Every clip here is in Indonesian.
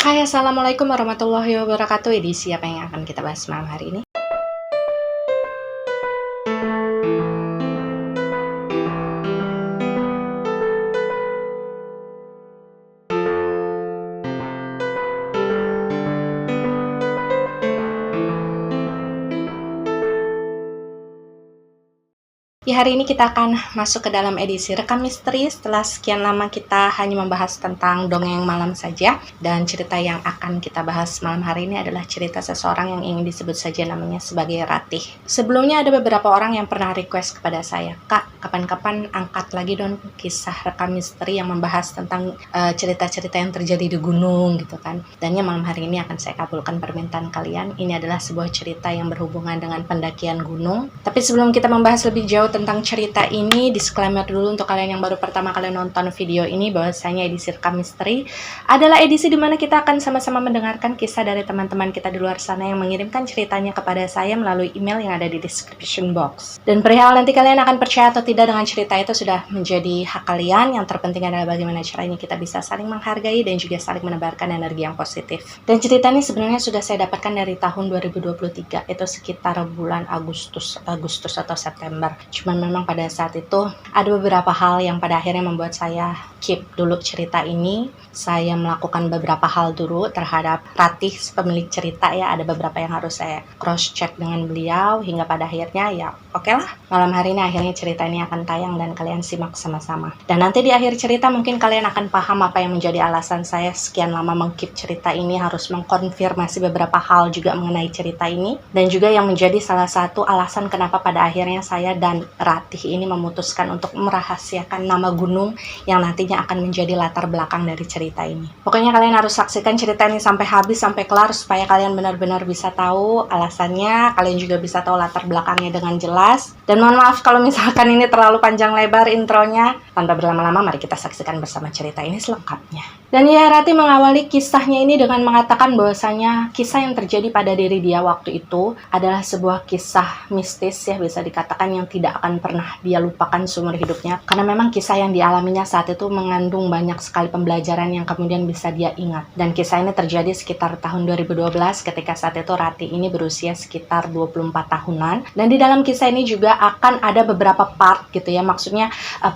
Hai, Assalamualaikum warahmatullahi wabarakatuh. Edisi apa yang akan kita bahas malam hari ini? Ya, hari ini kita akan masuk ke dalam edisi Rekam Misteri setelah sekian lama kita hanya membahas tentang dongeng malam saja. Dan cerita yang akan kita bahas malam hari ini adalah cerita seseorang yang ingin disebut saja namanya sebagai Ratih. Sebelumnya ada beberapa orang yang pernah request kepada saya, "Kak, kapan-kapan angkat lagi dong kisah Rekam Misteri yang membahas tentang cerita-cerita yang terjadi di gunung," gitu kan. Dan ya malam hari ini akan saya kabulkan permintaan kalian. Ini adalah sebuah cerita yang berhubungan dengan pendakian gunung. Tapi sebelum kita membahas lebih jauh tentang cerita ini, disclaimer dulu untuk kalian yang baru pertama kali nonton video ini, bahwasanya edisi Rekam Misteri adalah edisi di mana kita akan sama-sama mendengarkan kisah dari teman-teman kita di luar sana yang mengirimkan ceritanya kepada saya melalui email yang ada di description box. Dan perihal nanti kalian akan percaya atau tidak dengan cerita itu sudah menjadi hak kalian. Yang terpenting adalah bagaimana caranya kita bisa saling menghargai dan juga saling menebarkan energi yang positif. Dan cerita ini sebenarnya sudah saya dapatkan dari tahun 2023, itu sekitar bulan Agustus atau September. Cuman memang pada saat itu ada beberapa hal yang pada akhirnya membuat saya keep dulu cerita ini. Saya melakukan beberapa hal dulu terhadap Ratih, pemilik cerita ya. Ada beberapa yang harus saya cross check dengan beliau hingga pada akhirnya ya oke lah. Malam hari ini akhirnya cerita ini akan tayang dan kalian simak sama-sama. Dan nanti di akhir cerita mungkin kalian akan paham apa yang menjadi alasan saya sekian lama mengkeep cerita ini, harus mengkonfirmasi beberapa hal juga mengenai cerita ini. Dan juga yang menjadi salah satu alasan kenapa pada akhirnya saya dan Ratih ini memutuskan untuk merahasiakan nama gunung yang nantinya akan menjadi latar belakang dari cerita ini. Pokoknya kalian harus saksikan cerita ini sampai habis, sampai kelar, supaya kalian benar-benar bisa tahu alasannya, kalian juga bisa tahu latar belakangnya dengan jelas. Dan mohon maaf kalau misalkan ini terlalu panjang lebar intronya. Tanpa berlama-lama, mari kita saksikan bersama cerita ini selengkapnya. Dan ya, Ratih mengawali kisahnya ini dengan mengatakan bahwasanya kisah yang terjadi pada diri dia waktu itu adalah sebuah kisah mistis ya, bisa dikatakan yang tidak akan pernah dia lupakan seumur hidupnya, karena memang kisah yang dialaminya saat itu mengandung banyak sekali pembelajaran yang kemudian bisa dia ingat. Dan kisah ini terjadi sekitar tahun 2012 ketika saat itu Ratih ini berusia sekitar 24 tahunan. Dan di dalam kisah ini juga akan ada beberapa part gitu ya, maksudnya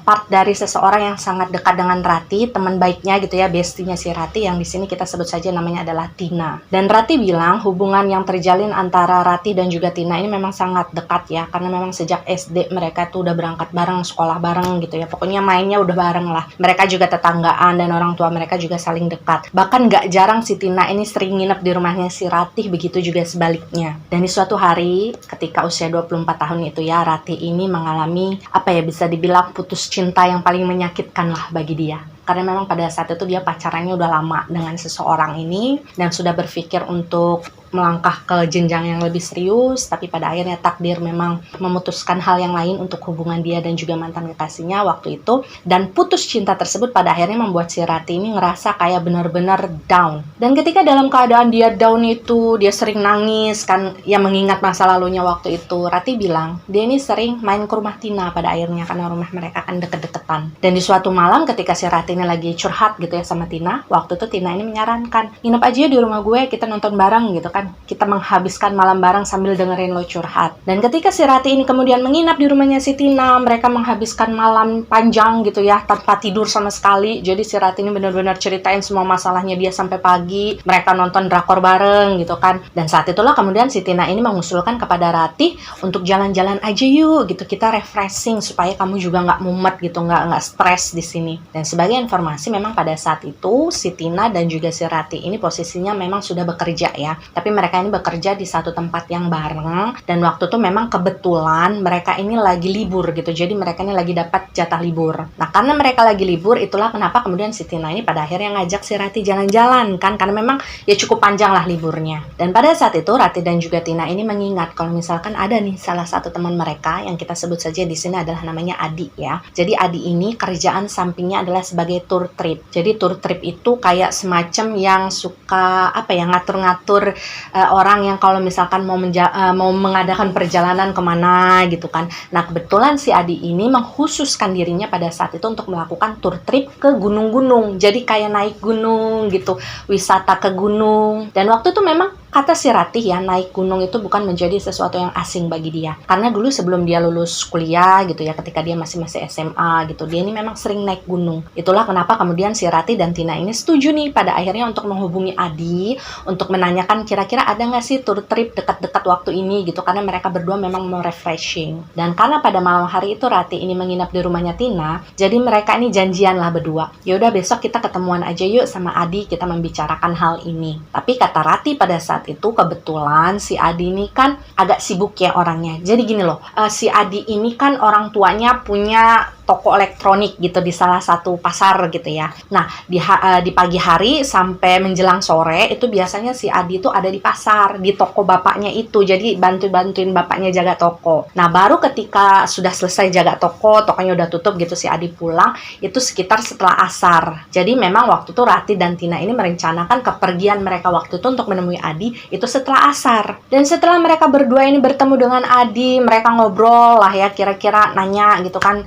part dari seseorang yang sangat dekat dengan Ratih, teman baiknya gitu ya, bestinya si Ratih, yang di sini kita sebut saja namanya adalah Tina. Dan Ratih bilang hubungan yang terjalin antara Ratih dan juga Tina ini memang sangat dekat ya, karena memang sejak SD mereka tuh udah berangkat bareng, sekolah bareng gitu ya, pokoknya mainnya udah bareng lah. Mereka juga tetanggaan dan orang tua mereka juga saling dekat. Bahkan gak jarang si Tina ini sering nginep di rumahnya si Ratih, begitu juga sebaliknya. Dan di suatu hari ketika usia 24 tahun itu ya, Ratih ini mengalami apa ya, bisa dibilang putus cinta yang paling menyakitkan lah bagi dia. Karena memang pada saat itu dia pacarannya udah lama dengan seseorang ini dan sudah berpikir untuk melangkah ke jenjang yang lebih serius, tapi pada akhirnya takdir memang memutuskan hal yang lain untuk hubungan dia dan juga mantan kekasihnya waktu itu. Dan putus cinta tersebut pada akhirnya membuat si Ratih ini ngerasa kayak benar-benar down. Dan ketika dalam keadaan dia down itu, dia sering nangis kan, ya mengingat masa lalunya waktu itu. Ratih bilang dia ini sering main ke rumah Tina pada akhirnya, karena rumah mereka kan deket-deketan. Dan di suatu malam ketika si Ratih ini lagi curhat gitu ya sama Tina, waktu itu Tina ini menyarankan, nginep aja di rumah gue, kita nonton bareng gitu kan, kita menghabiskan malam bareng sambil dengerin lo curhat. Dan ketika si Ratih ini kemudian menginap di rumahnya si Tina, mereka menghabiskan malam panjang gitu ya, tanpa tidur sama sekali. Jadi si Ratih ini benar-benar ceritain semua masalahnya dia sampai pagi, mereka nonton drakor bareng gitu kan. Dan saat itulah kemudian si Tina ini mengusulkan kepada Ratih untuk jalan-jalan aja yuk gitu, kita refreshing supaya kamu juga nggak mumet gitu, nggak stres di sini. Dan sebagai informasi, memang pada saat itu si Tina dan juga si Ratih ini posisinya memang sudah bekerja ya, tapi mereka ini bekerja di satu tempat yang bareng. Dan waktu itu memang kebetulan mereka ini lagi libur gitu, jadi mereka ini lagi dapat jatah libur. Nah karena mereka lagi libur, itulah kenapa kemudian si Tina ini pada akhirnya ngajak si Ratih jalan-jalan kan, karena memang ya cukup panjang lah liburnya. Dan pada saat itu Ratih dan juga Tina ini mengingat kalau misalkan ada nih salah satu teman mereka yang kita sebut saja di sini adalah namanya Adi ya. Jadi Adi ini kerjaan sampingnya adalah sebagai tour trip. Jadi tour trip itu kayak semacam yang suka apa ya, ngatur-ngatur orang yang kalau misalkan mau mengadakan perjalanan kemana gitu kan. Nah kebetulan si Adi ini mengkhususkan dirinya pada saat itu untuk melakukan tour trip ke gunung-gunung. Jadi kayak naik gunung gitu, wisata ke gunung. Dan waktu itu memang kata si Ratih ya, naik gunung itu bukan menjadi sesuatu yang asing bagi dia. Karena dulu sebelum dia lulus kuliah gitu ya, ketika dia masih SMA gitu, dia ini memang sering naik gunung. Itulah kenapa kemudian si Ratih dan Tina ini setuju nih pada akhirnya untuk menghubungi Adi, untuk menanyakan kira-kira ada nggak sih tour trip dekat-dekat waktu ini gitu, karena mereka berdua memang mau refreshing. Dan karena pada malam hari itu Ratih ini menginap di rumahnya Tina, jadi mereka ini janjian lah berdua. Yaudah besok kita ketemuan aja yuk sama Adi, kita membicarakan hal ini. Tapi kata Ratih pada saat itu kebetulan si Adi ini kan agak sibuk ya orangnya. Jadi gini loh, si Adi ini kan orang tuanya punya toko elektronik gitu di salah satu pasar gitu ya. Nah, di pagi hari sampai menjelang sore itu biasanya si Adi itu ada di pasar, di toko bapaknya itu. Jadi bantuin bapaknya jaga toko. Nah, baru ketika sudah selesai jaga toko, tokonya udah tutup gitu, si Adi pulang, itu sekitar setelah asar. Jadi memang waktu itu Ratih dan Tina ini merencanakan kepergian mereka waktu itu untuk menemui Adi itu setelah asar. Dan setelah mereka berdua ini bertemu dengan Adi, mereka ngobrol lah ya, kira-kira nanya gitu kan,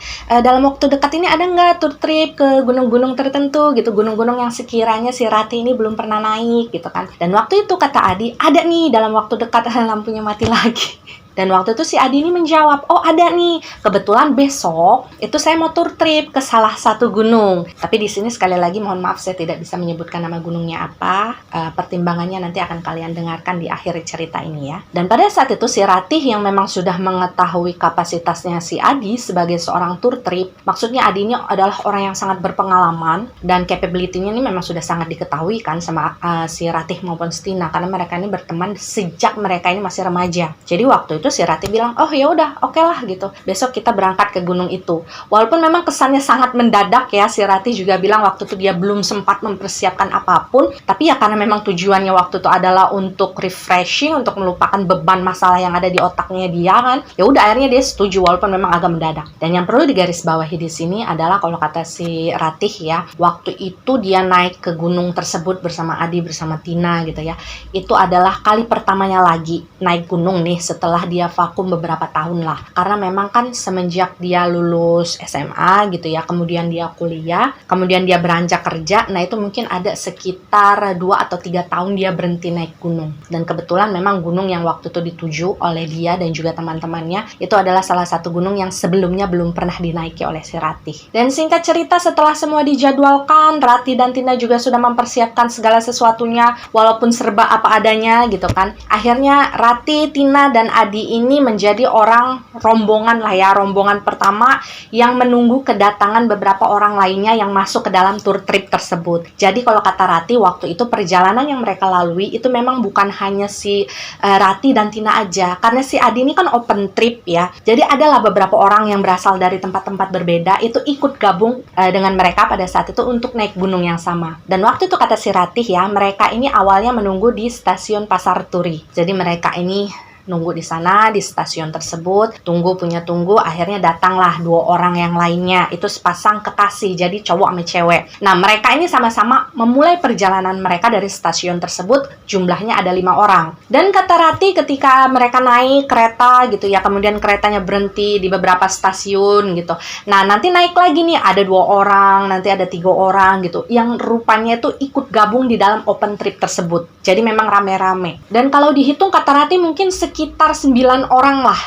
dalam waktu dekat ini ada nggak tour trip ke gunung-gunung tertentu gitu, gunung-gunung yang sekiranya si Ratih ini belum pernah naik gitu kan. Dan waktu itu kata Adi, ada nih dalam waktu dekat. Lampunya mati lagi. Dan waktu itu si Adi ini menjawab, oh ada nih, kebetulan besok itu saya mau tour trip ke salah satu gunung. Tapi di sini sekali lagi mohon maaf saya tidak bisa menyebutkan nama gunungnya apa. Pertimbangannya nanti akan kalian dengarkan di akhir cerita ini ya. Dan pada saat itu si Ratih yang memang sudah mengetahui kapasitasnya si Adi sebagai seorang tour trip, maksudnya Adi ini adalah orang yang sangat berpengalaman dan capability-nya ini memang sudah sangat diketahui kan sama si Ratih maupun Tina, karena mereka ini berteman sejak mereka ini masih remaja. Jadi waktu itu si Ratih bilang, oh ya udah, oke lah gitu. Besok kita berangkat ke gunung itu. Walaupun memang kesannya sangat mendadak ya, si Ratih juga bilang waktu itu dia belum sempat mempersiapkan apapun, tapi ya karena memang tujuannya waktu itu adalah untuk refreshing, untuk melupakan beban masalah yang ada di otaknya dia kan. Ya udah akhirnya dia setuju walaupun memang agak mendadak. Dan yang perlu digarisbawahi di sini adalah kalau kata si Ratih ya, waktu itu dia naik ke gunung tersebut bersama Adi, bersama Tina gitu ya. Itu adalah kali pertamanya lagi naik gunung nih setelah dia vakum beberapa tahun lah. Karena memang kan semenjak dia lulus SMA gitu ya, kemudian dia kuliah, kemudian dia beranjak kerja, nah itu mungkin ada sekitar 2 atau 3 tahun dia berhenti naik gunung. Dan kebetulan memang gunung yang waktu itu dituju oleh dia dan juga teman-temannya itu adalah salah satu gunung yang sebelumnya belum pernah dinaiki oleh si Ratih. Dan singkat cerita setelah semua dijadwalkan, Ratih dan Tina juga sudah mempersiapkan segala sesuatunya walaupun serba apa adanya gitu kan. Akhirnya Ratih, Tina, dan Adi ini menjadi orang rombongan lah ya, rombongan pertama yang menunggu kedatangan beberapa orang lainnya yang masuk ke dalam tour trip tersebut. Jadi kalau kata Ratih waktu itu perjalanan yang mereka lalui itu memang bukan hanya si Ratih dan Tina aja, karena si Adi ini kan open trip ya. Jadi adalah beberapa orang yang berasal dari tempat-tempat berbeda itu ikut gabung dengan mereka pada saat itu untuk naik gunung yang sama. Dan waktu itu kata si Ratih ya, mereka ini awalnya menunggu di stasiun Pasar Turi. Jadi mereka ini nunggu di sana, di stasiun tersebut, tunggu, akhirnya datanglah 2 orang yang lainnya, itu sepasang kekasih, jadi cowok sama cewek. Nah, mereka ini sama-sama memulai perjalanan mereka dari stasiun tersebut, jumlahnya ada 5 orang. Dan kata Ratih ketika mereka naik kereta gitu ya, kemudian keretanya berhenti di beberapa stasiun gitu. Nah, nanti naik lagi nih, ada 2 orang, nanti ada 3 orang gitu, yang rupanya itu ikut gabung di dalam open trip tersebut. Jadi memang rame-rame. Dan kalau dihitung kata Ratih mungkin sekitar 9 orang lah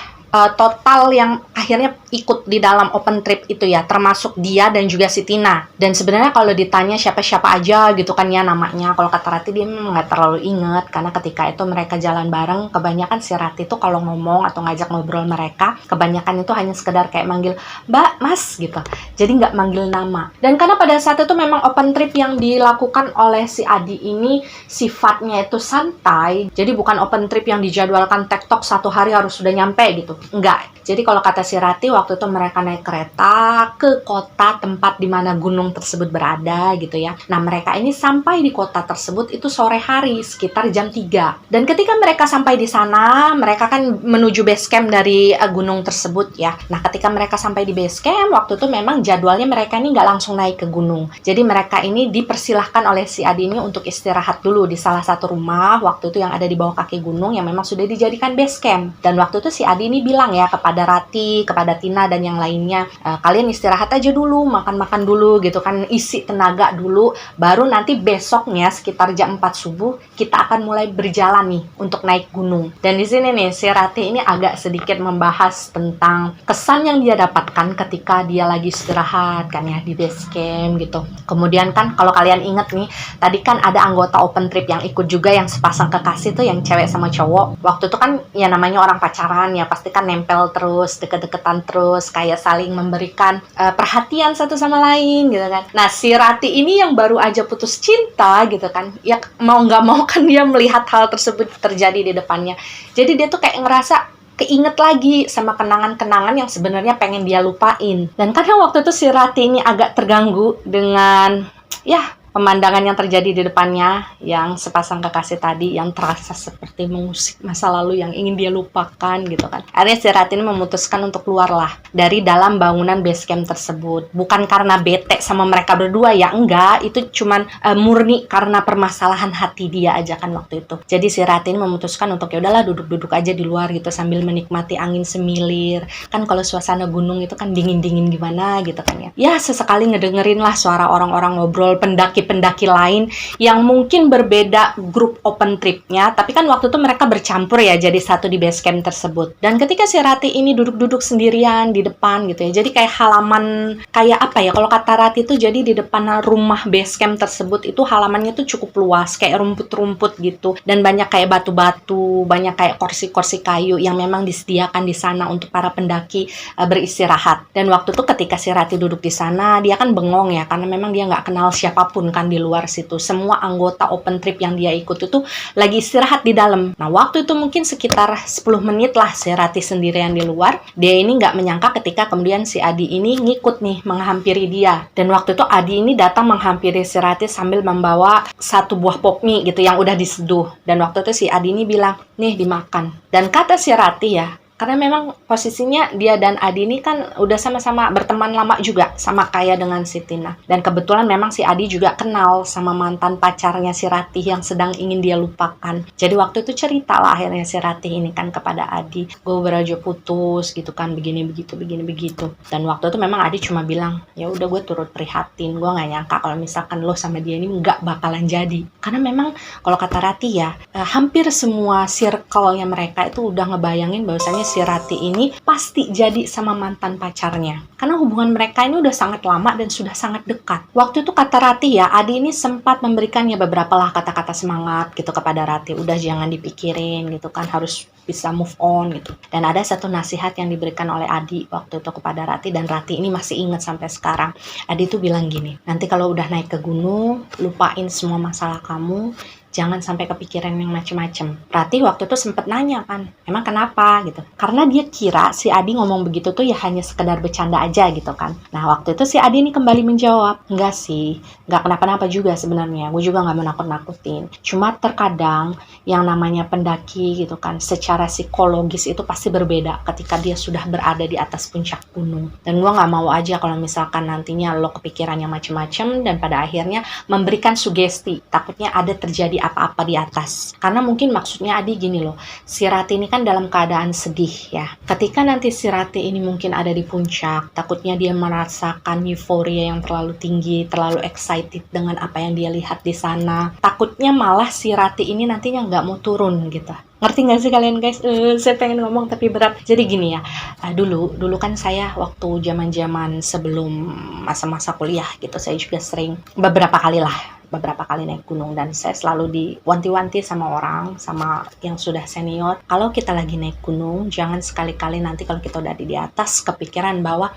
total yang akhirnya ikut di dalam open trip itu ya, termasuk dia dan juga si Tina. Dan sebenarnya kalau ditanya siapa-siapa aja gitu kan ya namanya, kalau kata Ratih dia memang nggak terlalu inget, karena ketika itu mereka jalan bareng, kebanyakan si Ratih tuh kalau ngomong atau ngajak ngobrol mereka, kebanyakan itu hanya sekedar kayak manggil Mbak, Mas gitu, jadi nggak manggil nama. Dan karena pada saat itu memang open trip yang dilakukan oleh si Adi ini sifatnya itu santai, jadi bukan open trip yang dijadwalkan tektok 1 hari harus sudah nyampe gitu. Enggak, Jadi kalau kata si Rati, waktu itu mereka naik kereta ke kota tempat di mana gunung tersebut berada gitu ya. Nah, mereka ini sampai di kota tersebut itu sore hari, sekitar jam 3. Dan ketika mereka sampai di sana, mereka kan menuju base camp dari gunung tersebut ya. Nah, ketika mereka sampai di base camp, waktu itu memang jadwalnya mereka ini nggak langsung naik ke gunung. Jadi mereka ini dipersilahkan oleh si Adi ini untuk istirahat dulu di salah satu rumah waktu itu yang ada di bawah kaki gunung yang memang sudah dijadikan base camp. Dan waktu itu si Adi ini bilang ya kepada Rati, kepada Tina dan yang lainnya, kalian istirahat aja dulu, makan-makan dulu gitu kan, isi tenaga dulu, baru nanti besoknya sekitar jam 4 subuh kita akan mulai berjalan nih untuk naik gunung. Dan di sini nih si Rati ini agak sedikit membahas tentang kesan yang dia dapatkan ketika dia lagi istirahat kan ya di base camp gitu. Kemudian kan kalau kalian inget nih, tadi kan ada anggota open trip yang ikut juga yang sepasang kekasih tuh yang cewek sama cowok. Waktu itu kan ya namanya orang pacaran ya pasti kan nempel terus, deket-deketan terus, kayak saling memberikan perhatian satu sama lain gitu kan. Nah si Rati ini yang baru aja putus cinta gitu kan, ya mau nggak mau kan dia melihat hal tersebut terjadi di depannya. Jadi dia tuh kayak ngerasa keinget lagi sama kenangan-kenangan yang sebenarnya pengen dia lupain. Dan karena waktu itu si Rati ini agak terganggu dengan ya pemandangan yang terjadi di depannya, yang sepasang kekasih tadi yang terasa seperti mengusik masa lalu yang ingin dia lupakan gitu kan. Akhirnya si Rati ini memutuskan untuk keluarlah dari dalam bangunan base camp tersebut. Bukan karena bete sama mereka berdua ya, enggak. Itu cuman murni karena permasalahan hati dia aja kan waktu itu. Jadi si Rati ini memutuskan untuk ya udahlah duduk-duduk aja di luar gitu sambil menikmati angin semilir. Kan kalau suasana gunung itu kan dingin-dingin gimana gitu kan ya. Ya sesekali ngedengerin lah suara orang-orang ngobrol, pendaki lain yang mungkin berbeda grup open tripnya, tapi kan waktu itu mereka bercampur ya jadi satu di base camp tersebut. Dan ketika si Rati ini duduk-duduk sendirian di depan gitu ya, jadi kayak halaman, kayak apa ya, kalau kata Rati itu jadi di depan rumah base camp tersebut itu halamannya tuh cukup luas, kayak rumput-rumput gitu, dan banyak kayak batu-batu, banyak kayak kursi-kursi kayu yang memang disediakan di sana untuk para pendaki beristirahat. Dan waktu itu ketika si Rati duduk di sana, dia kan bengong ya, karena memang dia nggak kenal siapapun kan di luar situ. Semua anggota open trip yang dia ikut itu lagi istirahat di dalam. Nah waktu itu mungkin sekitar 10 menit lah si Rati sendirian di luar. Dia ini nggak menyangka ketika kemudian si Adi ini ngikut nih menghampiri dia. Dan waktu itu Adi ini datang menghampiri si Rati sambil membawa satu buah pop mie gitu yang udah diseduh. Dan waktu itu si Adi ini bilang, nih dimakan. Dan kata si Rati ya, karena memang posisinya dia dan Adi ini kan udah sama-sama berteman lama juga, sama kayak dengan si Tina. Dan kebetulan memang si Adi juga kenal sama mantan pacarnya si Ratih yang sedang ingin dia lupakan. Jadi waktu itu cerita lah akhirnya si Ratih ini kan kepada Adi, gue baru aja putus gitu kan, begini begitu. Dan waktu itu memang Adi cuma bilang, ya udah gue turut prihatin, gue nggak nyangka kalau misalkan lo sama dia ini nggak bakalan jadi. Karena memang kalau kata Ratih ya, hampir semua circle-nya mereka itu udah ngebayangin bahwasanya si Rati ini pasti jadi sama mantan pacarnya. Karena hubungan mereka ini udah sangat lama dan sudah sangat dekat. Waktu itu kata Rati ya, Adi ini sempat memberikannya beberapa lah kata-kata semangat gitu kepada Rati. Udah jangan dipikirin gitu kan, harus bisa move on gitu. Dan ada satu nasihat yang diberikan oleh Adi waktu itu kepada Rati, dan Rati ini masih ingat sampai sekarang. Adi tuh bilang gini, nanti kalau udah naik ke gunung, lupain semua masalah kamu, jangan sampai kepikiran yang macem-macem. Rati waktu itu sempet nanya kan, emang kenapa gitu. Karena dia kira si Adi ngomong begitu tuh ya hanya sekedar bercanda aja gitu kan. Nah waktu itu si Adi ini kembali menjawab, enggak sih, enggak kenapa-napa juga sebenarnya. Gue juga gak mau nakut-nakutin. Cuma terkadang yang namanya pendaki gitu kan, secara psikologis itu pasti berbeda ketika dia sudah berada di atas puncak gunung. Dan gue gak mau aja kalau misalkan nantinya lo kepikiran yang macem-macem dan pada akhirnya memberikan sugesti. Takutnya ada terjadi apa-apa di atas. Karena mungkin maksudnya Adi gini loh, si Rati ini kan dalam keadaan sedih ya. Ketika nanti si Rati ini mungkin ada di puncak, takutnya dia merasakan euforia yang terlalu tinggi, terlalu excited dengan apa yang dia lihat di sana. Takutnya malah si Rati ini nantinya nggak mau turun gitu. Ngerti nggak sih kalian guys? Saya pengen ngomong tapi berat. Jadi gini ya, dulu kan saya waktu zaman sebelum masa-masa kuliah gitu, saya juga sering beberapa kali naik gunung, dan saya selalu diwanti-wanti sama orang, sama yang sudah senior, kalau kita lagi naik gunung jangan sekali-kali nanti kalau kita udah di atas kepikiran bahwa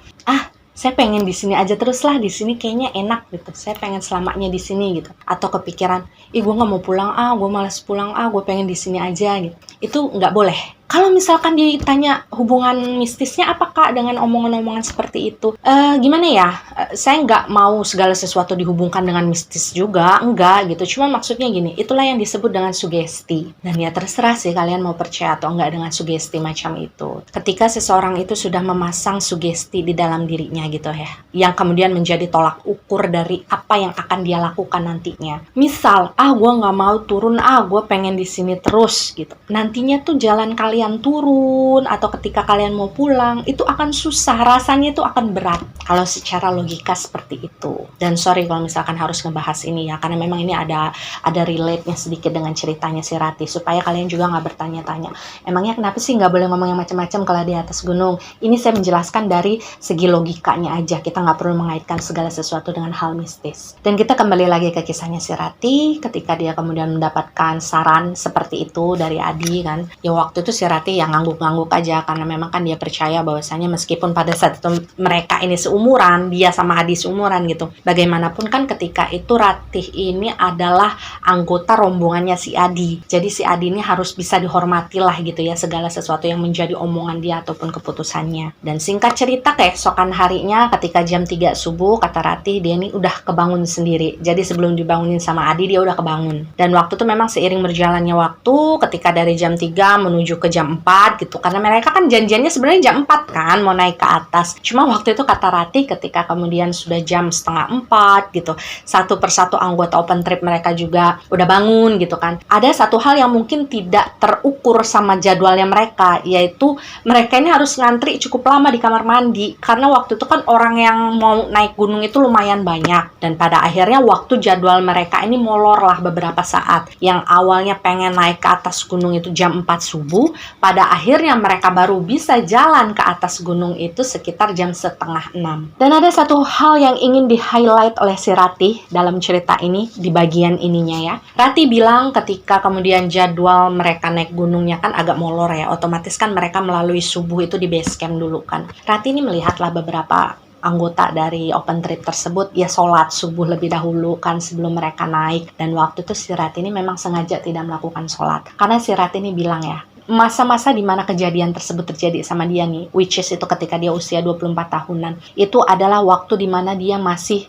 saya pengen di sini aja terus lah, di sini kayaknya enak gitu, saya pengen selamanya di sini gitu, atau kepikiran gue nggak mau pulang gue malas pulang gue pengen di sini aja gitu. Itu nggak boleh. Kalau misalkan ditanya hubungan mistisnya apa Kak dengan omongan-omongan seperti itu? Gimana ya, saya nggak mau segala sesuatu dihubungkan dengan mistis juga, enggak gitu. Cuma maksudnya gini, itulah yang disebut dengan sugesti. Dan ya terserah sih kalian mau percaya atau enggak dengan sugesti macam itu. Ketika seseorang itu sudah memasang sugesti di dalam dirinya gitu ya, yang kemudian menjadi tolak ukur dari apa yang akan dia lakukan nantinya. Misal, gue nggak mau turun, gue pengen di sini terus gitu. Nantinya tuh jalan kalian turun atau ketika kalian mau pulang itu akan susah, rasanya itu akan berat kalau secara logika seperti itu. Dan sorry kalau misalkan harus ngebahas ini ya, karena memang ini ada relate-nya sedikit dengan ceritanya si Rati, supaya kalian juga nggak bertanya-tanya emangnya kenapa sih nggak boleh ngomong yang macam-macam kalau di atas gunung. Ini saya menjelaskan dari segi logikanya aja, kita nggak perlu mengaitkan segala sesuatu dengan hal mistis. Dan kita kembali lagi ke kisahnya si Rati ketika dia kemudian mendapatkan saran seperti itu dari Adi kan. Ya waktu itu si Rati yang ngangguk-ngangguk aja, karena memang kan dia percaya bahwasanya meskipun pada saat itu mereka ini seumuran, dia sama Adi seumuran gitu, bagaimanapun kan ketika itu Ratih ini adalah anggota rombongannya si Adi. Jadi si Adi ini harus bisa dihormati lah gitu ya, segala sesuatu yang menjadi omongan dia ataupun keputusannya. Dan singkat cerita keesokan harinya ketika jam 3 subuh kata Ratih dia ini udah kebangun sendiri. Jadi sebelum dibangunin sama Adi dia udah kebangun. Dan waktu itu memang seiring berjalannya waktu, ketika dari jam 3 menuju ke jam 4 gitu, karena mereka kan janjiannya sebenarnya jam 4 kan mau naik ke atas. Cuma waktu itu kata Rati ketika kemudian sudah jam setengah 4 gitu, satu persatu anggota open trip mereka juga udah bangun gitu kan. Ada satu hal yang mungkin tidak terukur sama jadwalnya mereka, yaitu mereka ini harus ngantri cukup lama di kamar mandi, karena waktu itu kan orang yang mau naik gunung itu lumayan banyak. Dan pada akhirnya waktu jadwal mereka ini molor lah beberapa saat. Yang awalnya pengen naik ke atas gunung itu jam 4 subuh, pada akhirnya mereka baru bisa jalan ke atas gunung itu sekitar jam setengah 6. Dan ada satu hal yang ingin di-highlight oleh si Ratih dalam cerita ini, di bagian ininya ya. Ratih bilang ketika kemudian jadwal mereka naik gunungnya kan agak molor ya, otomatis kan mereka melalui subuh itu di base camp dulu kan. Ratih ini melihatlah beberapa anggota dari open trip tersebut ya sholat subuh lebih dahulu kan sebelum mereka naik. Dan waktu itu si Ratih ini memang sengaja tidak melakukan sholat, karena si Ratih ini bilang ya, masa-masa di mana kejadian tersebut terjadi sama dia nih, which is itu ketika dia usia 24 tahunan, itu adalah waktu di mana dia masih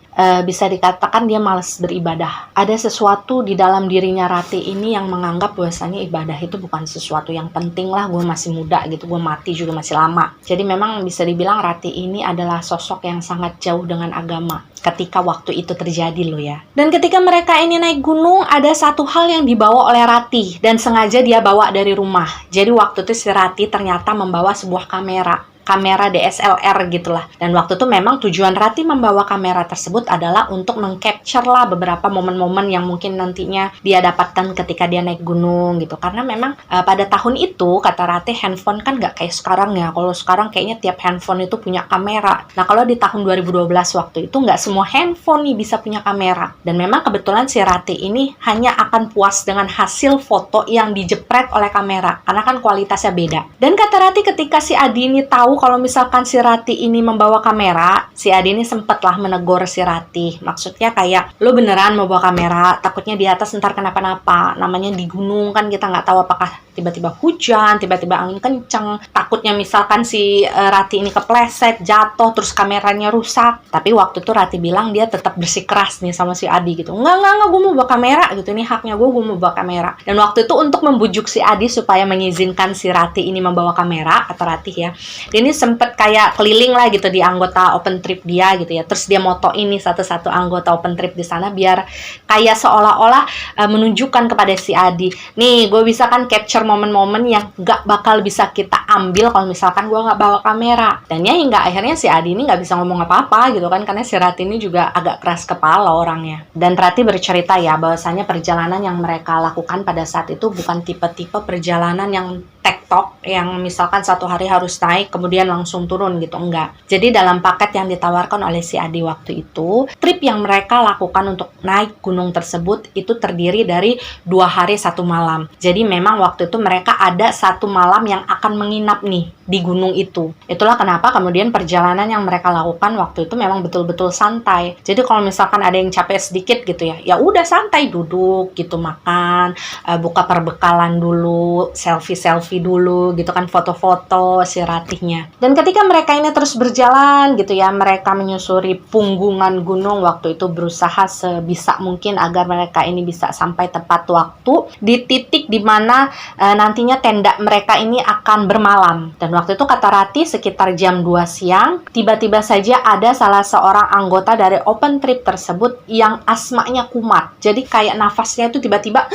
bisa dikatakan dia malas beribadah. Ada sesuatu di dalam dirinya Rati ini yang menganggap bahwasanya ibadah itu bukan sesuatu yang penting lah, gue masih muda gitu, gue mati juga masih lama. Jadi memang bisa dibilang Rati ini adalah sosok yang sangat jauh dengan agama ketika waktu itu terjadi loh ya. Dan ketika mereka ini naik gunung, ada satu hal yang dibawa oleh Rati dan sengaja dia bawa dari rumah. Jadi waktu itu si Rati ternyata membawa sebuah kamera DSLR gitulah. Dan waktu itu memang tujuan Rati membawa kamera tersebut adalah untuk meng-capture lah beberapa momen-momen yang mungkin nantinya dia dapatkan ketika dia naik gunung gitu. Karena memang pada tahun itu kata Rati handphone kan nggak kayak sekarang ya. Kalau sekarang kayaknya tiap handphone itu punya kamera. Nah kalau di tahun 2012 waktu itu nggak semua handphone nih bisa punya kamera. Dan memang kebetulan si Rati ini hanya akan puas dengan hasil foto yang dijepret oleh kamera. Karena kan kualitasnya beda. Dan kata Rati ketika si Adi ini tahu kalau misalkan si Rati ini membawa kamera, si Adi ini sempatlah menegur si Rati. Maksudnya kayak, lo beneran mau bawa kamera, takutnya di atas ntar kenapa-napa. Namanya di gunung kan kita nggak tahu apakah tiba-tiba hujan, tiba-tiba angin kenceng. Takutnya misalkan si Rati ini kepleset, jatuh, terus kameranya rusak. Tapi waktu itu Rati bilang dia tetap bersikeras nih sama si Adi gitu. Enggak, gue mau bawa kamera gitu. Ini haknya gue mau bawa kamera. Dan waktu itu untuk membujuk si Adi supaya mengizinkan si Rati ini membawa kamera, atau Rati ya, dia ini sempet kayak keliling lah gitu di anggota open trip dia gitu ya. Terus dia moto ini satu-satu anggota open trip di sana biar kayak seolah-olah menunjukkan kepada si Adi, nih gue bisa kan capture momen-momen yang gak bakal bisa kita ambil kalau misalkan gue gak bawa kamera. Dan ya hingga akhirnya si Adi ini gak bisa ngomong apa-apa gitu kan, karena si Rati ini juga agak keras kepala orangnya. Dan Rati bercerita ya bahwasanya perjalanan yang mereka lakukan pada saat itu bukan tipe-tipe perjalanan yang tektok yang misalkan satu hari harus naik kemudian langsung turun gitu, enggak. Jadi dalam paket yang ditawarkan oleh si Adi waktu itu, trip yang mereka lakukan untuk naik gunung tersebut itu terdiri dari 2 hari 1 malam. Jadi memang waktu itu mereka ada 1 malam yang akan menginap nih di gunung itu. Itulah kenapa kemudian perjalanan yang mereka lakukan waktu itu memang betul-betul santai. Jadi kalau misalkan ada yang capek sedikit gitu ya, ya udah santai duduk gitu, makan, buka perbekalan dulu, selfie dulu dahulu gitu kan, foto-foto si Ratihnya. Dan ketika mereka ini terus berjalan gitu ya, mereka menyusuri punggungan gunung, waktu itu berusaha sebisa mungkin agar mereka ini bisa sampai tepat waktu di titik di mana nantinya tenda mereka ini akan bermalam. Dan waktu itu kata Ratih sekitar jam 2 siang, tiba-tiba saja ada salah seorang anggota dari open trip tersebut yang asmanya kumat. Jadi kayak nafasnya itu tiba-tiba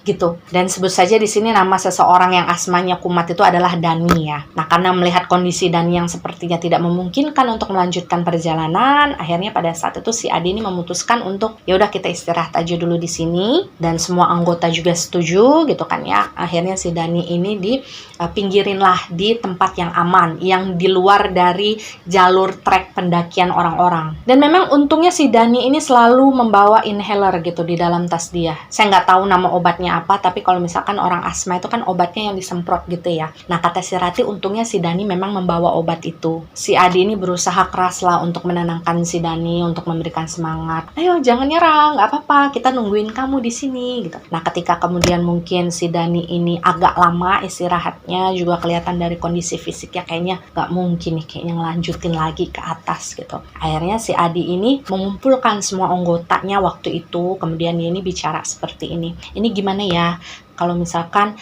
gitu. Dan sebut saja di sini nama seseorang yang asmanya kumat itu adalah Dani ya. Nah, karena melihat kondisi Dani yang sepertinya tidak memungkinkan untuk melanjutkan perjalanan, akhirnya pada saat itu si Adi ini memutuskan untuk ya udah kita istirahat aja dulu di sini, dan semua anggota juga setuju gitu kan ya. Akhirnya si Dani ini pinggirin lah di tempat yang aman, yang di luar dari jalur trek pendakian orang-orang. Dan memang untungnya si Dani ini selalu membawa inhaler gitu di dalam tas dia. Saya nggak tahu nama obatnya apa, tapi kalau misalkan orang asma itu kan obatnya yang disemprot gitu ya. Nah, kata si Ratih untungnya si Dani memang membawa obat itu. Si Adi ini berusaha keras lah untuk menenangkan si Dani, untuk memberikan semangat. Ayo jangan nyerah, nggak apa-apa, kita nungguin kamu di sini gitu. Nah, ketika kemudian mungkin si Dani ini agak lama istirahatnya, juga kelihatan dari kondisi fisiknya kayaknya nggak mungkin nih, kayaknya ngelanjutin lagi ke atas gitu. Akhirnya si Adi ini mengumpulkan semua anggotanya waktu itu, kemudian dia ini bicara seperti ini. Ini gimana ya kalau misalkan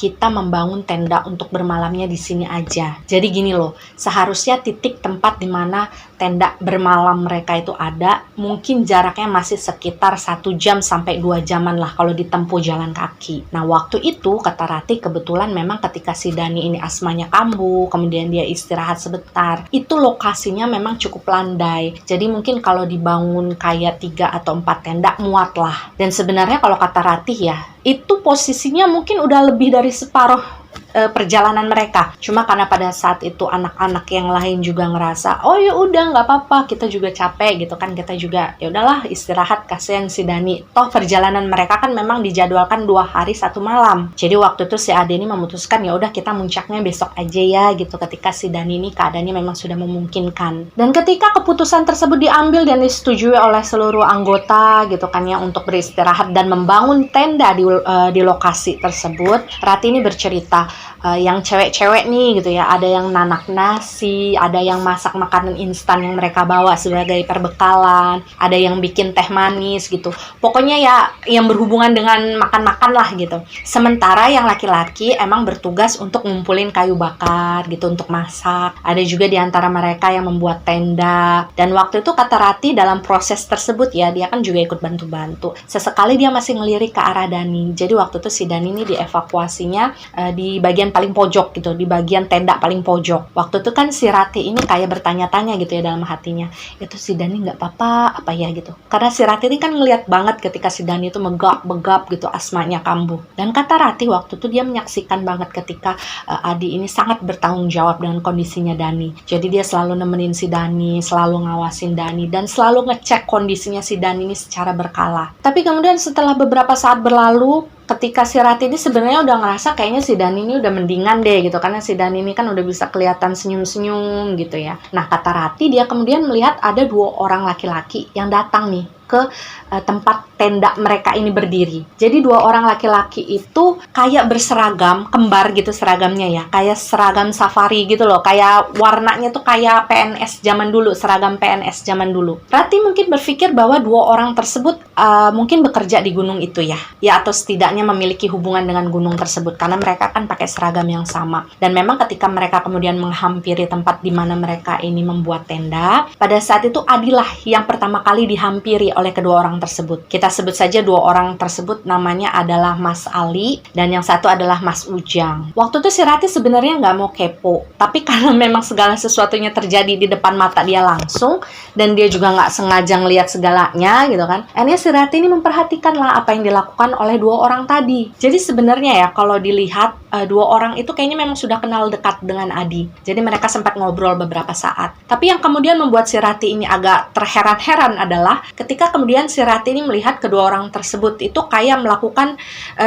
kita membangun tenda untuk bermalamnya di sini aja. Jadi gini loh, seharusnya titik tempat di mana tenda bermalam mereka itu ada, mungkin jaraknya masih sekitar 1 jam sampai 2 jaman lah kalau ditempuh jalan kaki. Nah, waktu itu kata Ratih kebetulan memang ketika si Dani ini asmanya kambuh, kemudian dia istirahat sebentar, itu lokasinya memang cukup landai. Jadi mungkin kalau dibangun kayak 3 atau 4 tenda muat lah. Dan sebenarnya kalau kata Ratih ya, itu posisinya mungkin udah lebih dari separuh perjalanan mereka. Cuma karena pada saat itu anak-anak yang lain juga ngerasa, oh ya udah nggak apa-apa, kita juga capek gitu kan, kita juga ya udahlah istirahat, kasihan si Dani. Toh perjalanan mereka kan memang dijadwalkan 2 hari 1 malam. Jadi waktu itu si Ade ini memutuskan ya udah kita muncaknya besok aja ya gitu, ketika si Dani ini keadaannya memang sudah memungkinkan. Dan ketika keputusan tersebut diambil dan disetujui oleh seluruh anggota gitu kan ya untuk beristirahat dan membangun tenda di lokasi tersebut, Ratih ini bercerita yang cewek-cewek nih gitu ya, ada yang nanak nasi, ada yang masak makanan instan yang mereka bawa sebagai perbekalan, ada yang bikin teh manis gitu. Pokoknya ya yang berhubungan dengan makan-makan lah gitu. Sementara yang laki-laki emang bertugas untuk ngumpulin kayu bakar gitu untuk masak. Ada juga di antara mereka yang membuat tenda. Dan waktu itu kata Ratih dalam proses tersebut ya, dia kan juga ikut bantu-bantu. Sesekali dia masih ngelirik ke arah Dani. Jadi waktu itu si Dani ini dievakuasinya di bagian paling pojok gitu, di bagian tenda paling pojok. Waktu itu kan si Ratih ini kayak bertanya-tanya gitu ya dalam hatinya, itu si Dani nggak apa-apa apa ya gitu. Karena si Ratih ini kan ngelihat banget ketika si Dani itu megap-megap gitu, asmanya kambuh. Dan kata Ratih waktu itu dia menyaksikan banget ketika Adi ini sangat bertanggung jawab dengan kondisinya Dani. Jadi dia selalu nemenin si Dani, selalu ngawasin Dani, dan selalu ngecek kondisinya si Dani ini secara berkala. Tapi kemudian setelah beberapa saat berlalu, ketika si Ratih ini sebenarnya udah ngerasa kayaknya si Dani ini udah mendingan deh gitu, karena si Dani ini kan udah bisa kelihatan senyum-senyum gitu ya. Nah, kata Ratih dia kemudian melihat ada 2 orang laki-laki yang datang nih ke tempat tenda mereka ini berdiri. Jadi 2 orang laki-laki itu kayak berseragam, kembar gitu seragamnya ya, kayak seragam safari gitu loh, kayak warnanya tuh kayak PNS zaman dulu, seragam PNS zaman dulu. Ratih mungkin berpikir bahwa 2 orang tersebut mungkin bekerja di gunung itu ya, atau setidaknya memiliki hubungan dengan gunung tersebut, karena mereka kan pakai seragam yang sama. Dan memang ketika mereka kemudian menghampiri tempat di mana mereka ini membuat tenda, pada saat itu Adilah yang pertama kali dihampiri oleh kedua orang tersebut. Kita sebut saja 2 orang tersebut namanya adalah Mas Ali dan yang satu adalah Mas Ujang. Waktu itu si Ratih sebenarnya nggak mau kepo, tapi karena memang segala sesuatunya terjadi di depan mata dia langsung dan dia juga nggak sengaja ngelihat segalanya gitu kan. Akhirnya si Ratih ini memperhatikan lah apa yang dilakukan oleh 2 orang tadi. Jadi sebenarnya ya kalau dilihat 2 orang itu kayaknya memang sudah kenal dekat dengan Adi. Jadi mereka sempat ngobrol beberapa saat. Tapi yang kemudian membuat si Ratih ini agak terheran-heran adalah ketika kemudian si Ratih ini melihat kedua orang tersebut itu kayak melakukan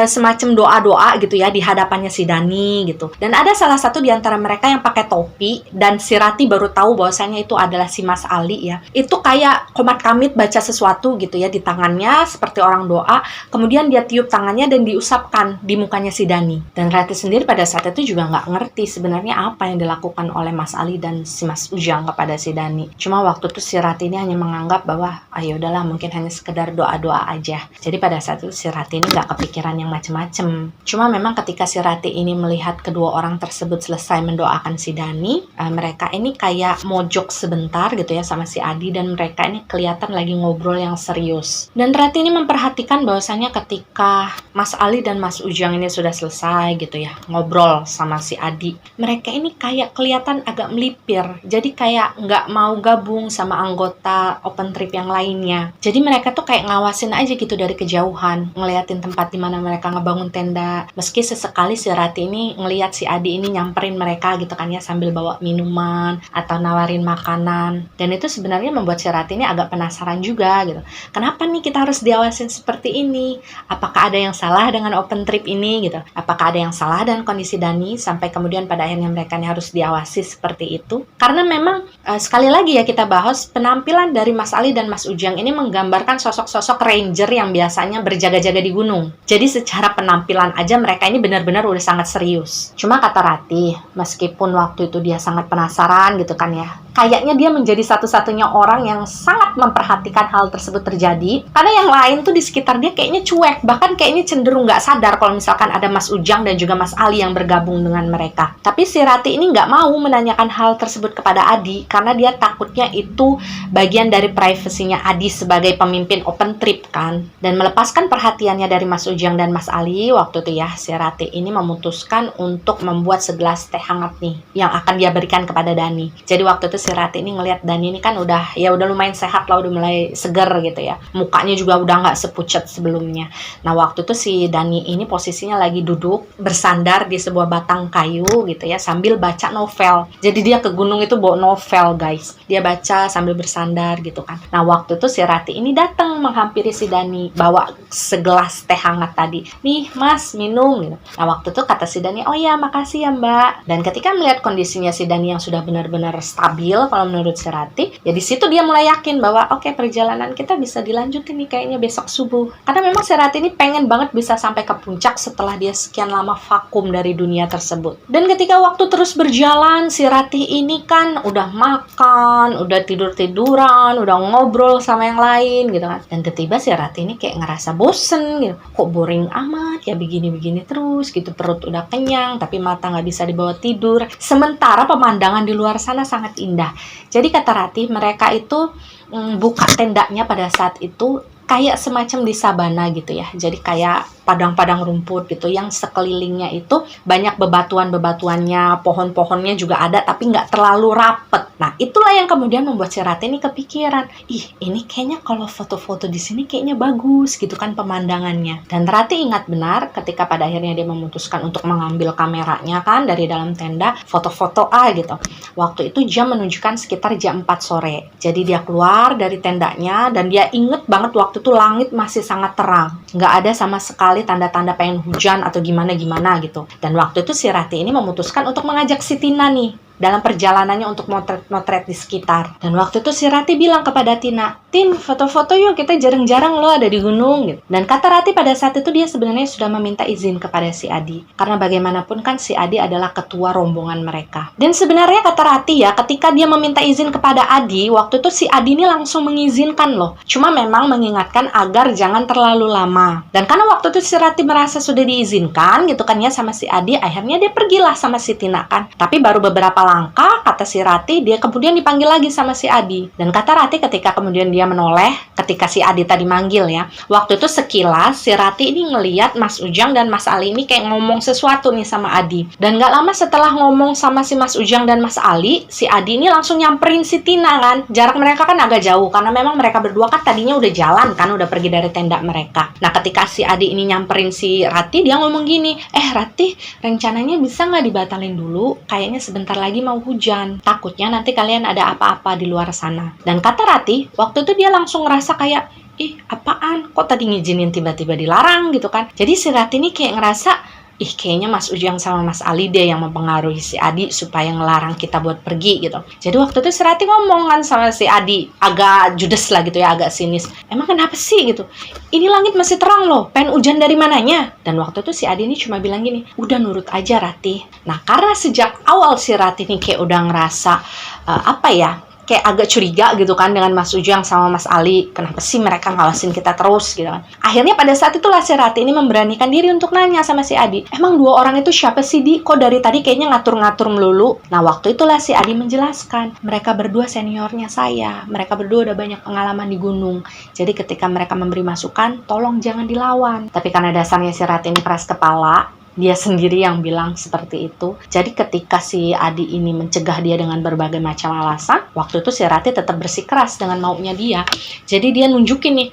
semacam doa-doa gitu ya di hadapannya si Dani gitu. Dan ada salah satu di antara mereka yang pakai topi dan si Ratih baru tahu bahwasanya itu adalah si Mas Ali ya. Itu kayak komat kamit baca sesuatu gitu ya di tangannya seperti orang doa. Kemudian dia tiup tangannya dan diusapkan di mukanya si Dani. Dan Ratih sendiri pada saat itu juga nggak ngerti sebenarnya apa yang dilakukan oleh Mas Ali dan si Mas Ujang kepada si Dani. Cuma waktu itu si Rati ini hanya menganggap bahwa ayo udahlah mungkin hanya sekedar doa-doa aja. Jadi pada saat itu si Rati ini nggak kepikiran yang macem-macem. Cuma memang ketika si Rati ini melihat kedua orang tersebut selesai mendoakan si Dani, mereka ini kayak mojok sebentar gitu ya sama si Adi, dan mereka ini kelihatan lagi ngobrol yang serius. Dan Rati ini memperhatikan bahwasanya ketika Mas Ali dan Mas Ujang ini sudah selesai gitu ya ngobrol sama si Adi, mereka ini kayak kelihatan agak melipir, jadi kayak nggak mau gabung sama anggota open trip yang lainnya. Jadi mereka tuh kayak ngawasin aja gitu dari kejauhan, ngeliatin tempat di mana mereka ngebangun tenda. Meski sesekali si Rati ini ngeliat si Adi ini nyamperin mereka gitu kan ya, sambil bawa minuman atau nawarin makanan. Dan itu sebenarnya membuat si Rati ini agak penasaran juga gitu. Kenapa nih kita harus diawasin seperti ini? Apakah ada yang salah dengan open trip ini gitu? Apakah ada yang salah dengan kondisi Dani sampai kemudian pada akhirnya mereka ini harus diawasi seperti itu? Karena memang sekali lagi ya kita bahas, penampilan dari Mas Ali dan Mas Ujang ini menggambarkan sosok-sosok ranger yang biasanya berjaga-jaga di gunung. Jadi secara penampilan aja mereka ini benar-benar udah sangat serius. Cuma kata Rati, meskipun waktu itu dia sangat penasaran gitu kan ya, kayaknya dia menjadi satu-satunya orang yang sangat memperhatikan hal tersebut terjadi, karena yang lain tuh di sekitar dia kayaknya cuek, bahkan kayaknya cenderung nggak sadar kalau misalkan ada Mas Ujang dan juga Mas Ali yang bergabung dengan mereka. Tapi si Rati ini nggak mau menanyakan hal tersebut kepada Adi, karena dia takutnya itu bagian dari privasinya Adi sebagai pemimpin open trip kan. Dan melepaskan perhatiannya dari Mas Ujang dan Mas Ali, waktu itu ya si Rati ini memutuskan untuk membuat segelas teh hangat nih yang akan dia berikan kepada Dani. Jadi waktu itu si Rati ini ngelihat Dani ini kan udah lumayan sehat lah, udah mulai seger gitu ya. Mukanya juga udah nggak sepucat sebelumnya. Nah waktu itu si Dani ini posisinya lagi duduk bersandar di sebuah batang kayu gitu ya, sambil baca novel. Jadi dia ke gunung itu bawa novel guys. Dia baca sambil bersandar gitu kan. Nah waktu itu si Rati ini datang menghampiri si Dani, bawa segelas teh hangat tadi. Nih mas, minum gitu. Nah waktu itu kata si Dani, oh ya makasih ya mbak. Dan ketika melihat kondisinya si Dani yang sudah benar-benar stabil kalau menurut si Rati, ya di situ dia mulai yakin bahwa oke, perjalanan kita bisa dilanjutin nih kayaknya besok subuh. Karena memang si Rati ini pengen banget bisa sampai ke puncak setelah dia sekian lama vakum dari dunia tersebut. Dan ketika waktu terus berjalan, si Rati ini kan udah makan, udah tidur-tiduran, udah ngobrol sama yang lain gitu kan. Dan tiba-tiba si Rati ini kayak ngerasa bosen gitu. Kok boring amat ya begini-begini terus gitu. Perut udah kenyang tapi mata nggak bisa dibawa tidur. Sementara pemandangan di luar sana sangat indah. Jadi kata Rati, mereka itu buka tendanya pada saat itu kayak semacam di sabana gitu ya. Jadi kayak padang-padang rumput gitu yang sekelilingnya itu banyak bebatuan-bebatuannya, pohon-pohonnya juga ada tapi nggak terlalu rapet. Nah itulah yang kemudian membuat si Rati ini kepikiran, ih ini kayaknya kalau foto-foto di sini kayaknya bagus gitu kan pemandangannya. Dan Rati ingat benar ketika pada akhirnya dia memutuskan untuk mengambil kameranya kan dari dalam tenda, foto-foto gitu. Waktu itu jam menunjukkan sekitar jam 4 sore. Jadi dia keluar dari tendanya dan dia inget banget waktu itu langit masih sangat terang. Nggak ada sama sekali tanda-tanda pengen hujan atau gimana-gimana gitu. Dan waktu itu si Rati ini memutuskan untuk mengajak si Tina nih dalam perjalanannya untuk motret-motret di sekitar. Dan waktu itu si Rati bilang kepada Tina, Tin, foto-foto yuk, kita jarang-jarang loh ada di gunung gitu. Dan kata Rati pada saat itu dia sebenarnya sudah meminta izin kepada si Adi. Karena bagaimanapun kan si Adi adalah ketua rombongan mereka. Dan sebenarnya kata Rati ya, ketika dia meminta izin kepada Adi, waktu itu si Adi ini langsung mengizinkan loh. Cuma memang mengingatkan agar jangan terlalu lama. Dan karena waktu itu si Rati merasa sudah diizinkan gitu kan ya sama si Adi, akhirnya dia pergilah sama si Tina kan. Tapi baru beberapa langkah, kata si Rati, dia kemudian dipanggil lagi sama si Adi. Dan kata Rati ketika kemudian dia menoleh, ketika si Adi tadi manggil ya, waktu itu sekilas si Rati ini ngeliat Mas Ujang dan Mas Ali ini kayak ngomong sesuatu nih sama Adi. Dan gak lama setelah ngomong sama si Mas Ujang dan Mas Ali, si Adi ini langsung nyamperin si Tina kan. Jarak mereka kan agak jauh, karena memang mereka berdua kan tadinya udah jalan kan, udah pergi dari tenda mereka. Nah ketika si Adi ini nyamperin si Rati, dia ngomong gini, Rati, rencananya bisa gak dibatalin dulu? Kayaknya sebentar lagi mau hujan. Takutnya nanti kalian ada apa-apa di luar sana. Dan kata Rati, waktu itu dia langsung ngerasa kayak, ih apaan? Kok tadi ngizinin tiba-tiba dilarang gitu kan? Jadi si Rati ini kayak ngerasa, ih kayaknya Mas Ujang sama Mas Ali deh yang mempengaruhi si Adi supaya ngelarang kita buat pergi gitu. Jadi waktu itu si Rati ngomong kan sama si Adi, agak judes lah gitu ya, agak sinis. Emang kenapa sih gitu? Ini langit masih terang loh, pengen hujan dari mananya? Dan waktu itu si Adi ini cuma bilang gini, udah nurut aja Rati. Nah karena sejak awal si Rati nih kayak udah ngerasa kayak agak curiga gitu kan dengan Mas Ujang sama Mas Ali. Kenapa sih mereka ngawasin kita terus gitu kan. Akhirnya pada saat itulah si Rati ini memberanikan diri untuk nanya sama si Adi. Emang dua orang itu siapa sih Di? Kok dari tadi kayaknya ngatur-ngatur melulu? Nah waktu itulah si Adi menjelaskan. Mereka berdua seniornya saya. Mereka berdua udah banyak pengalaman di gunung. Jadi ketika mereka memberi masukan, tolong jangan dilawan. Tapi karena dasarnya si Rati ini keras kepala, dia sendiri yang bilang seperti itu. Jadi ketika si Adi ini mencegah dia dengan berbagai macam alasan, waktu itu si Rati tetap bersikeras dengan maunya dia. Jadi dia nunjukin nih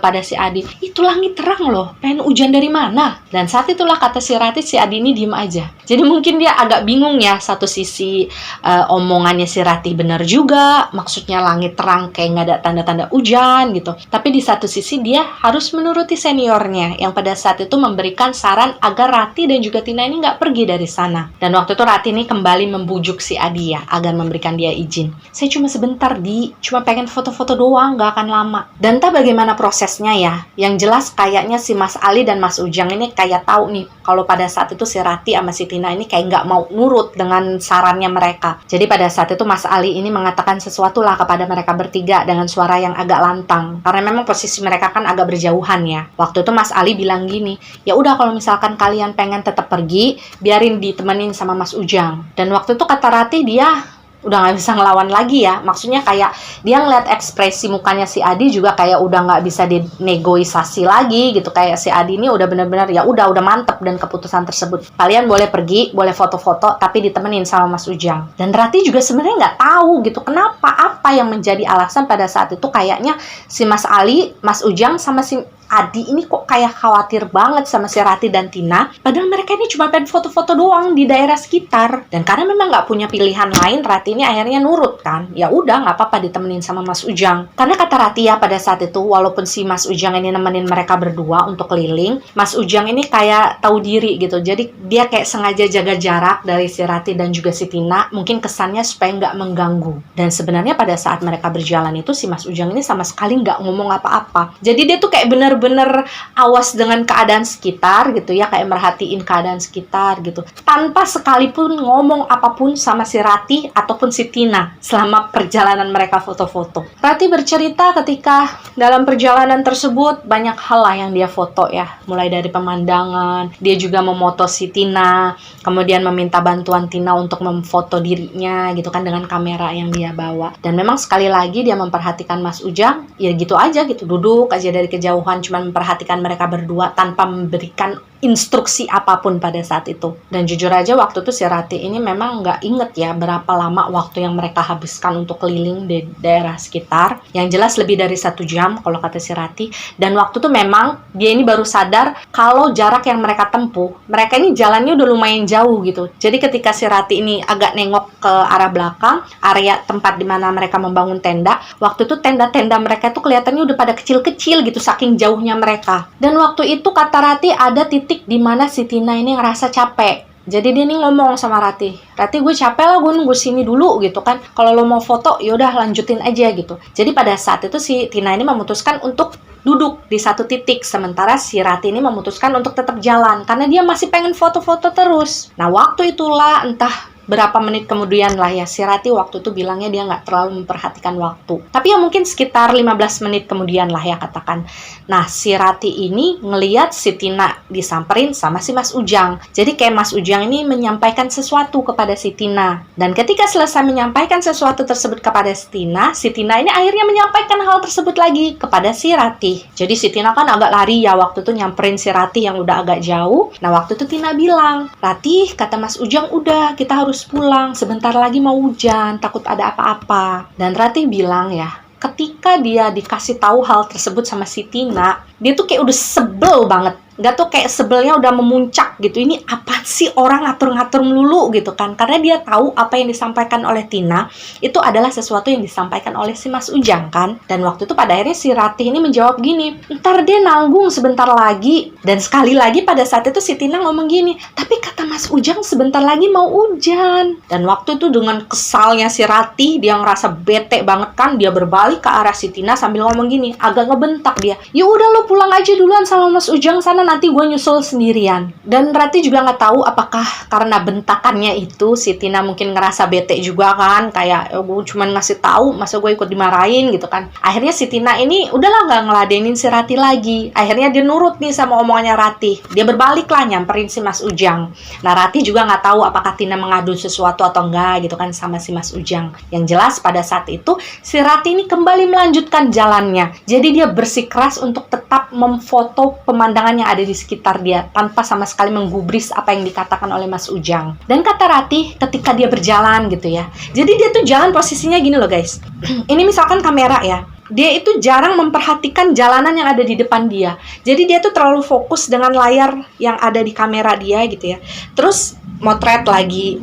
pada si Adi, itu langit terang loh, pengen hujan dari mana? Dan saat itulah kata si Rati, si Adi ini diem aja. Jadi mungkin dia agak bingung ya, satu sisi omongannya si Rati benar juga, maksudnya langit terang kayak nggak ada tanda-tanda hujan gitu. Tapi di satu sisi dia harus menuruti seniornya yang pada saat itu memberikan saran agar Rati dan juga Tina ini nggak pergi dari sana. Dan waktu itu Rati ini kembali membujuk si Adi ya, agar memberikan dia izin. Saya cuma sebentar cuma pengen foto-foto doang, nggak akan lama. Dan entah bagaimana prosesnya ya, yang jelas kayaknya si Mas Ali dan Mas Ujang ini kayak tahu nih, kalau pada saat itu si Rati sama si Tina ini kayak nggak mau nurut dengan sarannya mereka. Jadi pada saat itu Mas Ali ini mengatakan sesuatu lah kepada mereka bertiga dengan suara yang agak lantang. Karena memang posisi mereka kan agak berjauhan ya. Waktu itu Mas Ali bilang gini, ya udah kalau misalkan kalian pengen tetap pergi, biarin ditemenin sama Mas Ujang. Dan waktu itu kata Rati dia udah nggak bisa ngelawan lagi ya. Maksudnya kayak dia ngeliat ekspresi mukanya si Adi juga kayak udah nggak bisa dinegosiasi lagi gitu. Kayak si Adi ini udah benar-benar ya udah mantep dan keputusan tersebut. Kalian boleh pergi, boleh foto-foto, tapi ditemenin sama Mas Ujang. Dan Rati juga sebenarnya nggak tahu gitu kenapa, apa yang menjadi alasan pada saat itu kayaknya si Mas Ali, Mas Ujang sama si Adi ini kok kayak khawatir banget sama si Rati dan Tina, padahal mereka ini cuma pengen foto-foto doang di daerah sekitar. Dan karena memang nggak punya pilihan lain, Rati ini akhirnya nurut kan. Ya udah nggak apa-apa ditemenin sama Mas Ujang. Karena kata Rati ya pada saat itu, walaupun si Mas Ujang ini nemenin mereka berdua untuk keliling, Mas Ujang ini kayak tahu diri gitu. Jadi dia kayak sengaja jaga jarak dari si Rati dan juga si Tina, mungkin kesannya supaya nggak mengganggu. Dan sebenarnya pada saat mereka berjalan itu si Mas Ujang ini sama sekali nggak ngomong apa-apa. Jadi dia tuh kayak bener-bener awas dengan keadaan sekitar gitu ya, kayak merhatiin keadaan sekitar gitu, tanpa sekalipun ngomong apapun sama si Rati ataupun si Tina selama perjalanan mereka foto-foto. Rati bercerita ketika dalam perjalanan tersebut banyak hal lah yang dia foto ya, mulai dari pemandangan, dia juga memoto si Tina, kemudian meminta bantuan Tina untuk memfoto dirinya gitu kan dengan kamera yang dia bawa. Dan memang sekali lagi dia memperhatikan Mas Ujang, ya gitu aja gitu, duduk aja dari kejauhan cuma memperhatikan mereka berdua tanpa memberikan instruksi apapun pada saat itu. Dan jujur aja waktu itu si Rati ini memang nggak inget ya berapa lama waktu yang mereka habiskan untuk keliling di daerah sekitar. Yang jelas lebih dari 1 jam kalau kata si Rati. Dan waktu itu memang dia ini baru sadar kalau jarak yang mereka tempuh, mereka ini jalannya udah lumayan jauh gitu. Jadi ketika si Rati ini agak nengok ke arah belakang, area tempat di mana mereka membangun tenda, waktu itu tenda-tenda mereka itu kelihatannya udah pada kecil-kecil gitu saking jauhnya mereka. Dan waktu itu kata Rati ada titik di mana si Tina ini ngerasa capek. Jadi dia nih ngomong sama Rati, gue capek lah, gue nunggu sini dulu gitu kan. Kalau lo mau foto, yaudah lanjutin aja gitu. Jadi pada saat itu si Tina ini memutuskan untuk duduk di satu titik, sementara si Rati ini memutuskan untuk tetap jalan karena dia masih pengen foto-foto terus. Nah waktu itulah entah berapa menit kemudian lah ya, si Rati waktu itu bilangnya dia nggak terlalu memperhatikan waktu. Tapi ya mungkin sekitar 15 menit kemudian lah ya katakan. Nah si Rati ini ngeliat si Tina disamperin sama si Mas Ujang. Jadi kayak Mas Ujang ini menyampaikan sesuatu kepada si Tina. Dan ketika selesai menyampaikan sesuatu tersebut kepada si Tina ini akhirnya menyampaikan hal tersebut lagi kepada si Rati. Jadi si Tina kan agak lari ya waktu itu nyamperin si Rati yang udah agak jauh. Nah waktu itu Tina bilang, Rati kata Mas Ujang udah kita harus pulang, sebentar lagi mau hujan, takut ada apa-apa. Dan Rati bilang ya, ketika dia dikasih tahu hal tersebut sama si Tina, dia tuh kayak udah sebel banget. nggak tuh kayak sebelnya udah memuncak gitu. Ini apa sih orang ngatur-ngatur melulu gitu kan. Karena dia tahu apa yang disampaikan oleh Tina itu adalah sesuatu yang disampaikan oleh si Mas Ujang kan. Dan waktu itu pada akhirnya si Ratih ini menjawab gini, ntar dia nanggung sebentar lagi. Dan sekali lagi pada saat itu si Tina ngomong gini, tapi kata Mas Ujang sebentar lagi mau hujan. Dan waktu itu dengan kesalnya si Ratih, dia ngerasa bete banget kan, dia berbalik ke arah si Tina sambil ngomong gini, agak ngebentak dia, ya udah lo pulang aja duluan sama Mas Ujang sana, nanti gue nyusul sendirian. Dan Ratih juga nggak tahu apakah karena bentakannya itu si Tina mungkin ngerasa bete juga kan, kayak gue cuman ngasih tahu masa gue ikut dimarahin gitu kan. Akhirnya si Tina ini udahlah nggak ngeladenin si Ratih lagi. Akhirnya dia nurut nih sama omongannya Ratih, dia berbalik lah nyamperin si Mas Ujang. Nah Ratih juga nggak tahu apakah Tina mengadu sesuatu atau enggak gitu kan sama si Mas Ujang. Yang jelas pada saat itu si Ratih ini kembali melanjutkan jalannya. Jadi dia bersikeras untuk tetap memfoto pemandangan yang ada di sekitar dia tanpa sama sekali menggubris apa yang dikatakan oleh Mas Ujang. Dan kata Ratih ketika dia berjalan gitu ya, jadi dia tuh jalan posisinya gini loh guys. Ini misalkan kamera ya, dia itu jarang memperhatikan jalanan yang ada di depan dia. Jadi dia tuh terlalu fokus dengan layar yang ada di kamera dia gitu ya. Terus motret lagi,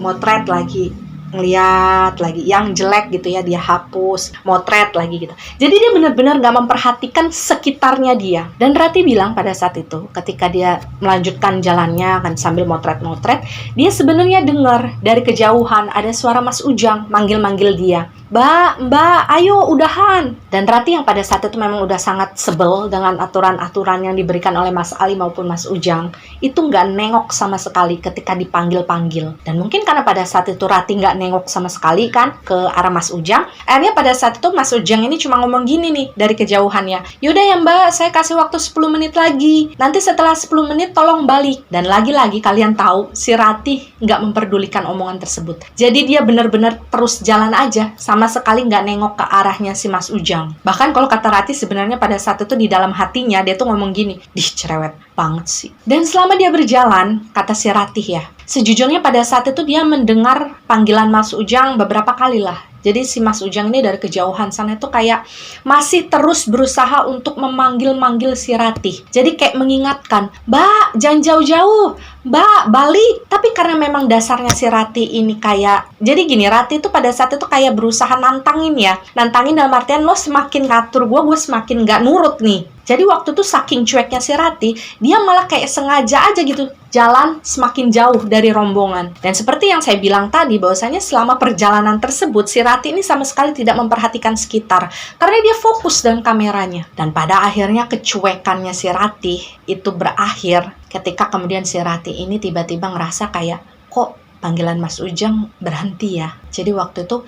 ngeliat lagi yang jelek gitu ya, dia hapus, motret lagi gitu. Jadi dia benar-benar gak memperhatikan sekitarnya dia. Dan Ratih bilang pada saat itu ketika dia melanjutkan jalannya kan sambil motret-motret, dia sebenarnya dengar dari kejauhan ada suara Mas Ujang manggil-manggil dia, Mbak, ayo udahan. Dan Ratih yang pada saat itu memang udah sangat sebel dengan aturan-aturan yang diberikan oleh Mas Ali maupun Mas Ujang, itu nggak nengok sama sekali ketika dipanggil-panggil. Dan mungkin karena pada saat itu Ratih nggak nengok sama sekali kan ke arah Mas Ujang, akhirnya pada saat itu Mas Ujang ini cuma ngomong gini nih dari kejauhannya, yaudah ya Mbak, saya kasih waktu 10 menit lagi, nanti setelah 10 menit tolong balik. Dan lagi-lagi kalian tahu si Ratih nggak memperdulikan omongan tersebut. Jadi dia benar-benar terus jalan aja, sama sekali nggak nengok ke arahnya si Mas Ujang. Bahkan kalau kata Ratih sebenarnya pada saat itu di dalam hatinya dia tuh ngomong gini, cerewet banget sih. Dan selama dia berjalan, kata si Ratih ya, sejujurnya pada saat itu dia mendengar panggilan Mas Ujang beberapa kali lah. Jadi si Mas Ujang ini dari kejauhan sana itu kayak masih terus berusaha untuk memanggil-manggil si Ratih. Jadi kayak mengingatkan, Mbak, jangan jauh-jauh, Mbak, balik. Tapi karena memang dasarnya si Ratih ini kayak, jadi gini, Ratih itu pada saat itu kayak berusaha nantangin ya. Nantangin dalam artian lo semakin ngatur gue semakin gak nurut nih. Jadi waktu itu saking cueknya si Ratih, dia malah kayak sengaja aja gitu jalan semakin jauh dari rombongan. Dan seperti yang saya bilang tadi, bahwasanya selama perjalanan tersebut si Ratih ini sama sekali tidak memperhatikan sekitar karena dia fokus dengan kameranya. Dan pada akhirnya kecuekannya si Ratih itu berakhir ketika kemudian si Ratih ini tiba-tiba ngerasa kayak, kok panggilan Mas Ujang berhenti ya. Jadi waktu itu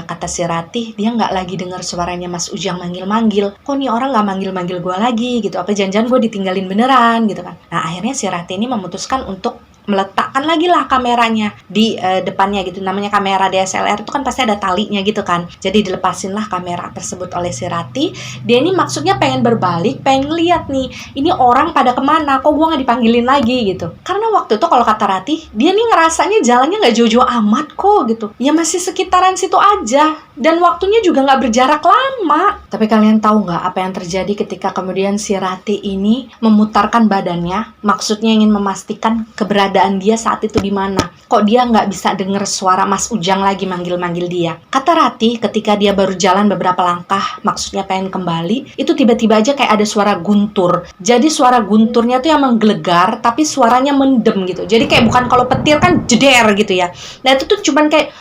kata si Ratih, dia nggak lagi dengar suaranya Mas Ujang manggil-manggil. Kok nih orang nggak manggil-manggil gue lagi gitu? Apa jangan-jangan gue ditinggalin beneran gitu kan? Nah akhirnya si Ratih ini memutuskan untuk meletakkan lagi lah kameranya di depannya gitu. Namanya kamera DSLR itu kan pasti ada talinya gitu kan. Jadi dilepasin lah kamera tersebut oleh si Ratih. Dia ini maksudnya pengen berbalik, pengen ngeliat nih, ini orang pada kemana, kok gue gak dipanggilin lagi gitu. Karena waktu itu kalau kata Ratih, dia nih ngerasanya jalannya gak jauh-jauh amat kok gitu. Ya masih sekitaran situ aja. Dan waktunya juga gak berjarak lama. Tapi kalian tahu gak apa yang terjadi ketika kemudian si Ratih ini memutarkan badannya, maksudnya ingin memastikan keberadaan dia saat itu di mana. Kok dia nggak bisa denger suara Mas Ujang lagi manggil-manggil dia. Kata Ratih ketika dia baru jalan beberapa langkah, maksudnya pengen kembali, itu tiba-tiba aja kayak ada suara guntur. Jadi suara gunturnya tuh yang menggelegar, tapi suaranya mendem gitu. Jadi kayak bukan kalau petir kan jeder gitu ya. Nah itu tuh cuman kayak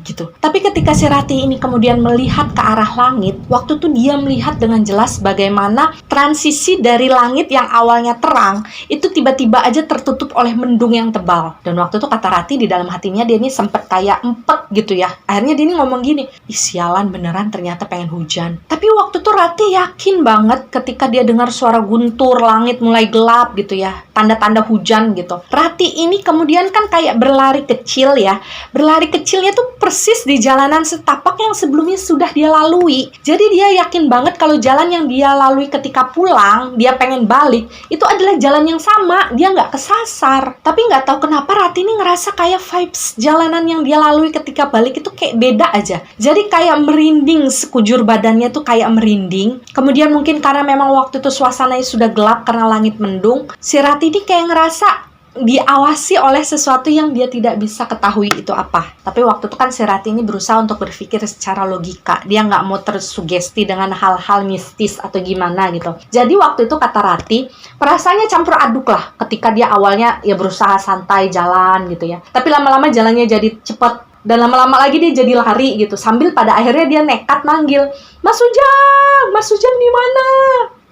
gitu. Tapi ketika si Ratih ini kemudian melihat ke arah langit, waktu itu dia melihat dengan jelas bagaimana transisi dari langit yang awalnya terang itu tiba-tiba aja tertutup oleh mendung yang tebal. Dan waktu itu kata Ratih di dalam hatinya dia ini sempet kayak empet gitu ya. Akhirnya dia ini ngomong gini, sialan beneran ternyata pengen hujan. Tapi waktu itu Ratih yakin banget ketika dia dengar suara guntur, langit mulai gelap gitu ya, tanda-tanda hujan gitu. Ratih ini kemudian kan kayak berlari kecil ya, Berlari kecilnya tuh persis di jalanan setapak yang sebelumnya sudah dia lalui. Jadi dia yakin banget kalau jalan yang dia lalui ketika pulang, dia pengen balik, itu adalah jalan yang sama. Dia nggak kesasar. Tapi nggak tahu kenapa Rati ini ngerasa kayak vibes jalanan yang dia lalui ketika balik itu kayak beda aja. Jadi kayak merinding, sekujur badannya tuh kayak merinding. Kemudian mungkin karena memang waktu itu suasananya sudah gelap karena langit mendung, si Rati ini kayak ngerasa diawasi oleh sesuatu yang dia tidak bisa ketahui itu apa. Tapi waktu itu kan si Rati ini berusaha untuk berpikir secara logika. Dia nggak mau tersugesti dengan hal-hal mistis atau gimana gitu. Jadi waktu itu kata Rati, perasaannya campur aduk lah. Ketika dia awalnya ya berusaha santai jalan gitu ya. Tapi lama-lama jalannya jadi cepet. Dan lama-lama lagi dia jadi lari gitu. Sambil pada akhirnya dia nekat manggil, Mas Ujang di mana?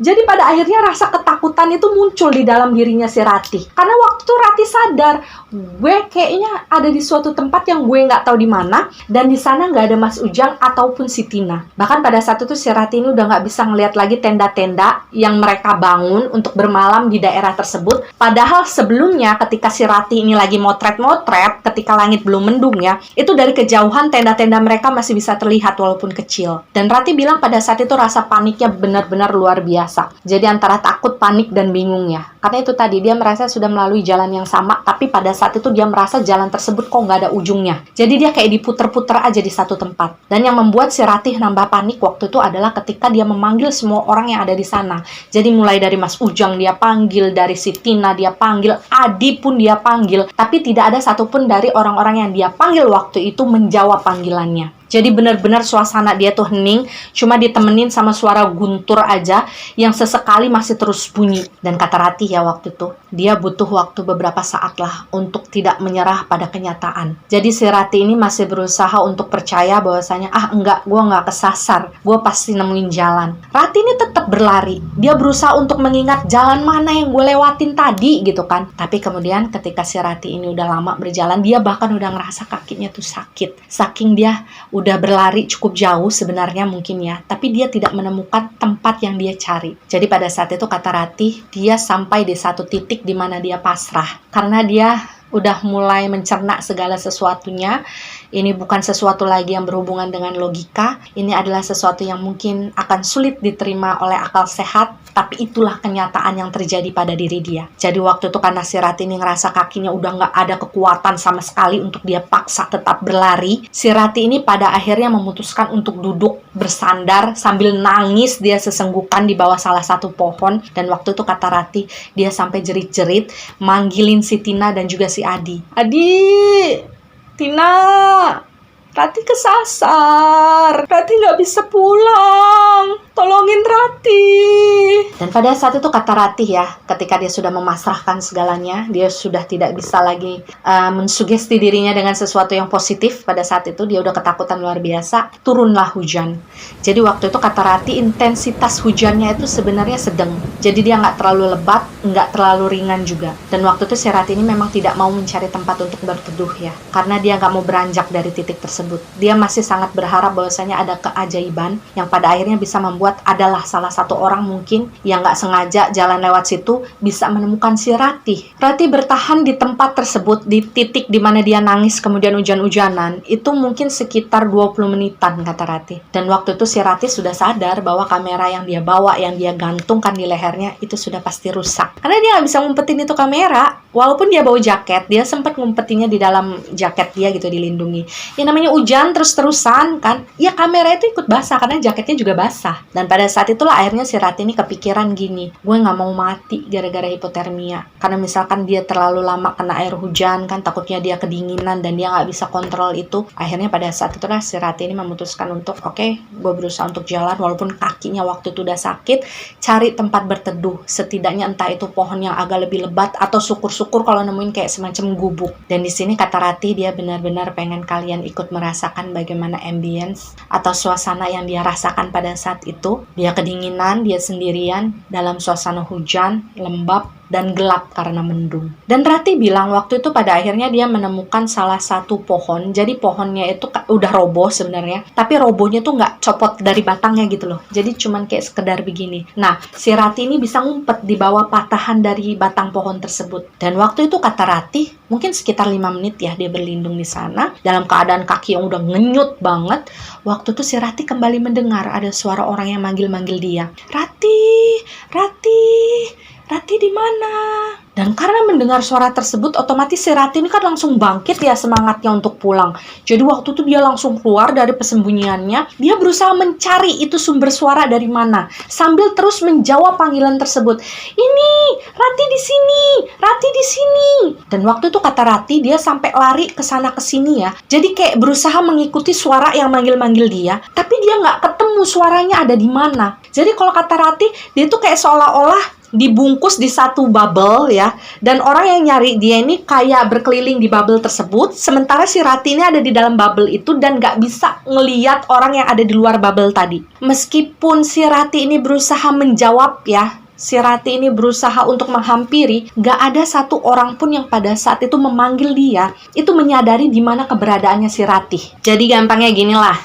Jadi pada akhirnya rasa ketakutan itu muncul di dalam dirinya si Rati. Karena waktu itu Rati sadar, gue kayaknya ada di suatu tempat yang gue nggak tahu di mana, dan di sana nggak ada Mas Ujang ataupun si Tina. Bahkan pada saat itu si Rati ini udah nggak bisa ngeliat lagi tenda-tenda yang mereka bangun untuk bermalam di daerah tersebut. Padahal sebelumnya ketika si Rati ini lagi motret-motret, ketika langit belum mendung ya, itu dari kejauhan tenda-tenda mereka masih bisa terlihat walaupun kecil. Dan Rati bilang pada saat itu rasa paniknya benar-benar luar biasa. Jadi antara takut, panik, dan bingung ya. Karena itu tadi dia merasa sudah melalui jalan yang sama, tapi pada saat itu dia merasa jalan tersebut kok nggak ada ujungnya. Jadi dia kayak diputer-puter aja di satu tempat. Dan yang membuat si Ratih nambah panik waktu itu adalah ketika dia memanggil semua orang yang ada di sana. Jadi mulai dari Mas Ujang dia panggil, dari si Tina dia panggil, Adi pun dia panggil, tapi tidak ada satupun dari orang-orang yang dia panggil waktu itu menjawab panggilannya. Jadi benar-benar suasana dia tuh hening, cuma ditemenin sama suara guntur aja yang sesekali masih terus bunyi. Dan kata Ratih ya waktu itu, dia butuh waktu beberapa saat lah untuk tidak menyerah pada kenyataan. Jadi si Ratih ini masih berusaha untuk percaya bahwasanya, enggak, gue nggak kesasar, gue pasti nemuin jalan. Ratih ini tetap berlari, dia berusaha untuk mengingat jalan mana yang gue lewatin tadi gitu kan. Tapi kemudian ketika si Ratih ini udah lama berjalan, dia bahkan udah ngerasa kakinya tuh sakit. Saking dia udah berlari cukup jauh sebenarnya mungkin ya, tapi dia tidak menemukan tempat yang dia cari. Jadi pada saat itu kata Ratih, dia sampai di satu titik di mana dia pasrah. Karena dia udah mulai mencerna segala sesuatunya. Ini bukan sesuatu lagi yang berhubungan dengan logika. Ini adalah sesuatu yang mungkin akan sulit diterima oleh akal sehat, tapi itulah kenyataan yang terjadi pada diri dia. Jadi waktu itu karena si Ratih ini ngerasa kakinya udah nggak ada kekuatan sama sekali untuk dia paksa tetap berlari, si Ratih ini pada akhirnya memutuskan untuk duduk bersandar sambil nangis dia sesenggukan di bawah salah satu pohon. Dan waktu itu kata Ratih, dia sampai jerit-jerit manggilin si Tina dan juga si Adi. Adi! Tina! Ratih kesasar. Ratih nggak bisa pulang. Tolongin Ratih. Dan pada saat itu kata Ratih ya, ketika dia sudah memasrahkan segalanya, dia sudah tidak bisa lagi mensugesti dirinya dengan sesuatu yang positif. Pada saat itu dia udah ketakutan luar biasa. Turunlah hujan. Jadi waktu itu kata Ratih, intensitas hujannya itu sebenarnya sedang. Jadi dia nggak terlalu lebat, nggak terlalu ringan juga. Dan waktu itu si Ratih ini memang tidak mau mencari tempat untuk berteduh ya, karena dia nggak mau beranjak dari titik tersebut. Dia masih sangat berharap bahwasanya ada keajaiban yang pada akhirnya bisa membuat adalah salah satu orang mungkin yang nggak sengaja jalan lewat situ bisa menemukan si Ratih. Ratih bertahan di tempat tersebut, di titik di mana dia nangis kemudian hujan-hujanan, itu mungkin sekitar 20 menitan kata Ratih. Dan waktu itu si Ratih sudah sadar bahwa kamera yang dia bawa, yang dia gantungkan di lehernya itu sudah pasti rusak. Karena dia nggak bisa ngumpetin itu kamera. Walaupun dia bawa jaket, dia sempat ngumpetinnya di dalam jaket dia gitu, dilindungi. Ya namanya hujan terus-terusan kan, ya kamera itu ikut basah karena jaketnya juga basah. Dan pada saat itulah akhirnya si Ratih ini kepikiran gini, gue nggak mau mati gara-gara hipotermia. Karena misalkan dia terlalu lama kena air hujan kan, takutnya dia kedinginan dan dia nggak bisa kontrol itu. Akhirnya pada saat itulah si Ratih ini memutuskan untuk oke, gue berusaha untuk jalan walaupun kakinya waktu itu udah sakit, cari tempat berteduh. Setidaknya entah itu pohon yang agak lebih lebat atau syukur-syukur kalau nemuin kayak semacam gubuk. Dan di sini kata Ratih, dia benar-benar pengen kalian ikut merasakan bagaimana ambience atau suasana yang dia rasakan pada saat itu. Dia kedinginan, dia sendirian dalam suasana hujan, lembab, dan gelap karena mendung. Dan Rati bilang waktu itu pada akhirnya dia menemukan salah satu pohon. Jadi pohonnya itu udah roboh sebenarnya, tapi robohnya tuh nggak copot dari batangnya gitu loh. Jadi cuman kayak sekedar begini. Nah, si Rati ini bisa ngumpet di bawah patahan dari batang pohon tersebut. Dan waktu itu kata Rati, mungkin sekitar 5 menit ya dia berlindung di sana dalam keadaan kaki yang udah ngenyut banget. Waktu itu si Rati kembali mendengar ada suara orang yang manggil-manggil dia. Rati, Rati, Rati di mana? Dan karena mendengar suara tersebut, otomatis si Rati ini kan langsung bangkit ya semangatnya untuk pulang. Jadi waktu itu dia langsung keluar dari persembunyiannya. Dia berusaha mencari itu sumber suara dari mana, sambil terus menjawab panggilan tersebut. Ini, Rati di sini, Rati di sini. Dan waktu itu kata Rati, dia sampai lari ke sana ke sini ya. Jadi kayak berusaha mengikuti suara yang manggil-manggil dia, tapi dia nggak ketemu suaranya ada di mana. Jadi kalau kata Rati, dia tuh kayak seolah-olah dibungkus di satu bubble ya, dan orang yang nyari dia ini kayak berkeliling di bubble tersebut, sementara si Rati ini ada di dalam bubble itu dan gak bisa ngeliat orang yang ada di luar bubble tadi. Meskipun si Rati ini berusaha menjawab ya, si Rati ini berusaha untuk menghampiri, gak ada satu orang pun yang pada saat itu memanggil dia, itu menyadari di mana keberadaannya si Rati. Jadi gampangnya ginilah,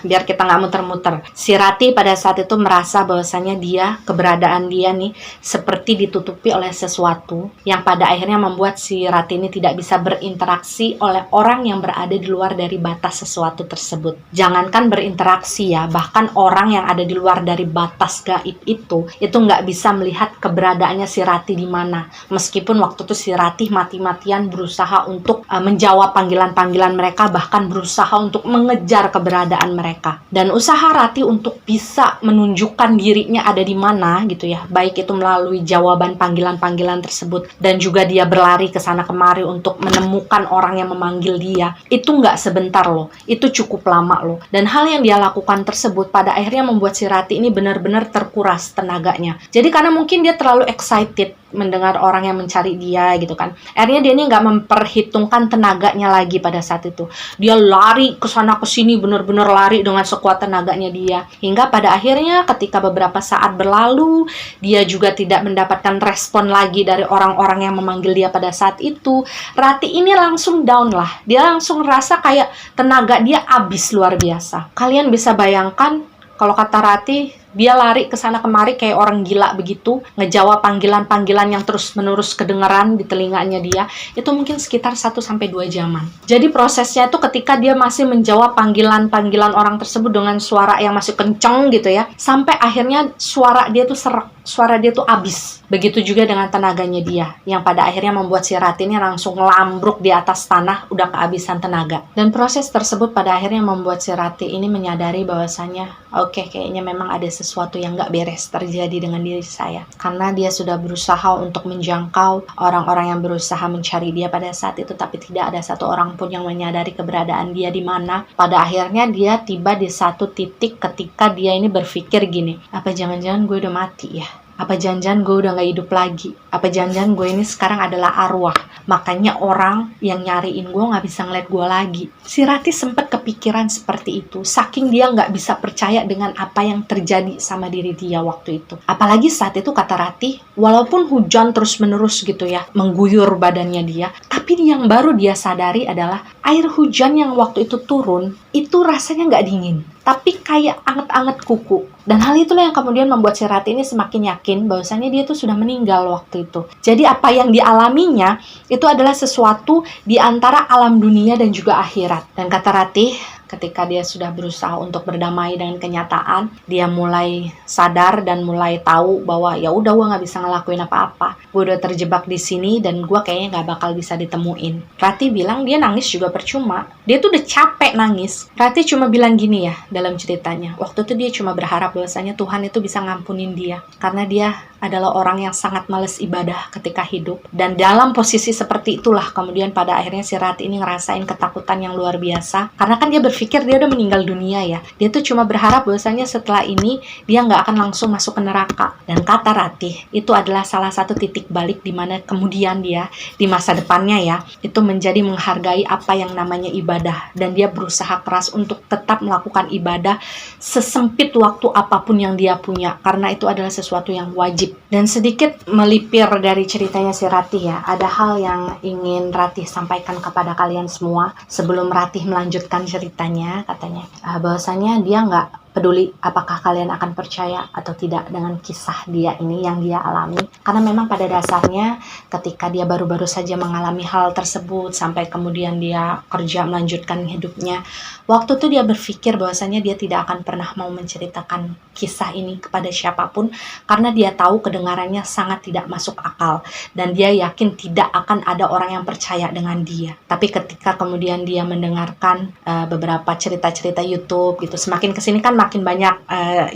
biar kita gak muter-muter. Si Rati pada saat itu merasa bahwasanya keberadaan dia nih seperti ditutupi oleh sesuatu yang pada akhirnya membuat si Rati ini tidak bisa berinteraksi oleh orang yang berada di luar dari batas sesuatu tersebut. Jangankan berinteraksi ya, bahkan orang yang ada di luar dari batas gaib itu gak bisa melihat keberadaannya si Rati di mana. Meskipun waktu itu si Rati mati-matian berusaha untuk menjawab panggilan-panggilan mereka, bahkan berusaha untuk mengejar keberadaan mereka. Dan usaha Rati untuk bisa menunjukkan dirinya ada di mana gitu ya, baik itu melalui jawaban panggilan-panggilan tersebut dan juga dia berlari ke sana kemari untuk menemukan orang yang memanggil dia, itu nggak sebentar loh, itu cukup lama loh. Dan hal yang dia lakukan tersebut pada akhirnya membuat si Rati ini benar-benar terkuras tenaganya. Jadi karena mungkin dia terlalu excited mendengar orang yang mencari dia gitu kan, akhirnya dia ini nggak memperhitungkan tenaganya lagi pada saat itu. Dia lari ke sana ke sini, benar-benar lari dengan sekuat tenaganya dia, hingga pada akhirnya ketika beberapa saat berlalu, dia juga tidak mendapatkan respon lagi dari orang-orang yang memanggil dia pada saat itu. Rati ini langsung down lah, dia langsung rasa kayak tenaga dia habis luar biasa. Kalian bisa bayangkan kalau kata Rati, dia lari ke sana kemari kayak orang gila begitu, ngejawab panggilan-panggilan yang terus-menerus kedengeran di telinganya dia, itu mungkin sekitar 1-2 jaman. Jadi prosesnya itu ketika dia masih menjawab panggilan-panggilan orang tersebut dengan suara yang masih kenceng gitu ya, sampai akhirnya suara dia tuh serak, suara dia tuh habis. Begitu juga dengan tenaganya dia, yang pada akhirnya membuat si Rati ini langsung lambruk di atas tanah, udah kehabisan tenaga. Dan proses tersebut pada akhirnya membuat si Rati ini menyadari bahwasanya, oke, kayaknya memang ada sesuatu yang gak beres terjadi dengan diri saya. Karena dia sudah berusaha untuk menjangkau orang-orang yang berusaha mencari dia pada saat itu, tapi tidak ada satu orang pun yang menyadari keberadaan dia di mana. Pada akhirnya dia tiba di satu titik ketika dia ini berpikir gini, apa jangan-jangan gue udah mati ya? Apa jangan-jangan gue udah gak hidup lagi? Apa jangan-jangan gue ini sekarang adalah arwah? Makanya orang yang nyariin gue gak bisa ngeliat gue lagi. Si Rati sempat kepikiran seperti itu, saking dia gak bisa percaya dengan apa yang terjadi sama diri dia waktu itu. Apalagi saat itu kata Rati, walaupun hujan terus-menerus gitu ya, mengguyur badannya dia, tapi yang baru dia sadari adalah air hujan yang waktu itu turun, itu rasanya gak dingin, tapi kayak anget-anget kuku. Dan hal itulah yang kemudian membuat si Rati ini semakin yakin bahwasanya dia tuh sudah meninggal waktu itu. Jadi apa yang dialaminya itu adalah sesuatu di antara alam dunia dan juga akhirat. Dan kata Rati, ketika dia sudah berusaha untuk berdamai dengan kenyataan, dia mulai sadar dan mulai tahu bahwa ya udah, gue nggak bisa ngelakuin apa-apa. Gue udah terjebak di sini dan gue kayaknya nggak bakal bisa ditemuin. Rati bilang dia nangis juga percuma. Dia tuh udah capek nangis. Rati cuma bilang gini ya dalam ceritanya. Waktu itu dia cuma berharap bahwasanya Tuhan itu bisa ngampunin dia, karena dia adalah orang yang sangat males ibadah ketika hidup. Dan dalam posisi seperti itulah kemudian pada akhirnya si Rati ini ngerasain ketakutan yang luar biasa, karena kan dia berpikir berpikir dia udah meninggal dunia ya. Dia tuh cuma berharap bahwasanya setelah ini dia nggak akan langsung masuk ke neraka. Dan kata Ratih, itu adalah salah satu titik balik di mana kemudian dia di masa depannya ya, itu menjadi menghargai apa yang namanya ibadah. Dan dia berusaha keras untuk tetap melakukan ibadah sesempit waktu apapun yang dia punya, karena itu adalah sesuatu yang wajib. Dan sedikit melipir dari ceritanya si Ratih ya, ada hal yang ingin Ratih sampaikan kepada kalian semua sebelum Ratih melanjutkan ceritanya. Katanya bahwasanya dia nggak peduli apakah kalian akan percaya atau tidak dengan kisah dia ini yang dia alami, karena memang pada dasarnya ketika dia baru-baru saja mengalami hal tersebut sampai kemudian dia kerja melanjutkan hidupnya, waktu itu dia berpikir bahwasanya dia tidak akan pernah mau menceritakan kisah ini kepada siapapun, karena dia tahu kedengarannya sangat tidak masuk akal dan dia yakin tidak akan ada orang yang percaya dengan dia. Tapi ketika kemudian dia mendengarkan beberapa cerita-cerita YouTube gitu, semakin kesini kan makin banyak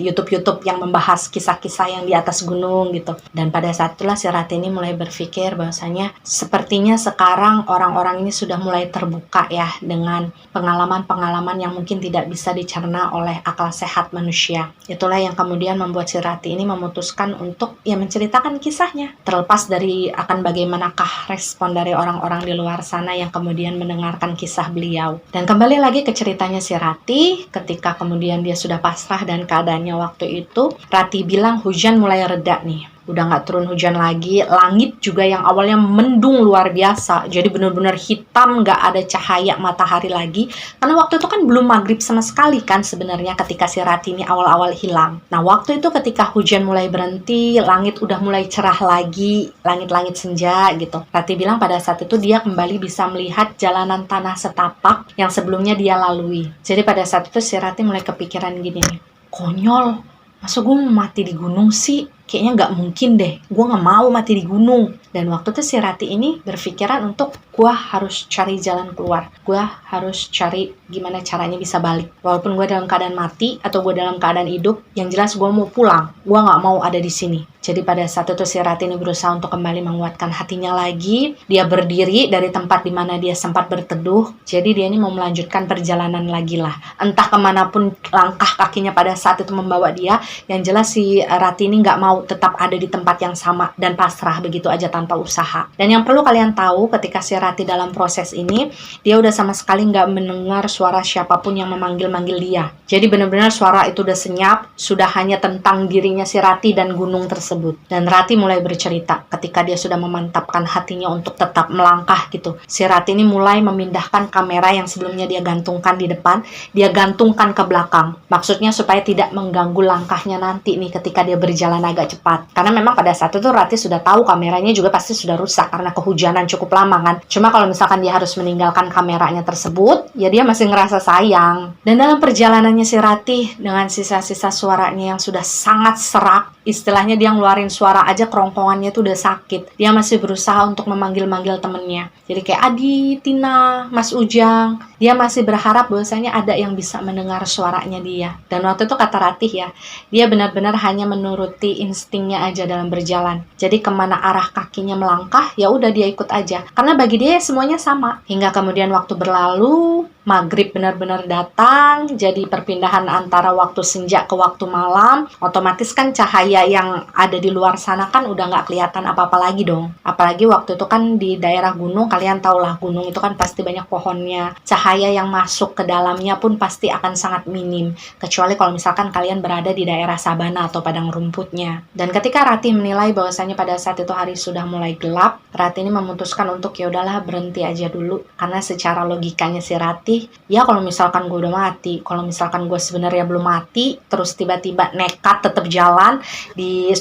YouTube yang membahas kisah-kisah yang di atas gunung gitu. Dan pada saat itulah si Ratih ini mulai berpikir bahwasanya sepertinya sekarang orang-orang ini sudah mulai terbuka ya dengan pengalaman-pengalaman yang mungkin tidak bisa dicerna oleh akal sehat manusia. Itulah yang kemudian membuat si Ratih ini memutuskan untuk ya menceritakan kisahnya. Terlepas dari akan bagaimanakah respon dari orang-orang di luar sana yang kemudian mendengarkan kisah beliau. Dan kembali lagi ke ceritanya si Ratih, ketika kemudian dia sudah pasrah dan keadaannya waktu itu, Ratih bilang hujan mulai reda nih. Udah nggak turun hujan lagi, langit juga yang awalnya mendung luar biasa, jadi benar-benar hitam, nggak ada cahaya matahari lagi, karena waktu itu kan belum maghrib sama sekali kan sebenarnya ketika si Ratih ini awal-awal hilang. Nah waktu itu ketika hujan mulai berhenti, langit udah mulai cerah lagi, langit-langit senja gitu. Ratih bilang pada saat itu dia kembali bisa melihat jalanan tanah setapak yang sebelumnya dia lalui. Jadi pada saat itu si Ratih mulai kepikiran gini nih, konyol, masa gue mau mati di gunung sih? Kayaknya nggak mungkin deh, gue nggak mau mati di gunung. Dan waktu itu si Ratih ini berpikiran untuk gue harus cari jalan keluar, gue harus cari gimana caranya bisa balik. Walaupun gue dalam keadaan mati atau gue dalam keadaan hidup, yang jelas gue mau pulang, gue nggak mau ada di sini. Jadi pada saat itu si Ratih ini berusaha untuk kembali menguatkan hatinya lagi. Dia berdiri dari tempat di mana dia sempat berteduh. Jadi dia ini mau melanjutkan perjalanan lagi lah. Entah kemanapun langkah kakinya pada saat itu membawa dia. Yang jelas si Ratih ini nggak mau tetap ada di tempat yang sama dan pasrah begitu aja tanpa usaha. Dan yang perlu kalian tahu ketika si Ratih dalam proses ini, dia udah sama sekali nggak mendengar suara siapapun yang memanggil-manggil dia. Jadi benar-benar suara itu udah senyap, sudah hanya tentang dirinya si Ratih dan gunung tersebut. Dan Ratih mulai bercerita ketika dia sudah memantapkan hatinya untuk tetap melangkah gitu. Si Ratih ini mulai memindahkan kamera yang sebelumnya dia gantungkan di depan, dia gantungkan ke belakang. Maksudnya supaya tidak mengganggu langkahnya nanti nih ketika dia berjalan agak cepat. Karena memang pada saat itu Ratih sudah tahu kameranya juga pasti sudah rusak karena kehujanan cukup lama kan. Cuma kalau misalkan dia harus meninggalkan kameranya tersebut, ya dia masih ngerasa sayang. Dan dalam perjalanannya si Ratih dengan sisa-sisa suaranya yang sudah sangat serak, istilahnya dia ngeluarin suara aja kerongkongannya tuh udah sakit. Dia masih berusaha untuk memanggil-manggil temennya. Jadi kayak Adi, Tina, Mas Ujang. Dia masih berharap bahwasanya ada yang bisa mendengar suaranya dia. Dan waktu itu kata Ratih ya, dia benar-benar hanya menuruti instingnya aja dalam berjalan. Jadi kemana arah kakinya melangkah, ya udah dia ikut aja. Karena bagi dia semuanya sama. Hingga kemudian waktu berlalu, maghrib benar-benar datang, jadi perpindahan antara waktu senja ke waktu malam, otomatis kan cahaya yang ada di luar sana kan udah nggak kelihatan apa-apa lagi dong. Apalagi waktu itu kan di daerah gunung, kalian tahulah gunung itu kan pasti banyak pohonnya, cahaya yang masuk ke dalamnya pun pasti akan sangat minim, kecuali kalau misalkan kalian berada di daerah sabana atau padang rumputnya. Dan ketika Ratih menilai bahwasanya pada saat itu hari sudah mulai gelap, Ratih ini memutuskan untuk ya udahlah berhenti aja dulu, karena secara logikanya si Ratih, ya kalau misalkan gue udah mati, kalau misalkan gue sebenarnya belum mati, terus tiba-tiba nekat tetap jalan di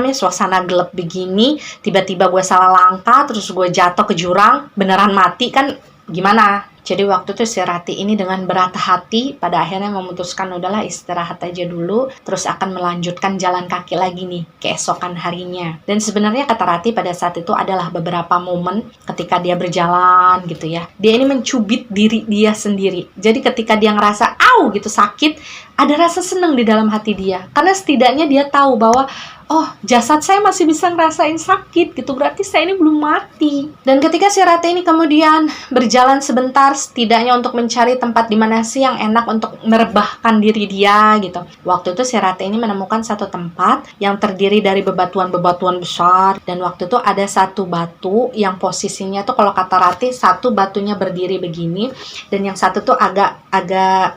suasana gelap begini, tiba-tiba gue salah langkah, terus gue jatuh ke jurang, beneran mati kan gimana? Jadi waktu itu si Ratih ini dengan berat hati pada akhirnya memutuskan udahlah istirahat aja dulu, terus akan melanjutkan jalan kaki lagi nih keesokan harinya. Dan sebenarnya kata Ratih pada saat itu adalah beberapa momen ketika dia berjalan gitu ya, dia ini mencubit diri dia sendiri. Jadi ketika dia ngerasa gitu sakit, ada rasa senang di dalam hati dia, karena setidaknya dia tahu bahwa oh jasad saya masih bisa ngerasain sakit gitu, berarti saya ini belum mati. Dan ketika si Rati ini kemudian berjalan sebentar setidaknya untuk mencari tempat di mana sih yang enak untuk merebahkan diri dia gitu. Waktu itu si Rati ini menemukan satu tempat yang terdiri dari bebatuan-bebatuan besar, dan waktu itu ada satu batu yang posisinya tuh kalau kata Rati satu batunya berdiri begini dan yang satu tuh agak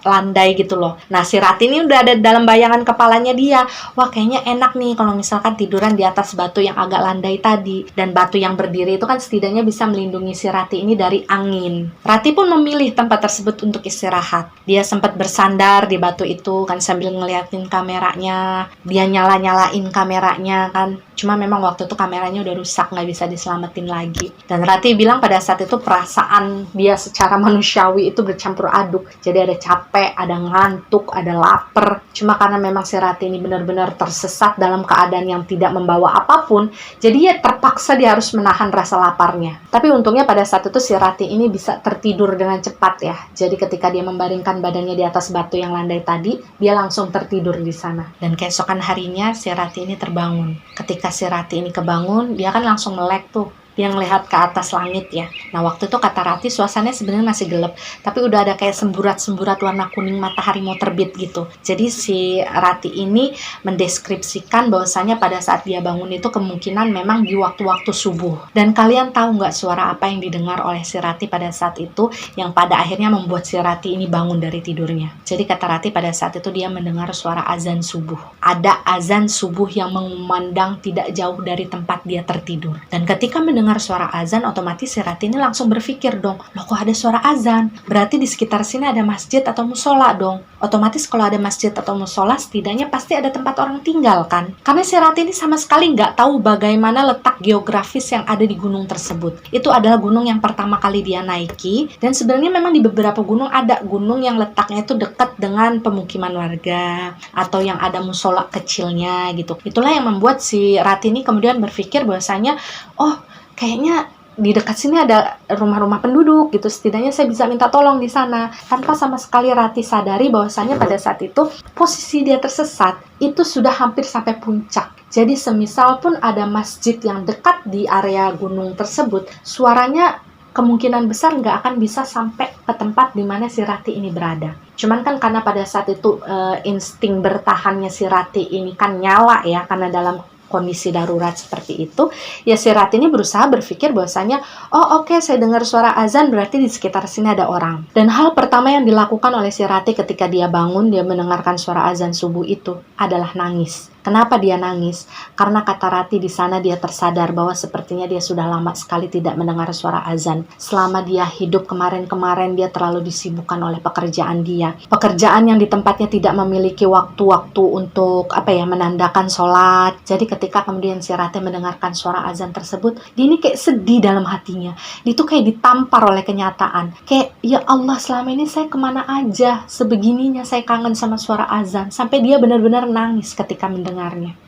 landai gitu loh. Nah si Rati ini udah ada dalam bayangan kepalanya dia, wah kayaknya enak nih kalau misalkan tiduran di atas batu yang agak landai tadi. Dan batu yang berdiri itu kan setidaknya bisa melindungi si Rati ini dari angin. Rati pun memilih tempat tersebut untuk istirahat. Dia sempat bersandar di batu itu kan sambil ngeliatin kameranya. Dia nyala-nyalain kameranya kan. Cuma memang waktu itu kameranya udah rusak, nggak bisa diselamatin lagi. Dan Rati bilang pada saat itu perasaan dia secara manusiawi itu bercampur aduk. Jadi ada capek, ada ngantuk, ada lapar. Cuma karena memang si Rati ini benar-benar tersesat dalam keadaan yang tidak membawa apapun, jadi ya terpaksa dia harus menahan rasa laparnya. Tapi untungnya pada saat itu si Rati ini bisa tertidur dengan cepat ya. Jadi ketika dia membaringkan badannya di atas batu yang landai tadi, dia langsung tertidur di sana. Dan keesokan harinya si Rati ini terbangun. Ketika si Rati ini kebangun, dia kan langsung melek tuh. Dia ngelihat ke atas langit ya. Nah waktu itu kata Rati suasananya sebenarnya masih gelap, tapi udah ada kayak semburat-semburat warna kuning matahari mau terbit gitu. Jadi si Rati ini mendeskripsikan bahwasanya pada saat dia bangun itu kemungkinan memang di waktu-waktu subuh. Dan kalian tahu nggak suara apa yang didengar oleh si Rati pada saat itu yang pada akhirnya membuat si Rati ini bangun dari tidurnya. Jadi kata Rati pada saat itu dia mendengar suara azan subuh. Ada azan subuh yang mengumandang tidak jauh dari tempat dia tertidur. Dan ketika mendengar suara azan, otomatis si Rati ini langsung berpikir dong, loh kok ada suara azan? Berarti di sekitar sini ada masjid atau musola dong. Otomatis kalau ada masjid atau musola, setidaknya pasti ada tempat orang tinggal kan? Karena si Rati ini sama sekali nggak tahu bagaimana letak geografis yang ada di gunung tersebut. Itu adalah gunung yang pertama kali dia naiki, dan sebenarnya memang di beberapa gunung ada gunung yang letaknya itu dekat dengan pemukiman warga, atau yang ada musola kecilnya gitu. Itulah yang membuat si Rati ini kemudian berpikir bahwasanya, oh kayaknya di dekat sini ada rumah-rumah penduduk gitu, setidaknya saya bisa minta tolong di sana. Tanpa sama sekali Rati sadari bahwasanya pada saat itu posisi dia tersesat itu sudah hampir sampai puncak. Jadi semisal pun ada masjid yang dekat di area gunung tersebut, suaranya kemungkinan besar nggak akan bisa sampai ke tempat di mana si Rati ini berada. Cuman kan karena pada saat itu insting bertahannya si Rati ini kan nyala ya, karena dalam kondisi darurat seperti itu, ya si Rati ini berusaha berpikir bahwasanya, oh oke, saya dengar suara azan, berarti di sekitar sini ada orang. Dan hal pertama yang dilakukan oleh si Rati ketika dia bangun, dia mendengarkan suara azan subuh itu adalah nangis. Kenapa dia nangis? Karena kata Rati di sana dia tersadar bahwa sepertinya dia sudah lama sekali tidak mendengar suara azan. Selama dia hidup kemarin-kemarin dia terlalu disibukkan oleh pekerjaan dia. Pekerjaan yang di tempatnya tidak memiliki waktu-waktu untuk menandakan sholat. Jadi ketika kemudian si Rati mendengarkan suara azan tersebut, dia ini kayak sedih dalam hatinya. Dia tuh kayak ditampar oleh kenyataan. Kayak, ya Allah, selama ini saya kemana aja? Sebegininya saya kangen sama suara azan. Sampai dia benar-benar nangis ketika mendengarnya.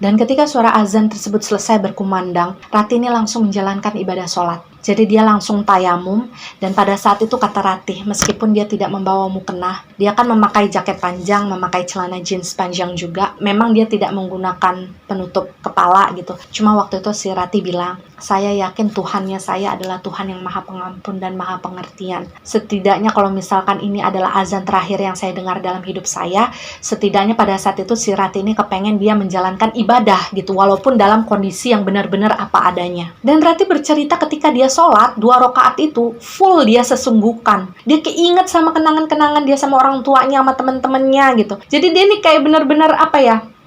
Dan ketika suara azan tersebut selesai berkumandang, Rati ini langsung menjalankan ibadah sholat. Jadi dia langsung tayamum, dan pada saat itu kata Rati, meskipun dia tidak membawa mukena, dia kan memakai jaket panjang, memakai celana jeans panjang juga. Memang dia tidak menggunakan penutup kepala gitu. Cuma waktu itu si Rati bilang, saya yakin Tuhannya saya adalah Tuhan yang maha pengampun dan maha pengertian. Setidaknya kalau misalkan ini adalah azan terakhir yang saya dengar dalam hidup saya, setidaknya pada saat itu si Rati ini kepengen dia menjalankan ibadah gitu, walaupun dalam kondisi yang benar-benar apa adanya. Dan Rati bercerita ketika dia sholat 2 rakaat itu full dia sesungguhkan. Dia keinget sama kenangan-kenangan dia sama orang tuanya, sama teman-temannya gitu. Jadi dia ini kayak benar-benar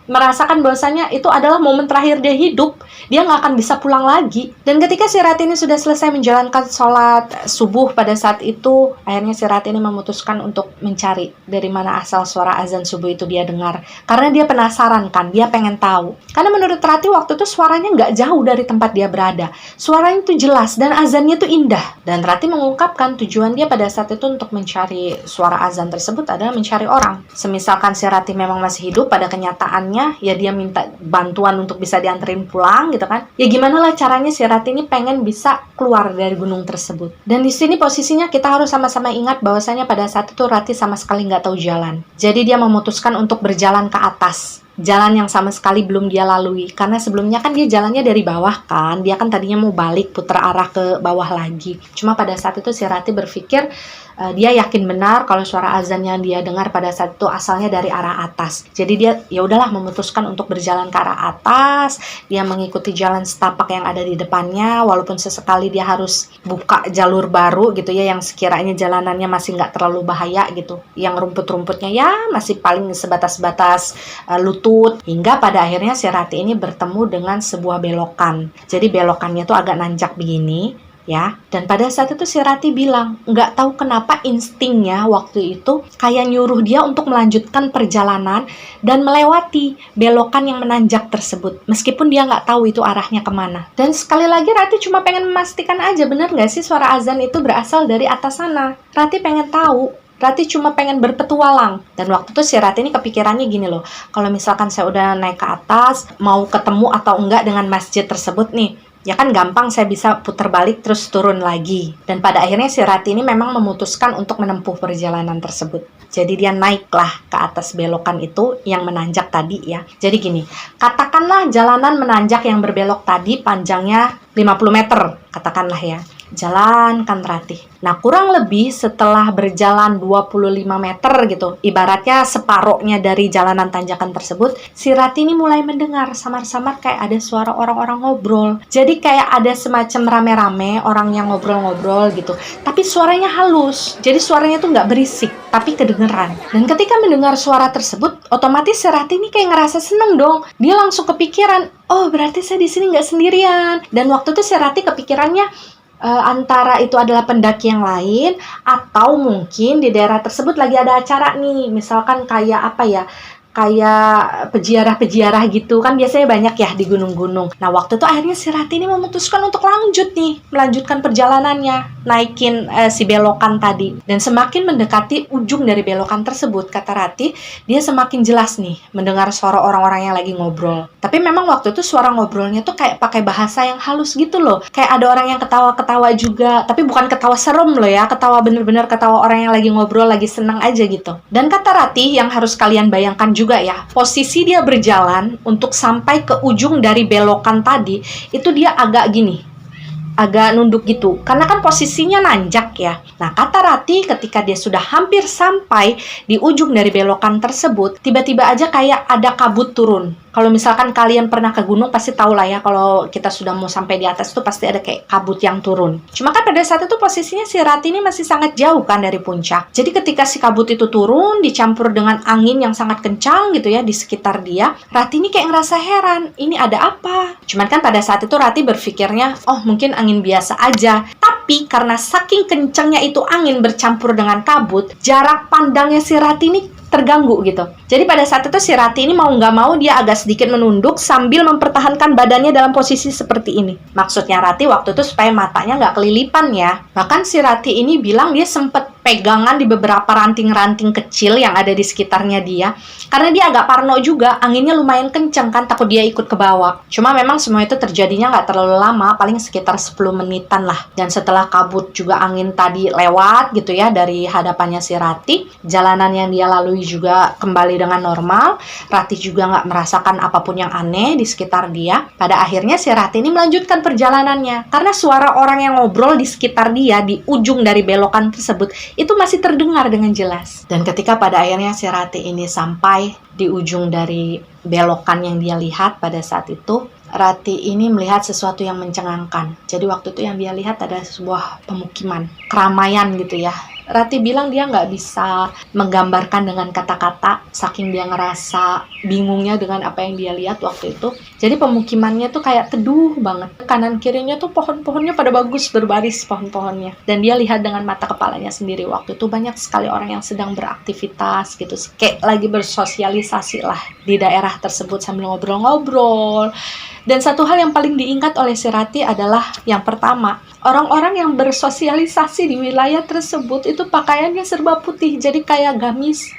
merasakan bahwasanya itu adalah momen terakhir dia hidup. Dia nggak akan bisa pulang lagi. Dan ketika si Rati ini sudah selesai menjalankan sholat subuh pada saat itu, akhirnya si Rati ini memutuskan untuk mencari dari mana asal suara azan subuh itu dia dengar. Karena dia penasaran kan, dia pengen tahu. Karena menurut Rati waktu itu suaranya nggak jauh dari tempat dia berada. Suaranya itu jelas dan azannya itu indah. Dan Rati mengungkapkan tujuan dia pada saat itu untuk mencari suara azan tersebut adalah mencari orang. Semisalkan si Rati memang masih hidup, pada kenyataannya ya dia minta bantuan untuk bisa dianterin pulang gitu kan. Ya gimana lah caranya si Rati ini pengen bisa keluar dari gunung tersebut. Dan di sini posisinya kita harus sama-sama ingat bahwasanya pada saat itu Rati sama sekali nggak tahu jalan. Jadi dia memutuskan untuk berjalan ke atas. jalan yang sama sekali belum dia lalui. Karena sebelumnya kan dia jalannya dari bawah kan, dia kan tadinya mau balik putar arah ke bawah lagi. Cuma pada saat itu si Rati berpikir dia yakin benar kalau suara azan yang dia dengar pada saat itu asalnya dari arah atas. Jadi dia ya udahlah memutuskan untuk berjalan ke arah atas. Dia mengikuti jalan setapak yang ada di depannya, walaupun sesekali dia harus buka jalur baru gitu ya, yang sekiranya jalanannya masih nggak terlalu bahaya gitu, yang rumput-rumputnya ya masih paling sebatas-batas lutut. Hingga pada akhirnya si Rati ini bertemu dengan sebuah belokan. Jadi belokannya tuh agak nanjak begini ya, dan pada saat itu si Rati bilang nggak tahu kenapa instingnya waktu itu kayak nyuruh dia untuk melanjutkan perjalanan dan melewati belokan yang menanjak tersebut, meskipun dia nggak tahu itu arahnya kemana. Dan sekali lagi Rati cuma pengen memastikan aja, benar nggak sih suara azan itu berasal dari atas sana. Rati pengen tahu, Rati cuma pengen berpetualang. Dan waktu itu si Rati ini kepikirannya gini loh, kalau misalkan saya udah naik ke atas, mau ketemu atau enggak dengan masjid tersebut nih, ya kan gampang, saya bisa putar balik terus turun lagi. Dan pada akhirnya si Rati ini memang memutuskan untuk menempuh perjalanan tersebut. Jadi dia naiklah ke atas belokan itu yang menanjak tadi ya. Jadi gini, katakanlah jalanan menanjak yang berbelok tadi panjangnya 50 meter, katakanlah ya. Jalan kan Rati. Nah, kurang lebih setelah berjalan 25 meter gitu, ibaratnya separohnya dari jalanan tanjakan tersebut, si Rati ini mulai mendengar samar-samar kayak ada suara orang-orang ngobrol. Jadi kayak ada semacam rame-rame orang yang ngobrol-ngobrol gitu, tapi suaranya halus. Jadi suaranya tuh nggak berisik, tapi kedengeran. Dan ketika mendengar suara tersebut, otomatis si Rati ini kayak ngerasa seneng dong. Dia langsung kepikiran, oh berarti saya di sini nggak sendirian. Dan waktu itu si Rati kepikirannya, antara itu adalah pendaki yang lain, atau mungkin di daerah tersebut lagi ada acara nih, misalkan kayak apa ya, kayak peziarah-peziarah gitu kan biasanya banyak ya di gunung-gunung. Nah waktu itu akhirnya si Rati ini memutuskan untuk melanjutkan perjalanannya, naikin si belokan tadi. Dan semakin mendekati ujung dari belokan tersebut, kata Rati, dia semakin jelas nih mendengar suara orang-orang yang lagi ngobrol. Tapi memang waktu itu suara ngobrolnya tuh kayak pakai bahasa yang halus gitu loh. Kayak ada orang yang ketawa-ketawa juga, tapi bukan ketawa serem loh ya, ketawa bener-bener ketawa orang yang lagi ngobrol, lagi seneng aja gitu. Dan kata Rati yang harus kalian bayangkan juga ya, posisi dia berjalan untuk sampai ke ujung dari belokan tadi, itu dia agak gini, agak nunduk gitu, karena kan posisinya nanjak ya. Nah kata Rati ketika dia sudah hampir sampai di ujung dari belokan tersebut, tiba-tiba aja kayak ada kabut turun. Kalau misalkan kalian pernah ke gunung pasti tahu lah ya, kalau kita sudah mau sampai di atas tuh pasti ada kayak kabut yang turun. Cuma kan pada saat itu posisinya si Rati ini masih sangat jauh kan dari puncak. Jadi ketika si kabut itu turun dicampur dengan angin yang sangat kencang gitu ya di sekitar dia, Rati ini kayak ngerasa heran, ini ada apa? Cuman kan pada saat itu Rati berpikirnya, oh mungkin angin biasa aja. Tapi karena saking kencangnya itu angin bercampur dengan kabut, jarak pandangnya si Rati ini terganggu gitu. Jadi pada saat itu si Rati ini mau nggak mau dia agak sedikit menunduk sambil mempertahankan badannya dalam posisi seperti ini. Maksudnya Rati waktu itu supaya matanya nggak kelilipan ya. Bahkan si Rati ini bilang dia sempet pegangan di beberapa ranting-ranting kecil yang ada di sekitarnya dia. Karena dia agak parno juga, anginnya lumayan kenceng kan, takut dia ikut ke bawah. Cuma memang semua itu terjadinya nggak terlalu lama, paling sekitar 10 menitan lah. Dan setelah kabut juga angin tadi lewat gitu ya dari hadapannya si Rati, jalanan yang dia lalui juga kembali dengan normal. Rati juga nggak merasakan apapun yang aneh di sekitar dia. Pada akhirnya si Rati ini melanjutkan perjalanannya. Karena suara orang yang ngobrol di sekitar dia di ujung dari belokan tersebut itu masih terdengar dengan jelas. Dan ketika pada akhirnya si Rati ini sampai di ujung dari belokan yang dia lihat pada saat itu, Rati ini melihat sesuatu yang mencengangkan. Jadi waktu itu yang dia lihat ada sebuah pemukiman, keramaian gitu ya. Rati bilang dia nggak bisa menggambarkan dengan kata-kata, saking dia ngerasa bingungnya dengan apa yang dia lihat waktu itu. Jadi pemukimannya tuh kayak teduh banget. Kanan kirinya tuh pohon-pohonnya pada bagus berbaris pohon-pohonnya. Dan dia lihat dengan mata kepalanya sendiri waktu itu banyak sekali orang yang sedang beraktivitas gitu. Kayak lagi bersosialisasi lah di daerah tersebut sambil ngobrol-ngobrol. Dan satu hal yang paling diingat oleh si Rati adalah yang pertama, orang-orang yang bersosialisasi di wilayah tersebut itu pakaiannya serba putih, jadi kayak gamis.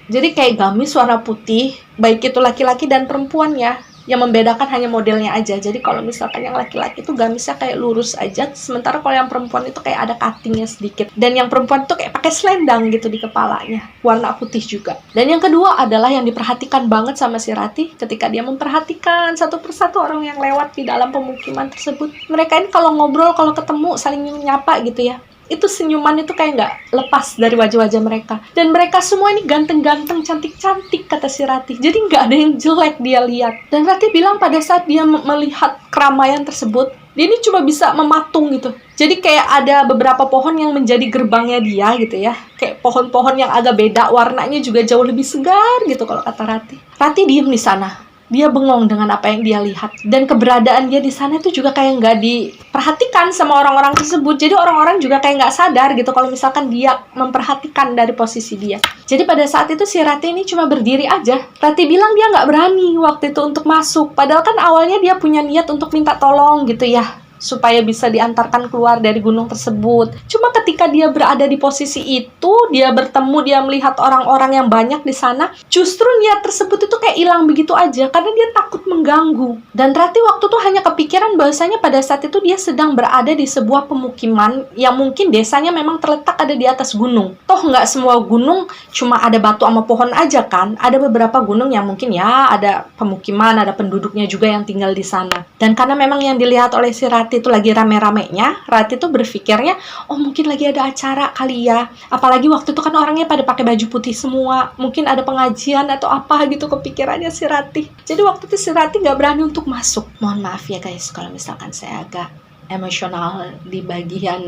Jadi kayak gamis warna putih, baik itu laki-laki dan perempuan ya. Yang membedakan hanya modelnya aja. Jadi kalau misalkan yang laki-laki itu gamisnya kayak lurus aja, sementara kalau yang perempuan itu kayak ada cuttingnya sedikit. Dan yang perempuan itu kayak pakai selendang gitu di kepalanya, warna putih juga. Dan yang kedua adalah yang diperhatikan banget sama si Ratih ketika dia memperhatikan satu persatu orang yang lewat di dalam pemukiman tersebut. Mereka ini kalau ngobrol, kalau ketemu saling nyapa gitu ya, itu senyuman itu kayak nggak lepas dari wajah-wajah mereka. Dan mereka semua ini ganteng-ganteng, cantik-cantik, kata si Ratih. Jadi nggak ada yang jelek dia lihat. Dan Ratih bilang pada saat dia melihat keramaian tersebut, dia ini cuma bisa mematung gitu. Jadi kayak ada beberapa pohon yang menjadi gerbangnya dia gitu ya. Kayak pohon-pohon yang agak beda, warnanya juga jauh lebih segar gitu kalau kata Ratih. Ratih diem di sana. Dia bengong dengan apa yang dia lihat. Dan keberadaan dia di sana itu juga kayak nggak diperhatikan sama orang-orang tersebut. Jadi orang-orang juga kayak nggak sadar gitu kalau misalkan dia memperhatikan dari posisi dia. Jadi pada saat itu si Ratih ini cuma berdiri aja. Ratih bilang dia nggak berani waktu itu untuk masuk. Padahal kan awalnya dia punya niat untuk minta tolong gitu ya, supaya bisa diantarkan keluar dari gunung tersebut. Cuma ketika dia berada di posisi itu, dia bertemu, dia melihat orang-orang yang banyak di sana, justru niat tersebut itu kayak hilang begitu aja, karena dia takut mengganggu. Dan Ratih waktu itu hanya kepikiran bahwasanya pada saat itu dia sedang berada di sebuah pemukiman yang mungkin desanya memang terletak ada di atas gunung. Toh nggak semua gunung cuma ada batu sama pohon aja kan, ada beberapa gunung yang mungkin ya ada pemukiman, ada penduduknya juga yang tinggal di sana. Dan karena memang yang dilihat oleh si Ratih itu lagi rame-ramenya, Ratih tuh berpikirnya, oh mungkin lagi ada acara kali ya. Apalagi waktu itu kan orangnya pada pakai baju putih semua, mungkin ada pengajian atau apa gitu kepikirannya si Ratih. Jadi waktu itu si Ratih nggak berani untuk masuk. Mohon maaf ya guys kalau misalkan saya agak emosional di bagian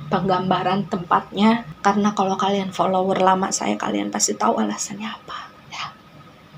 penggambaran tempatnya, karena kalau kalian follower lama saya, kalian pasti tahu alasannya apa ya.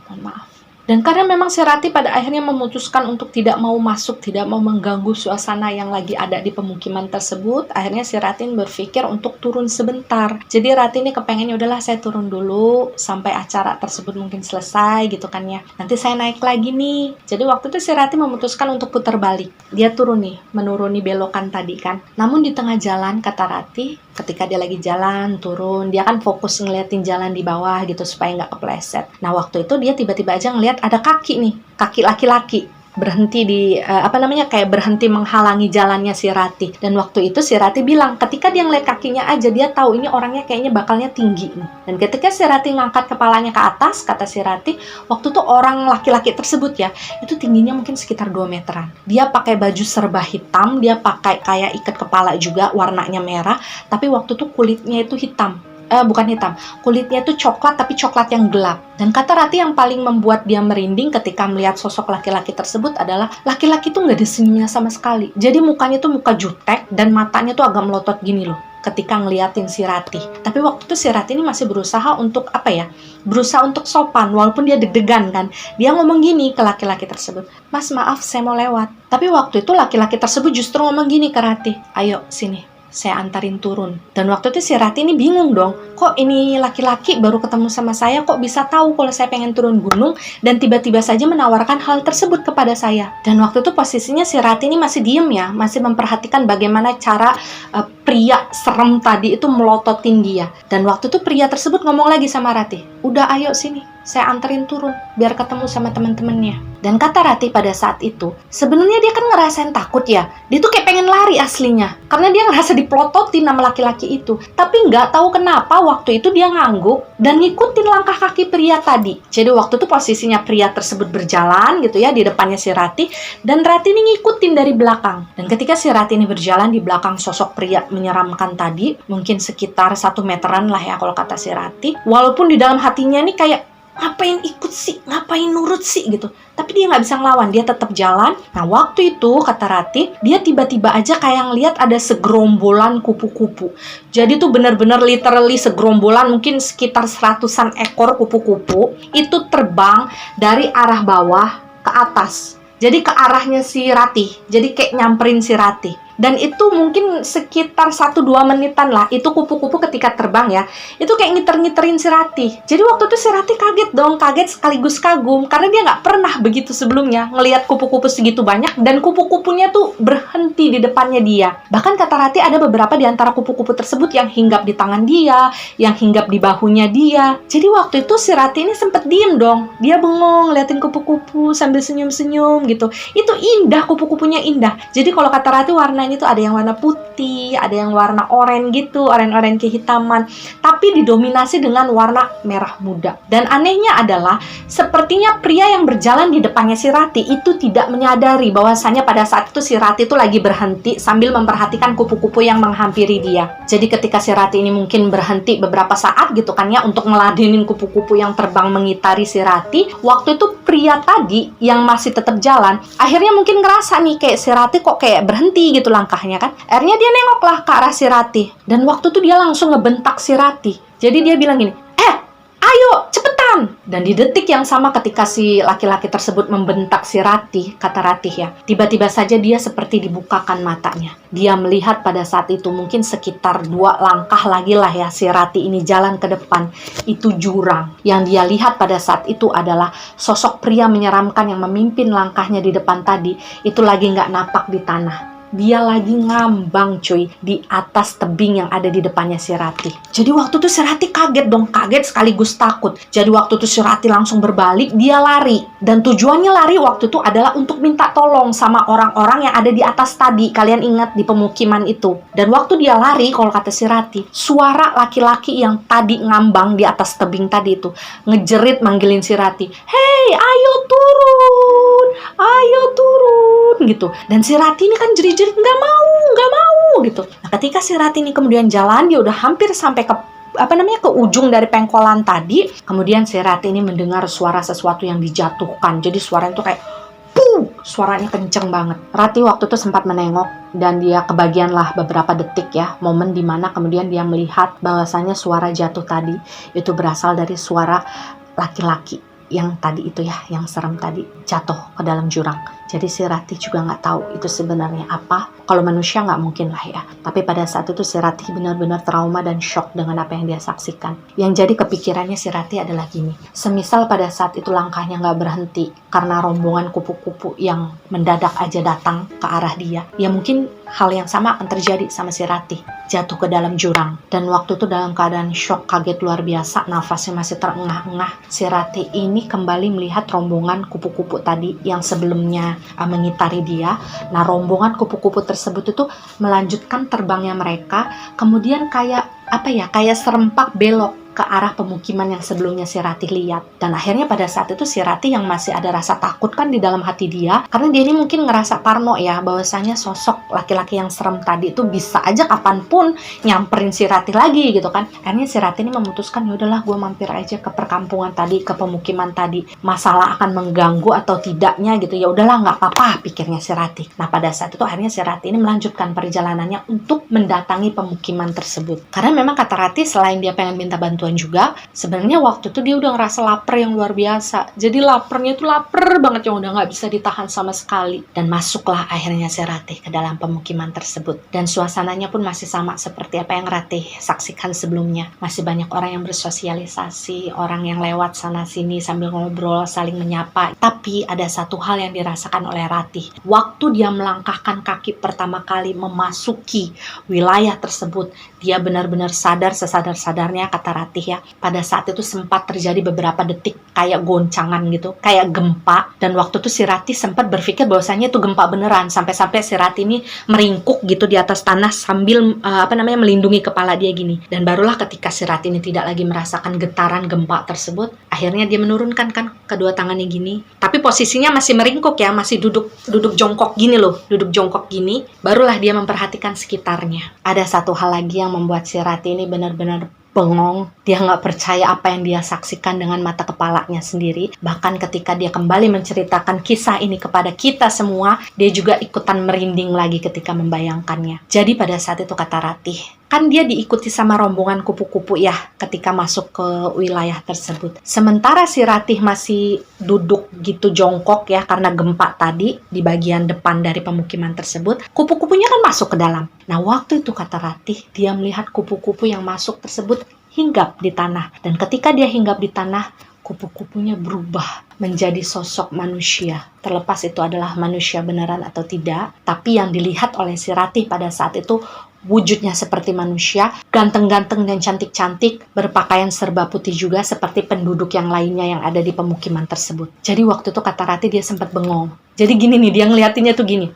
Mohon maaf. Dan karena memang si Ratih pada akhirnya memutuskan untuk tidak mau masuk, tidak mau mengganggu suasana yang lagi ada di pemukiman tersebut, akhirnya si Ratih berpikir untuk turun sebentar. Jadi Ratih ini kepengennya udahlah saya turun dulu sampai acara tersebut mungkin selesai gitu kan ya. Nanti saya naik lagi nih. Jadi waktu itu si Ratih memutuskan untuk putar balik. Dia turun nih, menuruni belokan tadi kan. Namun di tengah jalan, kata Ratih, ketika dia lagi jalan, turun, dia kan fokus ngeliatin jalan di bawah gitu supaya nggak kepleset. Nah waktu itu dia tiba-tiba aja ngeliat ada kaki nih, kaki laki-laki berhenti di kayak berhenti menghalangi jalannya si Ratih. Dan waktu itu si Ratih bilang ketika dia ngeliat kakinya aja dia tahu ini orangnya kayaknya bakalnya tinggi nih. Dan ketika si Ratih ngangkat kepalanya ke atas, kata si Ratih, waktu itu orang laki-laki tersebut ya, itu tingginya mungkin sekitar 2 meteran. Dia pakai baju serba hitam, dia pakai kayak ikat kepala juga warnanya merah, tapi waktu itu kulitnya itu hitam. Bukan hitam, kulitnya itu coklat tapi coklat yang gelap. Dan kata Ratih yang paling membuat dia merinding ketika melihat sosok laki-laki tersebut adalah laki-laki itu nggak ada senyumnya sama sekali. Jadi mukanya tuh muka jutek dan matanya tuh agak melotot gini loh ketika ngeliatin si Ratih. Tapi waktu itu si Ratih ini masih berusaha untuk berusaha untuk sopan walaupun dia deg-degan kan. Dia ngomong gini ke laki-laki tersebut, "Mas maaf saya mau lewat." Tapi waktu itu laki-laki tersebut justru ngomong gini ke Ratih, "Ayo sini, saya antarin turun." Dan waktu itu si Ratih ini bingung dong, kok ini laki-laki baru ketemu sama saya kok bisa tahu kalau saya pengen turun gunung dan tiba-tiba saja menawarkan hal tersebut kepada saya. Dan waktu itu posisinya si Ratih ini masih diem ya, masih memperhatikan bagaimana cara pria serem tadi itu melototin dia. Dan waktu itu pria tersebut ngomong lagi sama Ratih, "Udah ayo sini, saya anterin turun biar ketemu sama teman-temannya." Dan kata Ratih pada saat itu, sebenarnya dia kan ngerasain takut ya. Dia tuh kayak pengen lari aslinya, karena dia ngerasa dipelototin sama laki-laki itu. Tapi nggak tahu kenapa waktu itu dia ngangguk dan ngikutin langkah kaki pria tadi. Jadi waktu itu posisinya pria tersebut berjalan gitu ya di depannya si Ratih, dan Ratih ini ngikutin dari belakang. Dan ketika si Ratih ini berjalan di belakang sosok pria menyeramkan tadi, mungkin sekitar 1 meteran lah ya kalau kata si Ratih. Walaupun di dalam hatinya ini kayak, ngapain ikut sih, ngapain nurut sih gitu. Tapi dia nggak bisa ngelawan, dia tetap jalan. Nah waktu itu kata Ratih, dia tiba-tiba aja kayak ngeliat ada segerombolan kupu-kupu. Jadi tuh bener-bener literally segerombolan, mungkin sekitar 100-an ekor kupu-kupu itu terbang dari arah bawah ke atas. Jadi ke arahnya si Ratih, jadi kayak nyamperin si Ratih. Dan itu mungkin sekitar 1-2 menitan lah. Itu kupu-kupu ketika terbang ya, itu kayak ngiter-ngiterin si Ratih. Jadi waktu itu si Ratih kaget dong, kaget sekaligus kagum. Karena dia nggak pernah begitu sebelumnya ngelihat kupu-kupu segitu banyak, dan kupu-kupunya tuh berhenti di depannya dia. Bahkan kata Ratih ada beberapa di antara kupu-kupu tersebut yang hinggap di tangan dia, yang hinggap di bahunya dia. Jadi waktu itu si Ratih ini sempet diem dong. Dia bengong liatin kupu-kupu sambil senyum-senyum gitu. Itu indah, kupu-kupunya indah. Jadi kalau kata Ratih warnanya itu ada yang warna putih, ada yang warna oranye gitu, oranye-oranye kehitaman, tapi didominasi dengan warna merah muda. Dan anehnya adalah sepertinya pria yang berjalan di depannya si Ratih itu tidak menyadari bahwasanya pada saat itu si Ratih itu lagi berhenti sambil memperhatikan kupu-kupu yang menghampiri dia. Jadi ketika si Ratih ini mungkin berhenti beberapa saat gitu kan ya untuk ngeladenin kupu-kupu yang terbang mengitari si Ratih, waktu itu pria tadi yang masih tetap jalan akhirnya mungkin ngerasa nih kayak si Ratih kok kayak berhenti gitu langkahnya kan. Akhirnya dia nengoklah ke arah si Ratih, dan waktu itu dia langsung ngebentak si Ratih. Jadi dia bilang gini, ayo cepetan. Dan di detik yang sama ketika si laki-laki tersebut membentak si Ratih, kata Ratih ya, tiba-tiba saja dia seperti dibukakan matanya. Dia melihat pada saat itu mungkin sekitar 2 langkah lagi lah ya si Ratih ini jalan ke depan. Itu jurang. Yang dia lihat pada saat itu adalah sosok pria menyeramkan yang memimpin langkahnya di depan tadi. Itu lagi nggak napak di tanah. Dia lagi ngambang cuy di atas tebing yang ada di depannya si Ratih. Jadi waktu itu si Ratih kaget dong, kaget sekaligus takut. Jadi waktu itu si Ratih langsung berbalik, dia lari. Dan tujuannya lari waktu itu adalah untuk minta tolong sama orang-orang yang ada di atas tadi. Kalian ingat di pemukiman itu. Dan waktu dia lari, kalau kata si Ratih, suara laki-laki yang tadi ngambang di atas tebing tadi itu ngejerit manggilin si Ratih, "Hei, ayo turun! Ayo turun!" gitu. Dan si Ratih ini kan jerit nggak mau gitu. Nah, ketika si Ratih ini kemudian jalan, dia udah hampir sampai ke ke ujung dari pengkolan tadi. Kemudian si Ratih ini mendengar suara sesuatu yang dijatuhkan. Jadi suaranya itu kayak puh, suaranya kenceng banget. Ratih waktu itu sempat menengok dan dia kebagianlah beberapa detik ya, momen dimana kemudian dia melihat bahwasanya suara jatuh tadi itu berasal dari suara laki-laki yang tadi itu ya, yang serem tadi, jatuh ke dalam jurang. Jadi si Ratih juga nggak tahu itu sebenarnya apa. Kalau manusia nggak mungkin lah ya. Tapi pada saat itu si Ratih benar-benar trauma dan shock dengan apa yang dia saksikan. Yang jadi kepikirannya si Ratih adalah gini. Semisal pada saat itu langkahnya nggak berhenti karena rombongan kupu-kupu yang mendadak aja datang ke arah dia, ya mungkin hal yang sama akan terjadi sama si Ratih. Jatuh ke dalam jurang. Dan waktu itu dalam keadaan shock, kaget luar biasa, nafasnya masih terengah-engah, si Ratih ini kembali melihat rombongan kupu-kupu tadi yang sebelumnya mengitari dia. Nah, rombongan kupu-kupu tersebut itu melanjutkan terbangnya mereka, kemudian kayak serempak belok ke arah pemukiman yang sebelumnya si Ratih lihat. Dan akhirnya pada saat itu si Ratih yang masih ada rasa takut kan di dalam hati dia, karena dia ini mungkin ngerasa parno ya, bahwasanya sosok laki-laki yang serem tadi itu bisa aja kapanpun nyamperin si Ratih lagi gitu kan. Akhirnya si Ratih ini memutuskan, ya udahlah gue mampir aja ke perkampungan tadi, ke pemukiman tadi. Masalah akan mengganggu atau tidaknya gitu, ya udahlah nggak apa-apa, pikirnya si Ratih. Nah, pada saat itu akhirnya si Ratih ini melanjutkan perjalanannya untuk mendatangi pemukiman tersebut. Karena memang kata Ratih, selain dia pengen minta bantuan juga, sebenarnya waktu itu dia udah ngerasa lapar yang luar biasa. Jadi laparnya itu lapar banget yang udah nggak bisa ditahan sama sekali. Dan masuklah akhirnya si Ratih ke dalam pemukiman tersebut. Dan suasananya pun masih sama seperti apa yang Ratih saksikan sebelumnya. Masih banyak orang yang bersosialisasi, orang yang lewat sana sini sambil ngobrol, saling menyapa. Tapi ada satu hal yang dirasakan oleh Ratih. Waktu dia melangkahkan kaki pertama kali memasuki wilayah tersebut, dia benar-benar sadar sesadar-sadarnya, kata Ratih ya, pada saat itu sempat terjadi beberapa detik kayak goncangan gitu, kayak gempa. Dan waktu itu si Ratih sempat berpikir bahwasanya itu gempa beneran, sampai-sampai si Ratih ini meringkuk gitu di atas tanah sambil melindungi kepala dia gini. Dan barulah ketika si Ratih ini tidak lagi merasakan getaran gempa tersebut, akhirnya dia menurunkan kan kedua tangannya gini, tapi posisinya masih meringkuk ya, masih duduk jongkok gini loh, duduk jongkok gini. Barulah dia memperhatikan sekitarnya. Ada satu hal lagi yang membuat si Ratih ini benar-benar bengong. Dia nggak percaya apa yang dia saksikan dengan mata kepalanya sendiri. Bahkan ketika dia kembali menceritakan kisah ini kepada kita semua, dia juga ikutan merinding lagi ketika membayangkannya. Jadi pada saat itu kata Ratih, Kan dia diikuti sama rombongan kupu-kupu ya ketika masuk ke wilayah tersebut. Sementara si Ratih masih duduk gitu jongkok ya karena gempa tadi di bagian depan dari pemukiman tersebut, kupu-kupunya kan masuk ke dalam. Nah, waktu itu kata Ratih, dia melihat kupu-kupu yang masuk tersebut hinggap di tanah. Dan ketika dia hinggap di tanah, kupu-kupunya berubah menjadi sosok manusia. Terlepas itu adalah manusia beneran atau tidak, tapi yang dilihat oleh si Ratih pada saat itu wujudnya seperti manusia, ganteng-ganteng dan cantik-cantik, berpakaian serba putih juga seperti penduduk yang lainnya yang ada di pemukiman tersebut. Jadi waktu itu kata Ratih dia sempat bengong. Jadi gini nih, dia ngeliatinnya tuh gini.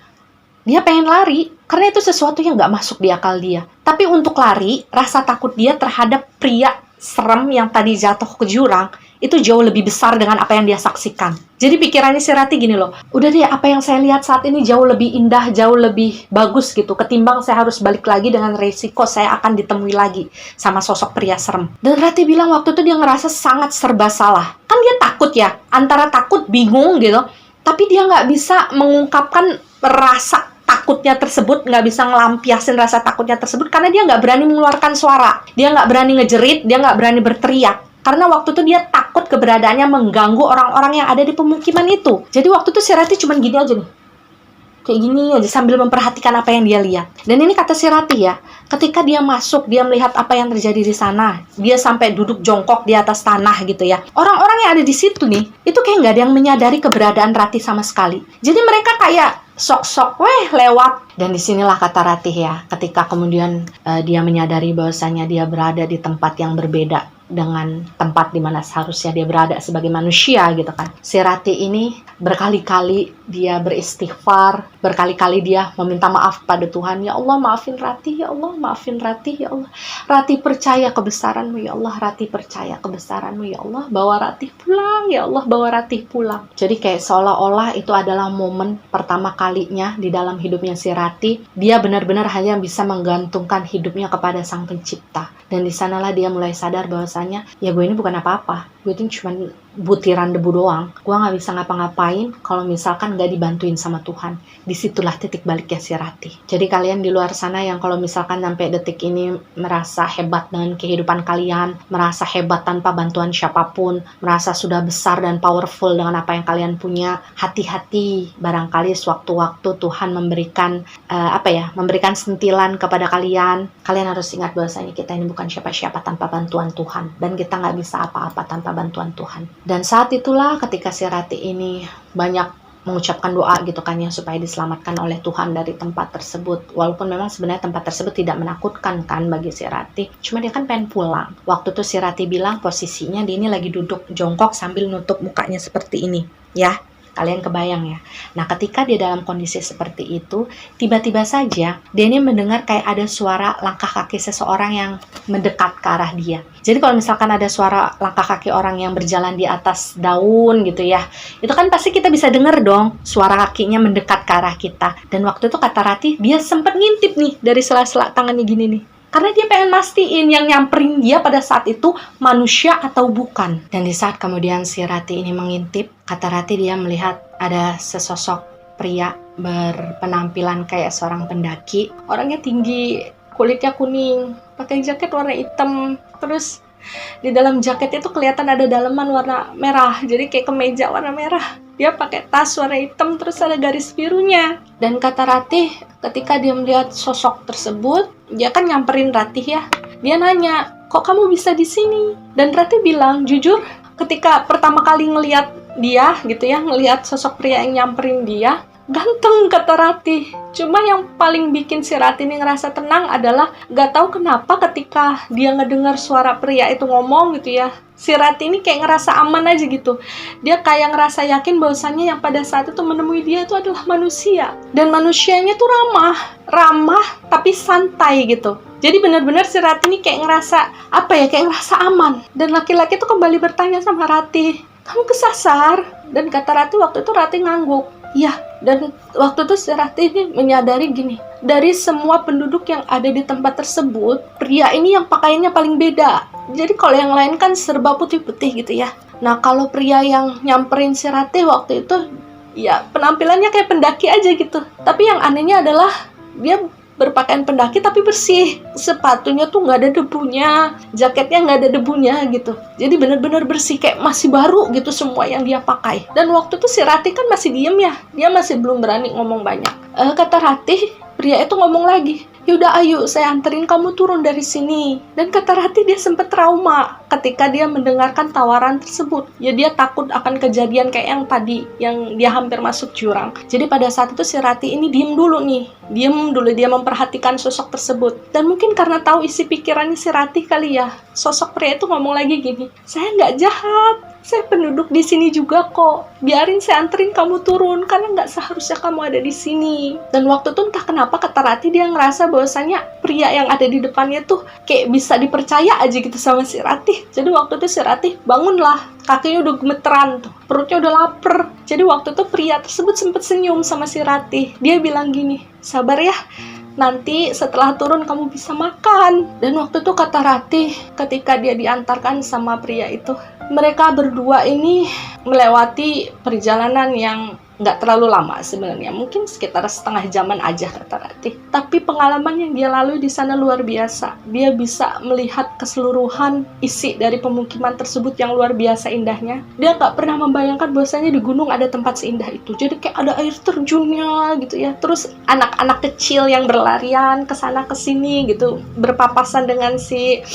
Dia pengen lari, karena itu sesuatu yang gak masuk di akal dia. Tapi untuk lari, rasa takut dia terhadap pria serem yang tadi jatuh ke jurang, itu jauh lebih besar dengan apa yang dia saksikan. Jadi pikirannya si Ratih gini loh, udah deh apa yang saya lihat saat ini jauh lebih indah, jauh lebih bagus gitu, ketimbang saya harus balik lagi dengan resiko saya akan ditemui lagi sama sosok pria serem. Dan Ratih bilang waktu itu dia ngerasa sangat serba salah. Kan dia takut ya, antara takut, bingung gitu, tapi dia nggak bisa mengungkapkan rasa takutnya tersebut, nggak bisa ngelampiasin rasa takutnya tersebut karena dia nggak berani mengeluarkan suara, dia nggak berani ngejerit, dia nggak berani berteriak. Karena waktu itu dia takut keberadaannya mengganggu orang-orang yang ada di pemukiman itu. Jadi waktu itu si Ratih cuma gini aja nih. Kayak gini aja sambil memperhatikan apa yang dia lihat. Dan ini kata si Ratih ya, ketika dia masuk, dia melihat apa yang terjadi di sana. Dia sampai duduk jongkok di atas tanah gitu ya. Orang-orang yang ada di situ nih, itu kayak nggak ada yang menyadari keberadaan Ratih sama sekali. Jadi mereka kayak sok-sok lewat. Dan disinilah kata Ratih ya, ketika kemudian dia menyadari bahwasanya dia berada di tempat yang berbeda dengan tempat di mana seharusnya dia berada sebagai manusia gitu kan. Si Ratih ini berkali-kali dia beristighfar, berkali-kali dia meminta maaf pada Tuhan. Ya Allah maafin Ratih, ya Allah maafin Ratih, ya Allah. Ratih percaya kebesaran-Mu ya Allah, Ratih percaya kebesaran-Mu ya Allah. Bawa Ratih pulang ya Allah, bawa Ratih pulang. Jadi kayak seolah-olah itu adalah momen pertama kalinya di dalam hidupnya si Ratih. Dia benar-benar hanya bisa menggantungkan hidupnya kepada Sang Pencipta. Dan di sanalah dia mulai sadar bahwasanya ya gue ini bukan apa-apa. Gue ini cuma butiran debu doang. Gue gak bisa ngapa-ngapain kalau misalkan gak dibantuin sama Tuhan. Disitulah titik baliknya si Ratih. Jadi kalian di luar sana yang kalau misalkan sampai detik ini merasa hebat dengan kehidupan kalian, merasa hebat tanpa bantuan siapapun, merasa sudah besar dan powerful dengan apa yang kalian punya, hati-hati. Barangkali sewaktu-waktu Tuhan memberikan memberikan sentilan kepada kalian. Kalian harus ingat bahwasanya kita ini bukan siapa-siapa tanpa bantuan Tuhan. Dan kita gak bisa apa-apa tanpa bantuan Tuhan. Dan saat itulah ketika si Ratih ini banyak mengucapkan doa gitu kan ya supaya diselamatkan oleh Tuhan dari tempat tersebut. Walaupun memang sebenarnya tempat tersebut tidak menakutkan kan bagi si Ratih. Cuma dia kan pengen pulang. Waktu itu si Ratih bilang posisinya dia ini lagi duduk jongkok sambil nutup mukanya seperti ini. Ya, kalian kebayang ya. Nah ketika dia dalam kondisi seperti itu, tiba-tiba saja dia ini mendengar kayak ada suara langkah kaki seseorang yang mendekat ke arah dia. Jadi kalau misalkan ada suara langkah kaki orang yang berjalan di atas daun gitu ya, itu kan pasti kita bisa dengar dong suara kakinya mendekat ke arah kita. Dan waktu itu kata Ratih, dia sempat ngintip nih dari sela-sela tangannya gini nih. Karena dia pengen mastiin yang nyamperin dia pada saat itu manusia atau bukan. Dan di saat kemudian si Ratih ini mengintip, kata Ratih dia melihat ada sesosok pria berpenampilan kayak seorang pendaki. Orangnya tinggi, kulitnya kuning, pakai jaket warna hitam. Terus di dalam jaket itu kelihatan ada daleman warna merah. Jadi kayak kemeja warna merah. Dia pakai tas warna hitam terus ada garis birunya. Dan kata Ratih, ketika dia melihat sosok tersebut, dia kan nyamperin Ratih ya. Dia nanya, kok kamu bisa di sini? Dan Ratih bilang, jujur, ketika pertama kali ngelihat dia gitu ya, ngelihat sosok pria yang nyamperin dia, ganteng kata Ratih. Cuma yang paling bikin si Ratih ini ngerasa tenang adalah gak tahu kenapa ketika dia ngedengar suara pria itu ngomong gitu ya, si Ratih ini kayak ngerasa aman aja gitu. Dia kayak ngerasa yakin bahwasannya yang pada saat itu menemui dia itu adalah manusia. Dan manusianya tuh ramah tapi santai gitu. Jadi benar-benar si Ratih ini kayak ngerasa kayak ngerasa aman. Dan laki-laki itu kembali bertanya sama Ratih, kamu kesasar? Dan kata Ratih waktu itu Ratih ngangguk. Ya, dan waktu itu si Ratih ini menyadari gini, dari semua penduduk yang ada di tempat tersebut, pria ini yang pakaiannya paling beda. Jadi kalau yang lain kan serba putih-putih gitu ya. Nah kalau pria yang nyamperin si Ratih waktu itu, ya penampilannya kayak pendaki aja gitu. Tapi yang anehnya adalah dia berpakaian pendaki tapi bersih. Sepatunya tuh nggak ada debunya, jaketnya nggak ada debunya gitu. Jadi benar-benar bersih, kayak masih baru gitu semua yang dia pakai. Dan waktu itu si Ratih kan masih diem ya, dia masih belum berani ngomong banyak. Kata Ratih, pria itu ngomong lagi, "Yaudah ayo saya anterin kamu turun dari sini." Dan kata Ratih dia sempat trauma ketika dia mendengarkan tawaran tersebut. Ya dia takut akan kejadian kayak yang tadi, yang dia hampir masuk jurang. Jadi pada saat itu si Ratih ini diem dulu nih. Diem dulu, dia memperhatikan sosok tersebut. Dan mungkin karena tahu isi pikirannya si Ratih kali ya, sosok pria itu ngomong lagi gini, "Saya nggak jahat. Saya penduduk di sini juga kok. Biarin saya anterin kamu turun, karena nggak seharusnya kamu ada di sini." Dan waktu itu entah kenapa kata Ratih dia ngerasa bahwasanya pria yang ada di depannya tuh kayak bisa dipercaya aja gitu sama si Ratih. Jadi waktu itu si Ratih bangunlah, kakinya udah gemeteran tuh, perutnya udah lapar. Jadi waktu itu pria tersebut sempet senyum sama si Ratih. Dia bilang gini, "Sabar ya, nanti setelah turun kamu bisa makan." Dan waktu itu kata Ratih, ketika dia diantarkan sama pria itu, mereka berdua ini melewati perjalanan yang nggak terlalu lama sebenarnya, mungkin sekitar setengah jaman aja kata Ratih. Tapi pengalaman yang dia lalui di sana luar biasa. Dia bisa melihat keseluruhan isi dari pemukiman tersebut yang luar biasa indahnya. Dia nggak pernah membayangkan bahwasanya di gunung ada tempat seindah itu. Jadi kayak ada air terjunnya gitu ya. Terus anak-anak kecil yang berlarian ke sana ke sini gitu, berpapasan dengan si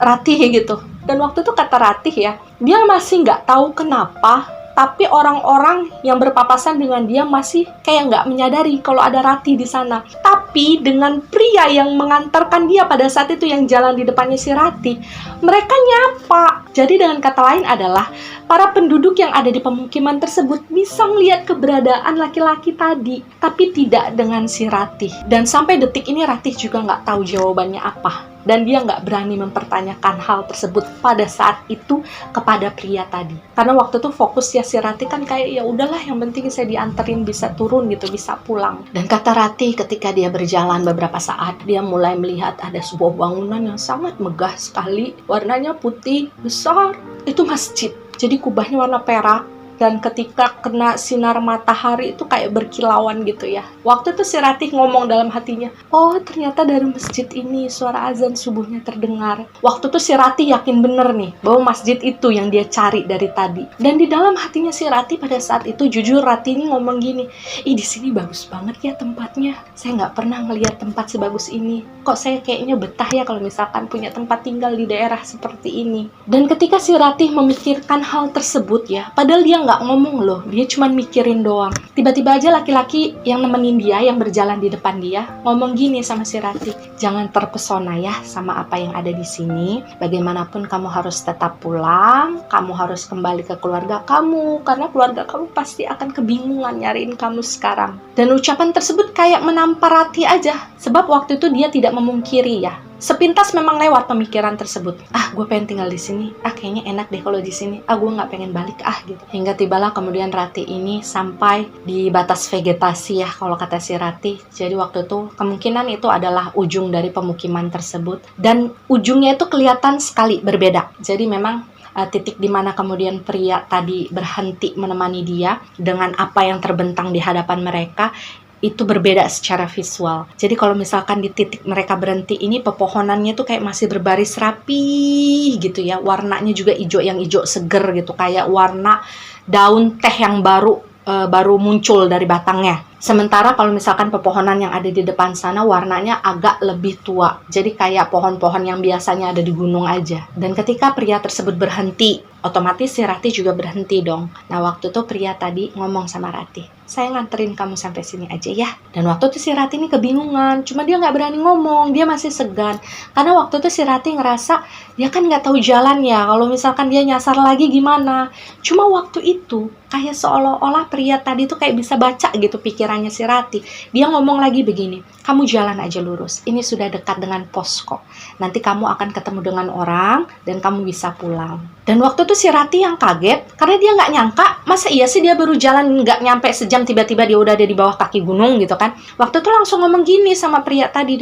Ratih gitu. Dan waktu itu kata Ratih ya, dia masih nggak tahu kenapa, tapi orang-orang yang berpapasan dengan dia masih kayak nggak menyadari kalau ada Ratih di sana. Tapi dengan pria yang mengantarkan dia pada saat itu yang jalan di depannya si Ratih, mereka nyapa. Jadi dengan kata lain adalah para penduduk yang ada di pemukiman tersebut bisa melihat keberadaan laki-laki tadi, tapi tidak dengan si Ratih. Dan sampai detik ini Ratih juga nggak tahu jawabannya apa. Dan dia nggak berani mempertanyakan hal tersebut pada saat itu kepada pria tadi. Karena waktu itu fokus ya si Ratih kan kayak ya udahlah yang penting saya dianterin bisa turun gitu, bisa pulang. Dan kata Ratih ketika dia berjalan beberapa saat, dia mulai melihat ada sebuah bangunan yang sangat megah sekali. Warnanya putih, besar. Itu masjid. Jadi kubahnya warna perak. Dan ketika kena sinar matahari itu kayak berkilauan gitu ya. Waktu itu si Ratih ngomong dalam hatinya, "Oh ternyata dari masjid ini suara azan subuhnya terdengar." Waktu itu si Ratih yakin bener nih bahwa masjid itu yang dia cari dari tadi. Dan di dalam hatinya si Ratih pada saat itu, jujur Ratih ini ngomong gini, "Ih di sini bagus banget ya tempatnya. Saya nggak pernah ngeliat tempat sebagus ini. Kok saya kayaknya betah ya kalau misalkan punya tempat tinggal di daerah seperti ini." Dan ketika si Ratih memikirkan hal tersebut ya, padahal dia nggak ngomong loh, dia cuma mikirin doang. Tiba-tiba aja laki-laki yang nemenin dia, yang berjalan di depan dia, ngomong gini sama si Ratih, "Jangan terpesona ya sama apa yang ada di sini. Bagaimanapun kamu harus tetap pulang, kamu harus kembali ke keluarga kamu, karena keluarga kamu pasti akan kebingungan nyariin kamu sekarang." Dan ucapan tersebut kayak menampar Ratih aja, sebab waktu itu dia tidak memungkiri ya. Sepintas memang lewat pemikiran tersebut. "Ah, gue pengen tinggal di sini. Ah, kayaknya enak deh kalau di sini. Ah, gue nggak pengen balik gitu." Hingga tibalah kemudian Ratih ini sampai di batas vegetasi ya, kalau kata si Ratih. Jadi waktu itu kemungkinan itu adalah ujung dari pemukiman tersebut. Dan ujungnya itu kelihatan sekali berbeda. Jadi memang titik di mana kemudian pria tadi berhenti menemani dia dengan apa yang terbentang di hadapan mereka, itu berbeda secara visual. Jadi kalau misalkan di titik mereka berhenti ini, pepohonannya tuh kayak masih berbaris rapi gitu ya. Warnanya juga hijau, yang hijau seger gitu, kayak warna daun teh yang baru muncul dari batangnya. Sementara kalau misalkan pepohonan yang ada di depan sana warnanya agak lebih tua. Jadi kayak pohon-pohon yang biasanya ada di gunung aja. Dan ketika pria tersebut berhenti, otomatis si Ratih juga berhenti dong. Nah waktu itu pria tadi ngomong sama Ratih, "Saya nganterin kamu sampai sini aja ya." Dan waktu itu si Ratih ini kebingungan. Cuma dia nggak berani ngomong, dia masih segan. Karena waktu itu si Ratih ngerasa, dia kan nggak tahu jalan ya. Kalau misalkan dia nyasar lagi gimana. Cuma waktu itu kayak seolah-olah pria tadi tuh kayak bisa baca gitu pikirannya si Ratih. Dia ngomong lagi begini, "Kamu jalan aja lurus, ini sudah dekat dengan pos kok. Nanti kamu akan ketemu dengan orang dan kamu bisa pulang." Dan waktu itu si Ratih yang kaget, karena dia nggak nyangka, masa iya sih dia baru jalan nggak nyampe sejam tiba-tiba dia udah ada di bawah kaki gunung gitu kan. Waktu itu langsung ngomong gini sama pria tadi,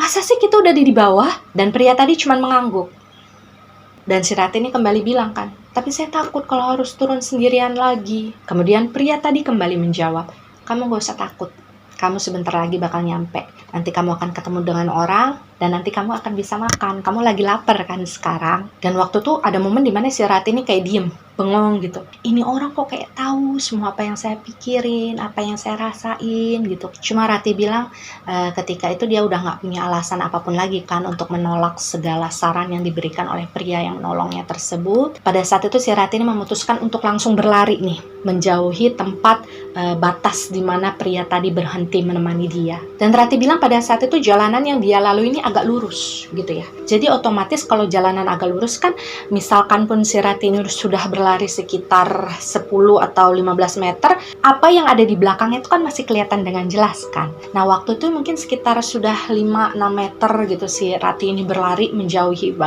"Masa sih kita udah di bawah?" Dan pria tadi cuma mengangguk. Dan si Ratih ini kembali bilang kan, "Tapi saya takut kalau harus turun sendirian lagi." Kemudian pria tadi kembali menjawab, "Kamu gak usah takut. kamu sebentar lagi bakal nyampe. Nanti kamu akan ketemu dengan orang, dan nanti kamu akan bisa makan. Kamu lagi lapar kan sekarang. Dan waktu tuh ada momen dimana si Rati ini kayak diem, bengong gitu. Ini orang kok kayak tahu semua apa yang saya pikirin, apa yang saya rasain gitu. Cuma Rati bilang ketika itu dia udah gak punya alasan apapun lagi kan untuk menolak segala saran yang diberikan oleh pria yang menolongnya tersebut. Pada saat itu si Rati ini memutuskan untuk langsung berlari nih, menjauhi tempat batas di mana pria tadi berhenti menemani dia. Dan Rati bilang pada saat itu jalanan yang dia lalui ini agak lurus gitu ya. Jadi otomatis kalau jalanan agak lurus kan, misalkan pun si Rati ini sudah berlari sekitar 10 atau 15 meter, apa yang ada di belakangnya itu kan masih kelihatan dengan jelas kan. Nah waktu itu mungkin sekitar sudah 5-6 meter gitu si Rati ini berlari menjauhi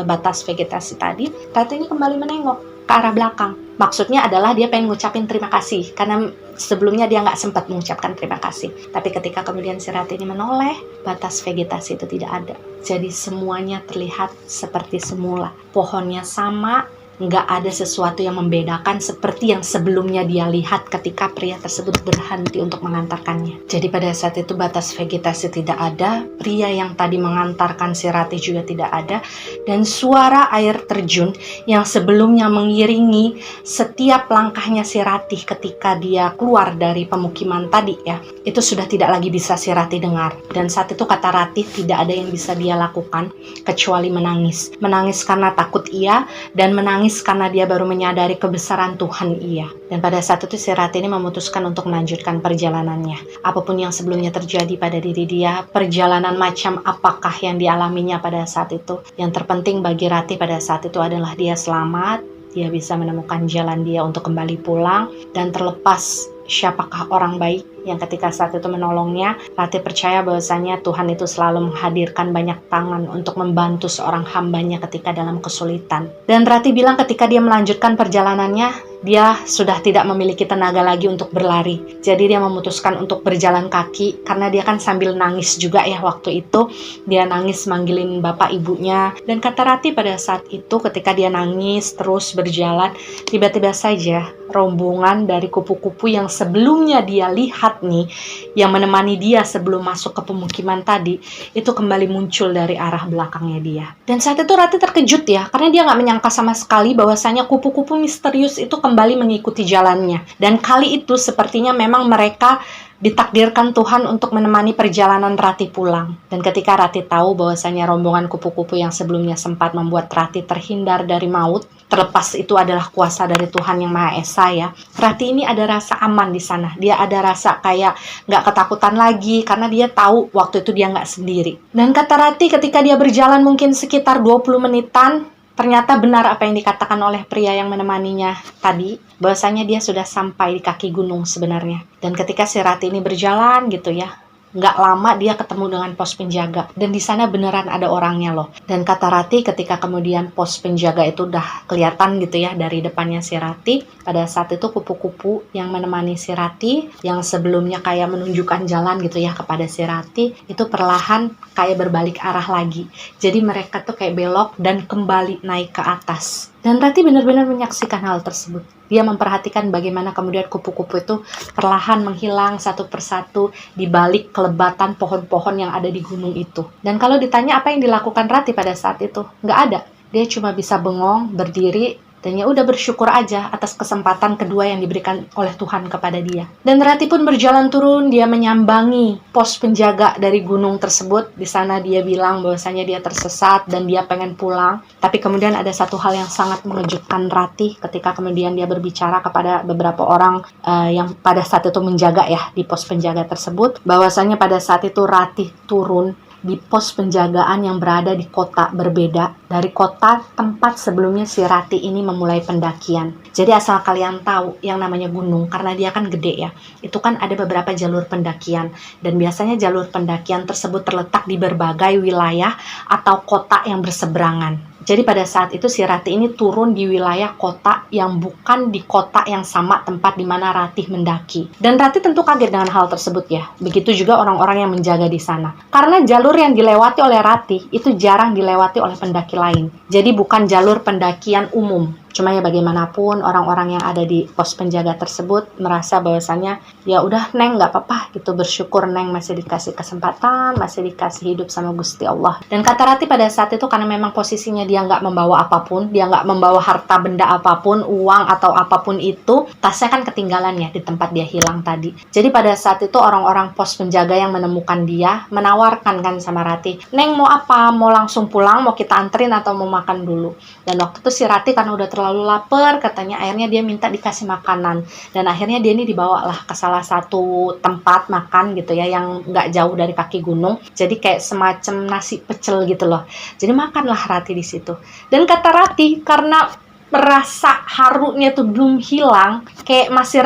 batas vegetasi tadi. Rati ini kembali menengok ke arah belakang. Maksudnya adalah dia pengen ngucapin terima kasih, karena sebelumnya dia nggak sempat mengucapkan terima kasih. Tapi ketika kemudian si Rati ini menoleh, batas vegetasi itu tidak ada. Jadi semuanya terlihat seperti semula. Pohonnya sama, nggak ada sesuatu yang membedakan seperti yang sebelumnya dia lihat ketika pria tersebut berhenti untuk mengantarkannya. Jadi pada saat itu batas vegetasi tidak ada, pria yang tadi mengantarkan si Rati juga tidak ada, dan suara air terjun yang sebelumnya mengiringi setiap langkahnya si Rati ketika dia keluar dari pemukiman tadi ya, itu sudah tidak lagi bisa si Rati dengar. Dan saat itu kata Rati tidak ada yang bisa dia lakukan kecuali menangis. Menangis karena takut iya, dan menangis karena dia baru menyadari kebesaran Tuhan ia. Dan pada saat itu si Rati ini memutuskan untuk melanjutkan perjalanannya. Apapun yang sebelumnya terjadi pada diri dia, perjalanan macam apakah yang dialaminya pada saat itu, yang terpenting bagi Rati pada saat itu adalah dia selamat, dia bisa menemukan jalan dia untuk kembali pulang, dan terlepas siapakah orang baik yang ketika saat itu menolongnya, Rati percaya bahwasanya Tuhan itu selalu menghadirkan banyak tangan untuk membantu seorang hambanya ketika dalam kesulitan. Dan Rati bilang ketika dia melanjutkan perjalanannya, dia sudah tidak memiliki tenaga lagi untuk berlari. Jadi dia memutuskan untuk berjalan kaki, karena dia kan sambil nangis juga ya waktu itu. Dia nangis manggilin bapak ibunya. Dan kata Rati pada saat itu ketika dia nangis terus berjalan, tiba-tiba saja rombongan dari kupu-kupu yang sebelumnya dia lihat nih, yang menemani dia sebelum masuk ke pemukiman tadi, itu kembali muncul dari arah belakangnya dia. Dan saat itu Rati terkejut ya, karena dia gak menyangka sama sekali bahwasanya kupu-kupu misterius itu kembali mengikuti jalannya. Dan kali itu sepertinya memang mereka ditakdirkan Tuhan untuk menemani perjalanan Rati pulang. Dan ketika Rati tahu bahwasanya rombongan kupu-kupu yang sebelumnya sempat membuat Rati terhindar dari maut, terlepas itu adalah kuasa dari Tuhan yang Maha Esa ya, Rati ini ada rasa aman di sana. Dia ada rasa kayak nggak ketakutan lagi, karena dia tahu waktu itu dia nggak sendiri. Dan kata Rati ketika dia berjalan mungkin sekitar 20 menitan, ternyata benar apa yang dikatakan oleh pria yang menemaninya tadi, bahwasanya dia sudah sampai di kaki gunung sebenarnya. Dan ketika si Rati ini berjalan gitu ya, nggak lama dia ketemu dengan pos penjaga. Dan di sana beneran ada orangnya loh. Dan kata Rati ketika kemudian pos penjaga itu udah kelihatan gitu ya dari depannya si Rati, pada saat itu kupu-kupu yang menemani si Rati, yang sebelumnya kayak menunjukkan jalan gitu ya kepada si Rati, itu perlahan kayak berbalik arah lagi. Jadi mereka tuh kayak belok dan kembali naik ke atas. Dan Rati benar-benar menyaksikan hal tersebut. Dia memperhatikan bagaimana kemudian kupu-kupu itu perlahan menghilang satu persatu di balik kelebatan pohon-pohon yang ada di gunung itu. Dan kalau ditanya apa yang dilakukan Rati pada saat itu, nggak ada. Dia cuma bisa bengong, berdiri, dan ya udah bersyukur aja atas kesempatan kedua yang diberikan oleh Tuhan kepada dia. Dan Rati pun berjalan turun, dia menyambangi pos penjaga dari gunung tersebut. Di sana dia bilang bahwasanya dia tersesat dan dia pengen pulang. Tapi kemudian ada satu hal yang sangat mengejutkan Rati ketika kemudian dia berbicara kepada beberapa orang yang pada saat itu menjaga ya di pos penjaga tersebut, bahwasanya pada saat itu Rati turun di pos penjagaan yang berada di kota berbeda dari kota tempat sebelumnya si Rati ini memulai pendakian. Jadi asal kalian tahu yang namanya gunung, karena dia kan gede ya, itu kan ada beberapa jalur pendakian, dan biasanya jalur pendakian tersebut terletak di berbagai wilayah atau kota yang berseberangan. Jadi pada saat itu si Rati ini turun di wilayah kota yang bukan di kota yang sama tempat di mana Rati mendaki. Dan Rati tentu kaget dengan hal tersebut ya. Begitu juga orang-orang yang menjaga di sana. Karena jalur yang dilewati oleh Rati itu jarang dilewati oleh pendaki lain. Jadi bukan jalur pendakian umum. Cuma ya bagaimanapun orang-orang yang ada di pos penjaga tersebut merasa bahwasannya ya udah Neng nggak apa-apa gitu, bersyukur Neng masih dikasih kesempatan, masih dikasih hidup sama Gusti Allah. Dan kata Rati pada saat itu karena memang posisinya dia nggak membawa apapun, dia nggak membawa harta benda apapun, uang atau apapun itu, tasnya kan ketinggalan ya di tempat dia hilang tadi. Jadi pada saat itu orang-orang pos penjaga yang menemukan dia menawarkan kan sama Rati, Neng mau apa? Mau langsung pulang? Mau kita anterin atau mau makan dulu? Dan waktu itu si Rati karena udah terlalu lapar, katanya akhirnya dia minta dikasih makanan. Dan akhirnya dia ini dibawalah ke salah satu tempat makan gitu ya, yang nggak jauh dari kaki gunung. Jadi kayak semacam nasi pecel gitu loh. Jadi makanlah Rati di situ. Dan kata Rati, karena merasa harunya tuh belum hilang, kayak masih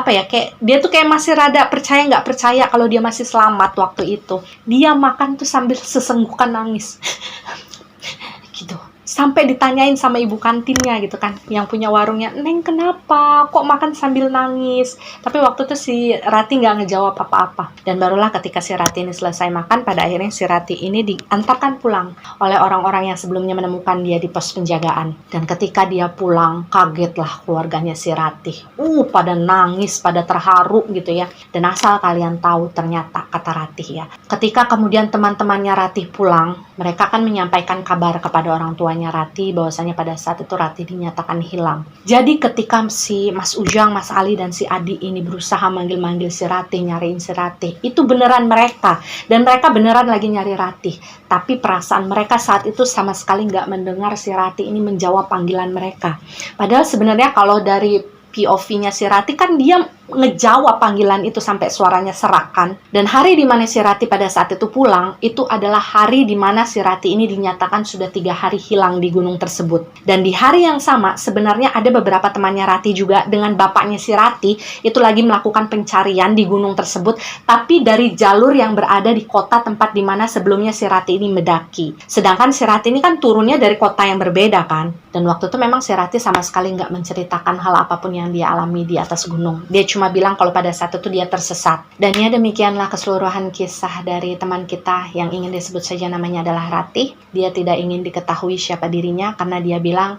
kayak dia tuh kayak masih rada percaya nggak percaya kalau dia masih selamat waktu itu. Dia makan tuh sambil sesenggukan nangis. Gitu. Sampai ditanyain sama ibu kantinnya gitu kan, yang punya warungnya, Neng kenapa kok makan sambil nangis? Tapi waktu itu si Rati nggak ngejawab apa-apa. Dan barulah ketika si Rati ini selesai makan, pada akhirnya si Rati ini diantarkan pulang oleh orang-orang yang sebelumnya menemukan dia di pos penjagaan. Dan ketika dia pulang, kagetlah keluarganya si Rati. Pada nangis, pada terharu gitu ya. Dan asal kalian tahu, ternyata kata Rati ya, ketika kemudian teman-temannya Rati pulang, mereka akan menyampaikan kabar kepada orang tuanya Rati bahwasanya pada saat itu Rati dinyatakan hilang. Jadi ketika si Mas Ujang, Mas Ali, dan si Adi ini berusaha manggil-manggil si Rati, nyariin si Rati, itu beneran mereka. Dan mereka beneran lagi nyari Rati. Tapi perasaan mereka saat itu sama sekali nggak mendengar si Rati ini menjawab panggilan mereka. Padahal sebenarnya kalau dari POV-nya si Rati kan dia ngejawab panggilan itu sampai suaranya serak kan. Dan hari dimana si Rati pada saat itu pulang, itu adalah hari dimana si Rati ini dinyatakan sudah 3 hari hilang di gunung tersebut. Dan di hari yang sama sebenarnya ada beberapa temannya Rati juga dengan bapaknya si Rati itu lagi melakukan pencarian di gunung tersebut, tapi dari jalur yang berada di kota tempat dimana sebelumnya si Rati ini mendaki. Sedangkan si Rati ini kan turunnya dari kota yang berbeda kan. Dan waktu itu memang si Rati sama sekali nggak menceritakan hal apapun yang dia alami di atas gunung. Dia cuma bilang kalau pada saat itu dia tersesat. Dan ya demikianlah keseluruhan kisah dari teman kita yang ingin disebut saja namanya adalah Rati. Dia tidak ingin diketahui siapa dirinya karena dia bilang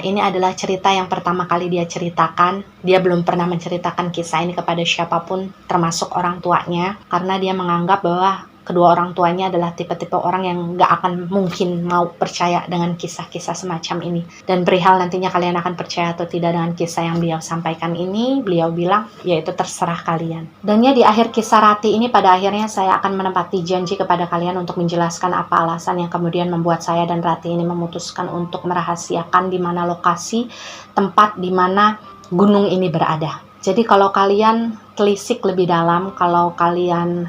ini adalah cerita yang pertama kali dia ceritakan. Dia belum pernah menceritakan kisah ini kepada siapapun termasuk orang tuanya karena dia menganggap bahwa kedua orang tuanya adalah tipe-tipe orang yang gak akan mungkin mau percaya dengan kisah-kisah semacam ini. Dan perihal nantinya kalian akan percaya atau tidak dengan kisah yang beliau sampaikan ini, beliau bilang, ya itu terserah kalian. Dan ya di akhir kisah Rati ini pada akhirnya saya akan menepati janji kepada kalian untuk menjelaskan apa alasan yang kemudian membuat saya dan Rati ini memutuskan untuk merahasiakan di mana lokasi tempat di mana gunung ini berada. Jadi kalau kalian telisik lebih dalam, kalau kalian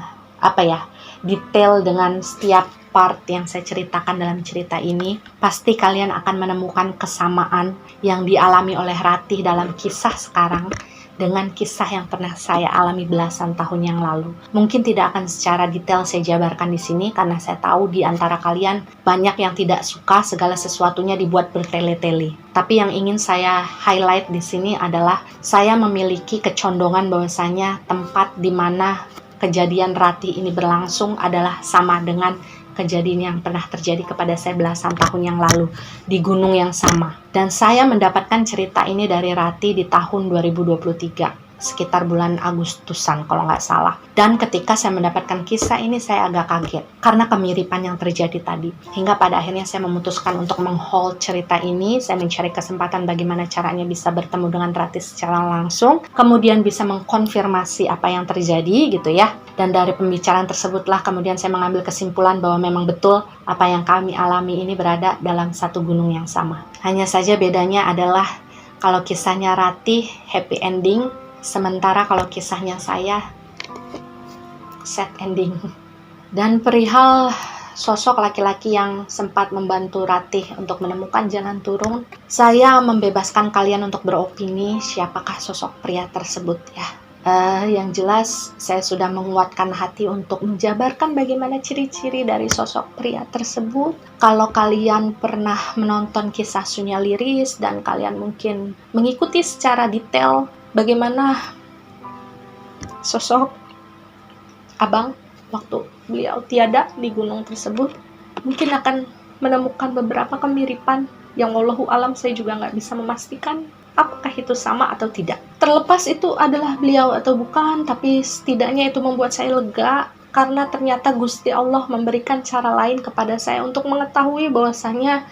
detail dengan setiap part yang saya ceritakan dalam cerita ini, pasti kalian akan menemukan kesamaan yang dialami oleh Rati dalam kisah sekarang dengan kisah yang pernah saya alami belasan tahun yang lalu. Mungkin tidak akan secara detail saya jabarkan di sini karena saya tahu di antara kalian banyak yang tidak suka segala sesuatunya dibuat bertele-tele. Tapi yang ingin saya highlight di sini adalah saya memiliki kecondongan bahwasanya tempat di mana kejadian Rati ini berlangsung adalah sama dengan kejadian yang pernah terjadi kepada saya belasan tahun yang lalu di gunung yang sama. Dan saya mendapatkan cerita ini dari Rati di tahun 2023. Sekitar bulan Agustusan kalau nggak salah. Dan ketika saya mendapatkan kisah ini saya agak kaget karena kemiripan yang terjadi tadi. Hingga pada akhirnya saya memutuskan untuk meng-hold cerita ini. Saya mencari kesempatan bagaimana caranya bisa bertemu dengan Rati secara langsung. Kemudian bisa mengkonfirmasi apa yang terjadi gitu ya. Dan dari pembicaraan tersebutlah kemudian saya mengambil kesimpulan bahwa memang betul apa yang kami alami ini berada dalam satu gunung yang sama. Hanya saja bedanya adalah kalau kisahnya Rati happy ending, sementara kalau kisahnya saya sad ending. Dan perihal sosok laki-laki yang sempat membantu Rati untuk menemukan jalan turun, saya membebaskan kalian untuk beropini siapakah sosok pria tersebut ya. Yang jelas saya sudah menguatkan hati untuk menjabarkan bagaimana ciri-ciri dari sosok pria tersebut. Kalau kalian pernah menonton kisah Sunya Liris dan kalian mungkin mengikuti secara detail bagaimana sosok abang waktu beliau tiada di gunung tersebut, mungkin akan menemukan beberapa kemiripan yang wallahu alam saya juga nggak bisa memastikan apakah itu sama atau tidak. Terlepas itu adalah beliau atau bukan, tapi setidaknya itu membuat saya lega karena ternyata Gusti Allah memberikan cara lain kepada saya untuk mengetahui bahwasanya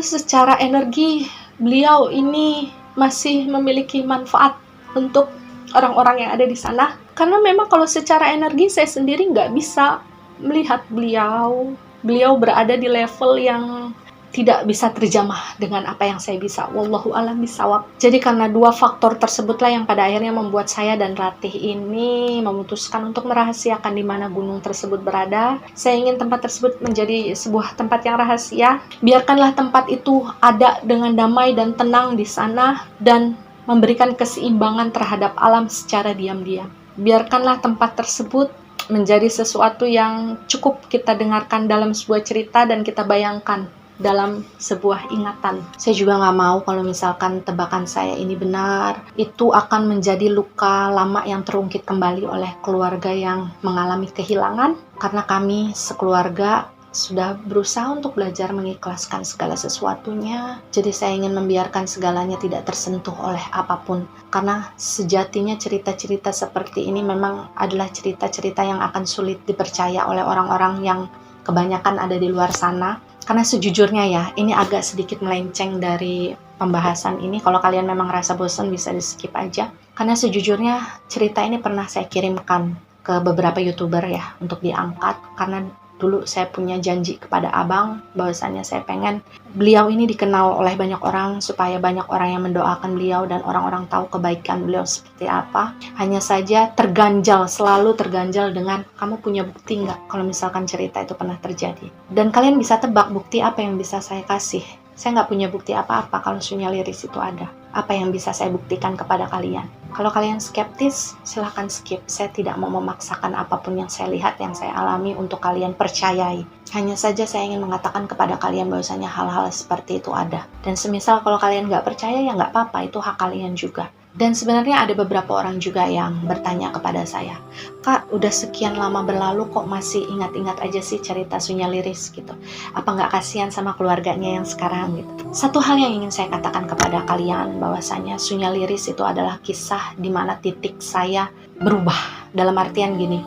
secara energi beliau ini masih memiliki manfaat untuk orang-orang yang ada di sana. Karena memang kalau secara energi saya sendiri nggak bisa melihat beliau. Beliau berada di level yang tidak bisa terjamah dengan apa yang saya bisa. Wallahu a'lam bishawab. Jadi karena dua faktor tersebutlah yang pada akhirnya membuat saya dan Ratih ini memutuskan untuk merahasiakan di mana gunung tersebut berada. Saya ingin tempat tersebut menjadi sebuah tempat yang rahasia. Biarkanlah tempat itu ada dengan damai dan tenang di sana dan memberikan keseimbangan terhadap alam secara diam-diam. Biarkanlah tempat tersebut menjadi sesuatu yang cukup kita dengarkan dalam sebuah cerita dan kita bayangkan dalam sebuah ingatan. Saya juga nggak mau kalau misalkan tebakan saya ini benar, itu akan menjadi luka lama yang terungkit kembali oleh keluarga yang mengalami kehilangan, karena kami sekeluarga sudah berusaha untuk belajar mengikhlaskan segala sesuatunya. Jadi saya ingin membiarkan segalanya tidak tersentuh oleh apapun, karena sejatinya cerita-cerita seperti ini memang adalah cerita-cerita yang akan sulit dipercaya oleh orang-orang yang kebanyakan ada di luar sana. Karena sejujurnya ya, ini agak sedikit melenceng dari pembahasan ini. Kalau kalian memang rasa bosan bisa di skip aja. Karena sejujurnya cerita ini pernah saya kirimkan ke beberapa YouTuber ya untuk diangkat. Karena dulu saya punya janji kepada abang bahwasannya saya pengen beliau ini dikenal oleh banyak orang, supaya banyak orang yang mendoakan beliau dan orang-orang tahu kebaikan beliau seperti apa. Hanya saja terganjal, selalu terganjal dengan kamu punya bukti nggak kalau misalkan cerita itu pernah terjadi. Dan kalian bisa tebak bukti apa yang bisa saya kasih. Saya nggak punya bukti apa-apa kalau Sunya Liris itu ada. Apa yang bisa saya buktikan kepada kalian? Kalau kalian skeptis, silahkan skip. Saya tidak mau memaksakan apapun yang saya lihat, yang saya alami untuk kalian percayai. Hanya saja saya ingin mengatakan kepada kalian bahwasanya hal-hal seperti itu ada. Dan semisal kalau kalian nggak percaya, ya nggak apa-apa, itu hak kalian juga. Dan sebenarnya ada beberapa orang juga yang bertanya kepada saya, Kak, udah sekian lama berlalu kok masih ingat-ingat aja sih cerita Sunya Liris gitu. Apa nggak kasihan sama keluarganya yang sekarang gitu. Satu hal yang ingin saya katakan kepada kalian, bahwasanya Sunya Liris itu adalah kisah di mana titik saya berubah. Dalam artian gini,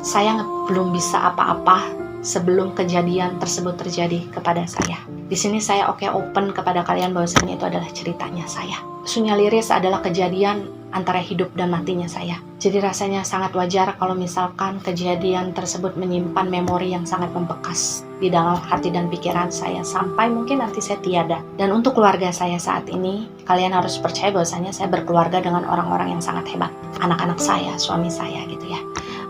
saya belum bisa apa-apa sebelum kejadian tersebut terjadi kepada saya. Di sini saya open kepada kalian bahwasanya itu adalah ceritanya saya. Sunya Liris adalah kejadian antara hidup dan matinya saya. Jadi rasanya sangat wajar kalau misalkan kejadian tersebut menyimpan memori yang sangat membekas di dalam hati dan pikiran saya sampai mungkin nanti saya tiada. Dan untuk keluarga saya saat ini, kalian harus percaya bahwasanya saya berkeluarga dengan orang-orang yang sangat hebat. Anak-anak saya, suami saya gitu ya.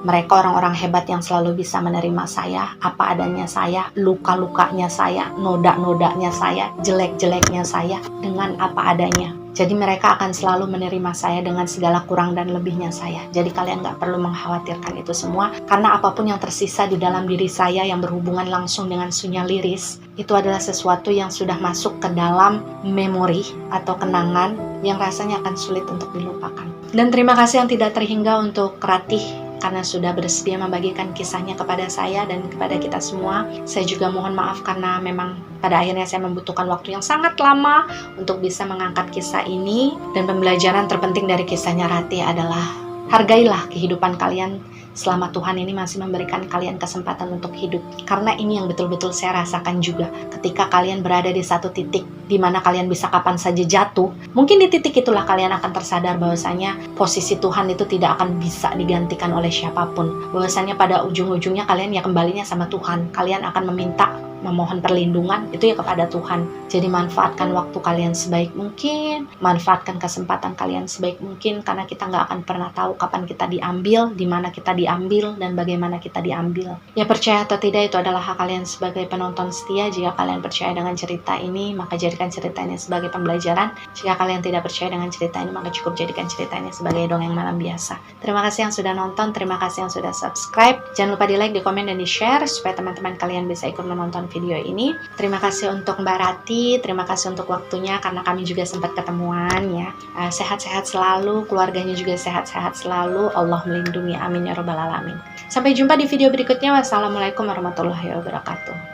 Mereka orang-orang hebat yang selalu bisa menerima saya, apa adanya saya, luka-lukanya saya, noda-nodanya saya, jelek-jeleknya saya, dengan apa adanya. Jadi mereka akan selalu menerima saya dengan segala kurang dan lebihnya saya. Jadi kalian gak perlu mengkhawatirkan itu semua, karena apapun yang tersisa di dalam diri saya yang berhubungan langsung dengan Sunya Liris, itu adalah sesuatu yang sudah masuk ke dalam memori atau kenangan yang rasanya akan sulit untuk dilupakan. Dan terima kasih yang tidak terhingga untuk Ratih, karena sudah bersedia membagikan kisahnya kepada saya dan kepada kita semua. Saya juga mohon maaf karena memang pada akhirnya saya membutuhkan waktu yang sangat lama untuk bisa mengangkat kisah ini. Dan pembelajaran terpenting dari kisahnya Ratih adalah hargailah kehidupan kalian selama Tuhan ini masih memberikan kalian kesempatan untuk hidup. Karena ini yang betul-betul saya rasakan juga ketika kalian berada di satu titik di mana kalian bisa kapan saja jatuh. Mungkin di titik itulah kalian akan tersadar bahwasanya posisi Tuhan itu tidak akan bisa digantikan oleh siapapun. Bahwasanya pada ujung-ujungnya kalian ya kembalinya sama Tuhan. Kalian akan memohon perlindungan itu ya kepada Tuhan. Jadi manfaatkan waktu kalian sebaik mungkin, manfaatkan kesempatan kalian sebaik mungkin, karena kita nggak akan pernah tahu kapan kita diambil, di mana kita diambil, dan bagaimana kita diambil. Ya percaya atau tidak itu adalah hak kalian sebagai penonton setia. Jika kalian percaya dengan cerita ini, maka jadikan cerita ini sebagai pembelajaran. Jika kalian tidak percaya dengan cerita ini, maka cukup jadikan cerita ini sebagai dongeng malam biasa. Terima kasih yang sudah nonton, terima kasih yang sudah subscribe. Jangan lupa di like, di komen, dan di share supaya teman-teman kalian bisa ikut menonton video ini. Terima kasih untuk Mbak Rati, terima kasih untuk waktunya karena kami juga sempat ketemuan ya. Sehat-sehat selalu, keluarganya juga sehat-sehat selalu. Allah melindungi, amin ya robbal alamin. Sampai jumpa di video berikutnya. Wassalamualaikum warahmatullahi wabarakatuh.